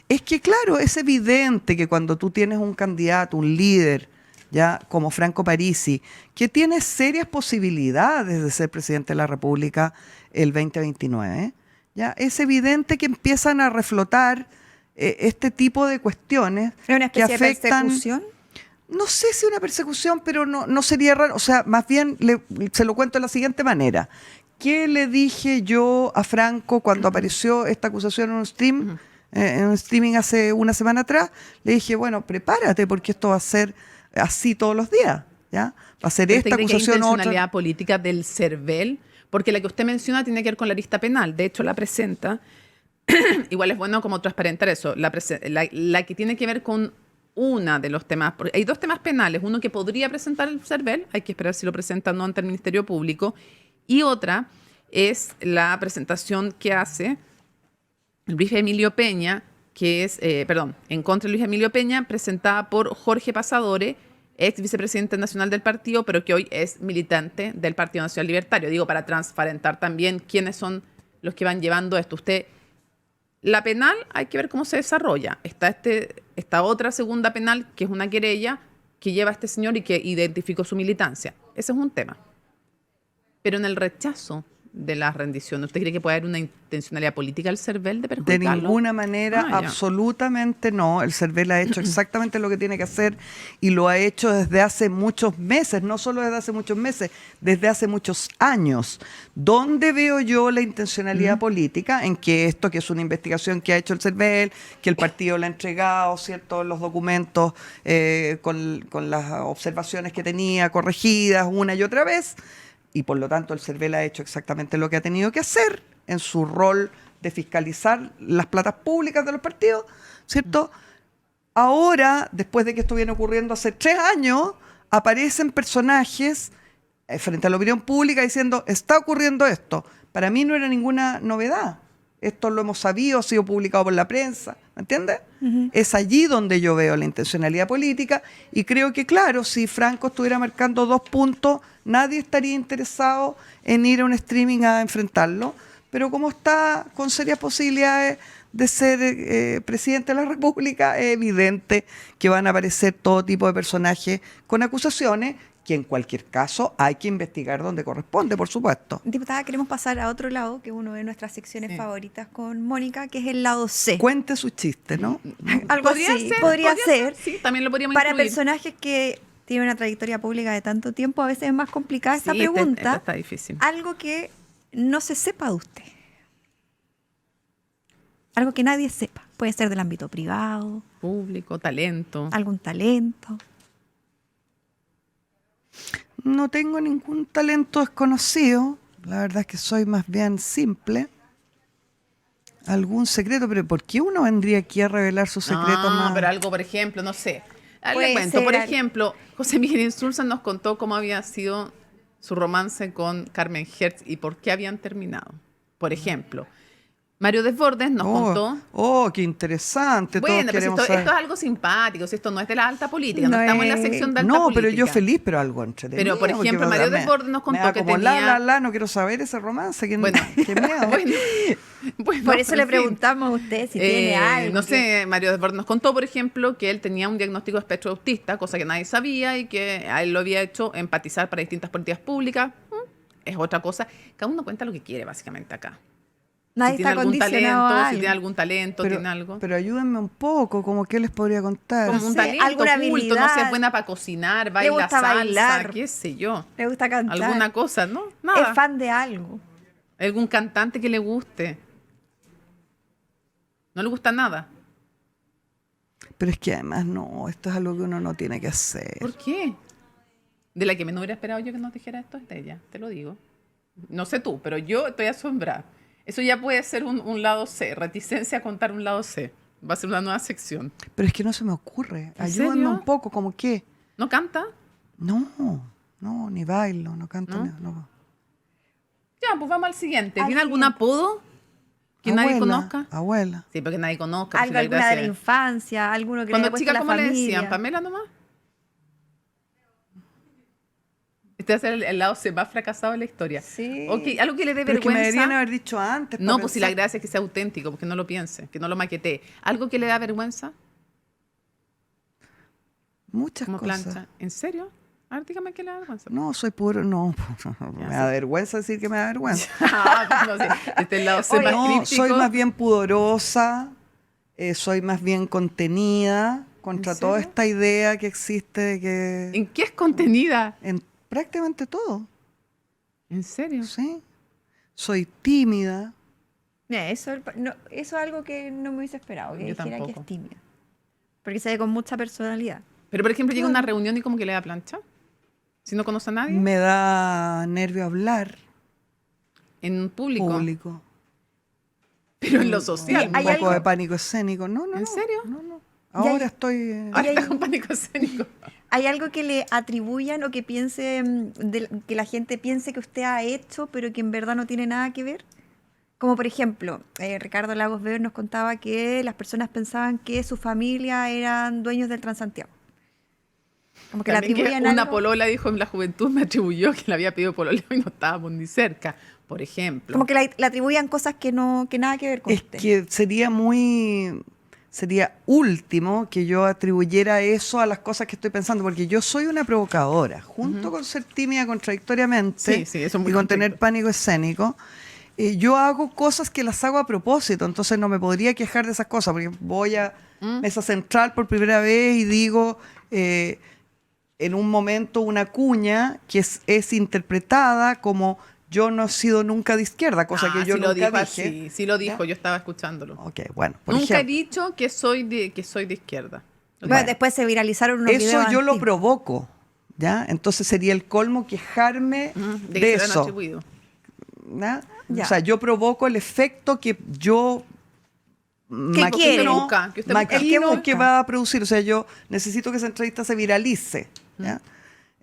es que claro, es evidente que cuando tú tienes un candidato, un líder, ya como Franco Parisi, que tiene serias posibilidades de ser presidente de la República el 2029, ya es evidente que empiezan a reflotar este tipo de cuestiones ¿Es una que especie de afectan. persecución? No sé si una persecución, pero no sería raro. O sea, más bien se lo cuento de la siguiente manera. ¿Qué le dije yo a Franco cuando apareció esta acusación en un stream, en un streaming hace una semana atrás? Le dije, bueno, prepárate porque esto va a ser así todos los días, ¿ya? Va a ser esta ¿Usted cree que hay acusación o intencionalidad otra. política del CERVEL? Porque la que usted menciona tiene que ver con la lista penal. De hecho, la presenta. Igual es bueno como transparentar eso. La que tiene que ver con una de los temas. Porque hay 2 temas penales. Uno que podría presentar el CERVEL. Hay que esperar si lo presenta o no ante el Ministerio Público. Y otra es la presentación que hace Luis Emilio Peña, que es, en contra de Luis Emilio Peña, presentada por Jorge Pasadore, ex vicepresidente nacional del partido, pero que hoy es militante del Partido Nacional Libertario. Digo, para transparentar también quiénes son los que van llevando esto. La penal hay que ver cómo se desarrolla. Está esta otra segunda penal, que es una querella que lleva a este señor y que identificó su militancia. Ese es un tema. Pero en el rechazo de las rendiciones. ¿Usted cree que puede haber una intencionalidad política del CERVEL de De perjudicarlo? ninguna manera, Ya. absolutamente no. El CERVEL ha hecho exactamente lo que tiene que hacer y lo ha hecho desde hace muchos meses, no solo desde hace muchos meses, desde hace muchos años. ¿Dónde veo yo la intencionalidad política? En que esto, que es una investigación que ha hecho el CERVEL, que el partido le ha entregado, ¿cierto?, los documentos con las observaciones que tenía corregidas una y otra vez, y por lo tanto el CERVEL ha hecho exactamente lo que ha tenido que hacer en su rol de fiscalizar las platas públicas de los partidos, ¿cierto? Ahora, después de que esto viene ocurriendo hace 3 años, aparecen personajes frente a la opinión pública diciendo, está ocurriendo esto. Para mí no era ninguna novedad. Esto lo hemos sabido, ha sido publicado por la prensa, ¿me entiendes? Es allí donde yo veo la intencionalidad política y creo que, claro, si Franco estuviera marcando 2 puntos, nadie estaría interesado en ir a un streaming a enfrentarlo, pero como está con serias posibilidades de ser presidente de la República, es evidente que van a aparecer todo tipo de personajes con acusaciones que en cualquier caso hay que investigar donde corresponde, por supuesto. Diputada, queremos pasar a otro lado, que es una de nuestras secciones favoritas con Mónica, que es el lado C. Cuente su chiste, ¿no? Algo así, podría ser. Sí, también lo podríamos Para incluir. personajes que tienen una trayectoria pública de tanto tiempo, a veces es más complicada esta Sí, pregunta. esta está difícil. Algo que no se sepa de usted. Algo que nadie sepa. Puede ser del ámbito privado, Público, talento. algún talento. No tengo ningún talento desconocido. La verdad es que soy más bien simple. Algún secreto, pero ¿por qué uno vendría aquí a revelar sus secretos No, más? pero algo, por ejemplo, no sé. Puede Le cuento, ser por algo. ejemplo, José Miguel Insulza nos contó cómo había sido su romance con Carmen Hertz y por qué habían terminado. Por ejemplo, Mario Desbordes nos contó. Oh, qué interesante. Bueno, Todos pero si queremos esto es saber. algo simpático, si esto no es de la alta política, no, No estamos en la es- sección de alta No, política. pero yo feliz, pero algo entretenido. Pero, por porque ejemplo, me- Mario me- Desbordes nos contó me da que como tenía- no quiero saber ese romance. Bueno, Qué miedo. bueno, Por eso en le fin. preguntamos a usted si tiene algo. No sé, Mario Desbordes nos contó, por ejemplo, que él tenía un diagnóstico de espectro autista, cosa que nadie sabía y que a él lo había hecho empatizar para distintas políticas públicas. Es otra cosa. Cada uno cuenta lo que quiere, básicamente, acá. Nadie Si tiene está algún condicionado a talento, si algo. tiene algún talento, pero, tiene algo. pero ayúdenme un poco, como que les podría contar. Como un sé, talento alguna oculto, no sé, habilidad. es buena para cocinar, baila gusta salsa, bailar. qué sé yo. Le gusta cantar. Alguna cosa, ¿no? Nada. Es fan de algo. Algún cantante que le guste. No le gusta nada. Pero es que además no, esto es algo que uno no tiene que hacer. ¿Por qué? De la que me no hubiera esperado yo que nos dijera esto es de ella, te lo digo. No sé tú, pero yo estoy asombrada. Eso ya puede ser un lado C, reticencia a contar un lado C. Va a ser una nueva sección. Pero es que no se me ocurre. ¿En Ayúdenme serio? un poco, como que. ¿No canta? No, ni bailo, no canto. ¿No? No. Ya, pues vamos al siguiente. Al ¿Tiene algún siguiente. apodo que nadie Abuela, conozca? Abuela. Sí, porque nadie conozca. pues, Algo, si la alguna de gracia la es- infancia, alguno que le Cuando haya puesto chica, la ¿cómo le familia. decían? ¿Pamela nomás? Este va a ser el lado C más fracasado de la historia. Sí. Ok, algo que le dé Pero es que me vergüenza. deberían haber dicho antes. No, para pues si la pensar. gracia es que sea auténtico, porque no lo piense, que no lo maquetee. ¿Algo que le da vergüenza? Muchas Como cosas. plancha. ¿En serio? A ver, dígame qué le da vergüenza. No, soy puro. No, me da vergüenza decir que me da vergüenza. Ah, pues no sé. Este es el lado C Oye, más No, críptico. soy más bien pudorosa, soy más bien contenida contra ¿En toda serio? esta idea que existe de que ¿En qué es contenida? en prácticamente todo, ¿En serio? ¿sí? Soy tímida. Mira, eso es algo que no me hubiese esperado, que Yo dijera que tampoco. es tímida. Porque se ve con mucha personalidad. Pero, por ejemplo, llega a una reunión y como que le da plancha. Si no conoce a nadie. Me da nervio hablar En público. público. Pero en lo social. Un ¿Hay poco algo- de pánico escénico. No, ¿En serio? No. Ahora estoy... Ahora hay- está con pánico escénico. ¿Hay algo que le atribuyan o que piense, que la gente piense que usted ha hecho, pero que en verdad no tiene nada que ver? Como por ejemplo, Ricardo Lagos Weber nos contaba que las personas pensaban que su familia eran dueños del Transantiago. Como que le También que atribuyan una algo. polola dijo en la juventud, me atribuyó que le había pedido pololeo y no estábamos ni cerca, por ejemplo. Como que le atribuyan cosas que nada que ver con Es usted. que sería muy sería último que yo atribuyera eso a las cosas que estoy pensando, porque yo soy una provocadora, junto con ser tímida contradictoriamente Sí, eso es muy y con correcto. tener pánico escénico. Yo hago cosas que las hago a propósito, entonces no me podría quejar de esas cosas, porque voy a Mesa Central por primera vez y digo en un momento una cuña que es interpretada como yo no he sido nunca de izquierda, cosa que yo sí lo nunca dijo dije. así, sí lo dijo, ¿Ya? yo estaba escuchándolo. Ok, bueno, por Nunca he ejemplo, dicho que soy de izquierda. Bueno, después se viralizaron unos eso videos yo lo anti. provoco, ¿ya? Entonces sería el colmo quejarme De de que se lo han eso. atribuido. ¿Ya? Ya. O sea, yo provoco el efecto que yo ¿Qué quiere? maquino, busca, que usted busca. El que maquino busca. que va a producir. O sea, yo necesito que esa entrevista se viralice. ¿Ya?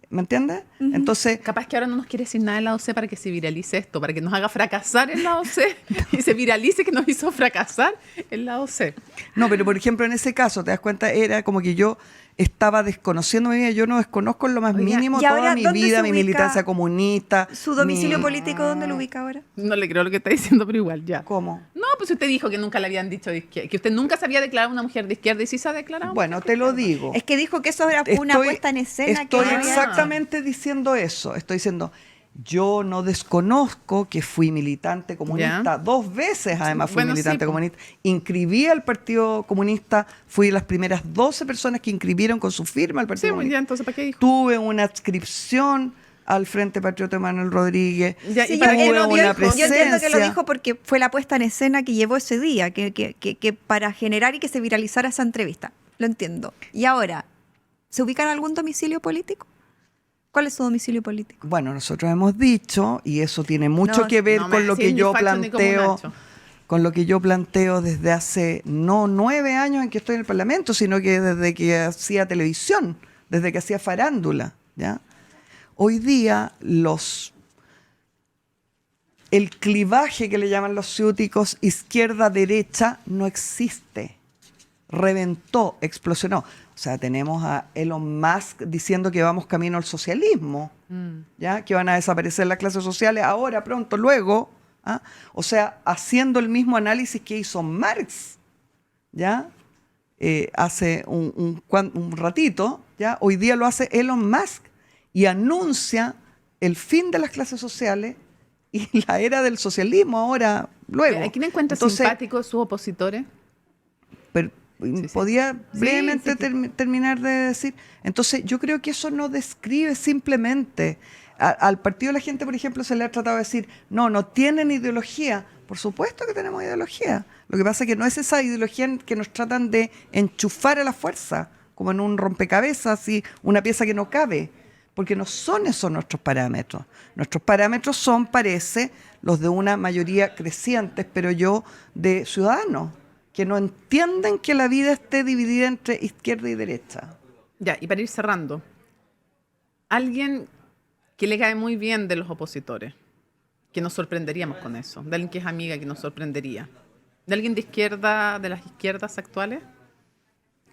¿Me entiendes? Entonces, Capaz que ahora no nos quiere decir nada el lado C para que se viralice esto, para que nos haga fracasar el lado C y se viralice que nos hizo fracasar el lado C. no, pero por ejemplo, en ese caso, ¿te das cuenta? Era como que yo estaba desconociendo mi vida. Yo no desconozco en lo más Oiga, mínimo ¿y ahora toda mi dónde vida, se mi ubica militancia comunista. ¿Su domicilio mi- político dónde lo ubica ahora? No le creo lo que está diciendo, pero igual, ya. ¿Cómo? No, pues usted dijo que nunca le habían dicho de izquierda, que usted nunca se había declarado una mujer de izquierda y sí se ha declarado. Bueno, te lo digo. Es que dijo que eso era una puesta en escena que Estoy había hecho. exactamente diciendo eso. Estoy diciendo, yo no desconozco que fui militante comunista Ya. 2 veces, además fui Bueno, militante sí, po. comunista. Inscribí al Partido Comunista, fui de las primeras 12 personas que inscribieron con su firma al Sí, Partido muy bien, Comunista. entonces, ¿para qué dijo? Tuve una adscripción al Frente Patriota Manuel Rodríguez. Ya, Sí, ¿y para yo qué entiendo- lo Tuve una dijo? yo entiendo que lo presencia. dijo porque fue la puesta en escena que llevó ese día, que para generar y que se viralizara esa entrevista. Lo entiendo. Y ahora, ¿se ubica en algún domicilio político? ¿Cuál es su domicilio político? Bueno, nosotros hemos dicho, y eso tiene mucho No, que ver no me con lo decís que ni yo facho ni como planteo, Nacho. con lo que yo planteo desde hace no 9 años en que estoy en el Parlamento, sino que desde que hacía televisión, desde que hacía farándula, ¿ya? Hoy día el clivaje que le llaman los ciúticos izquierda-derecha no existe. Reventó, explosionó. O sea, tenemos a Elon Musk diciendo que vamos camino al socialismo, ¿ya? Que van a desaparecer las clases sociales ahora, pronto, luego. ¿Ah? O sea, haciendo el mismo análisis que hizo Marx, ¿ya? Hace un ratito, ¿ya? Hoy día lo hace Elon Musk y anuncia el fin de las clases sociales y la era del socialismo ahora, luego. ¿A quién encuentra Entonces, simpático sus opositores? pero, sí. podía Sí, brevemente sí, sí. terminar de decir. Entonces, yo creo que eso no describe simplemente. Al partido de la gente, por ejemplo, se le ha tratado de decir, no tienen ideología. Por supuesto que tenemos ideología. Lo que pasa es que no es esa ideología que nos tratan de enchufar a la fuerza, como en un rompecabezas, así, una pieza que no cabe. Porque no son esos nuestros parámetros. Nuestros parámetros son, parece, los de una mayoría creciente, espero yo, de ciudadanos que no entienden que la vida esté dividida entre izquierda y derecha. Ya, y para ir cerrando, alguien que le cae muy bien de los opositores, que nos sorprenderíamos con eso, de alguien que es amiga que nos sorprendería, de alguien de izquierda, de las izquierdas actuales,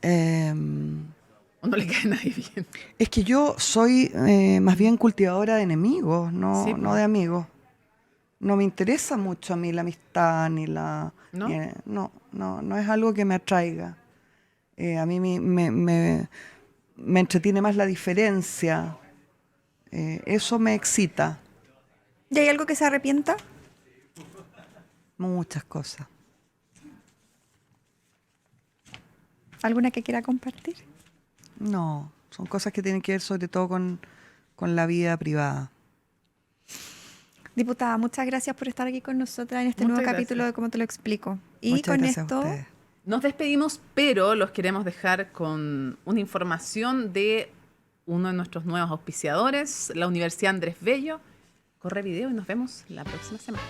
o no le cae nadie bien. Es que yo soy más bien cultivadora de enemigos, no, Sí, pues. no de amigos. No me interesa mucho a mí la amistad ni la... ¿No? No es algo que me atraiga. A mí me entretiene más la diferencia. Eso me excita. ¿Y hay algo que se arrepienta? Muchas cosas. ¿Alguna que quiera compartir? No, son cosas que tienen que ver sobre todo con la vida privada. Diputada, muchas gracias por estar aquí con nosotras en este Muchas nuevo gracias. capítulo de Cómo te lo explico. Y Muchas con gracias a esto, ustedes. Nos despedimos, pero los queremos dejar con una información de uno de nuestros nuevos auspiciadores, la Universidad Andrés Bello. Corre video y nos vemos la próxima semana.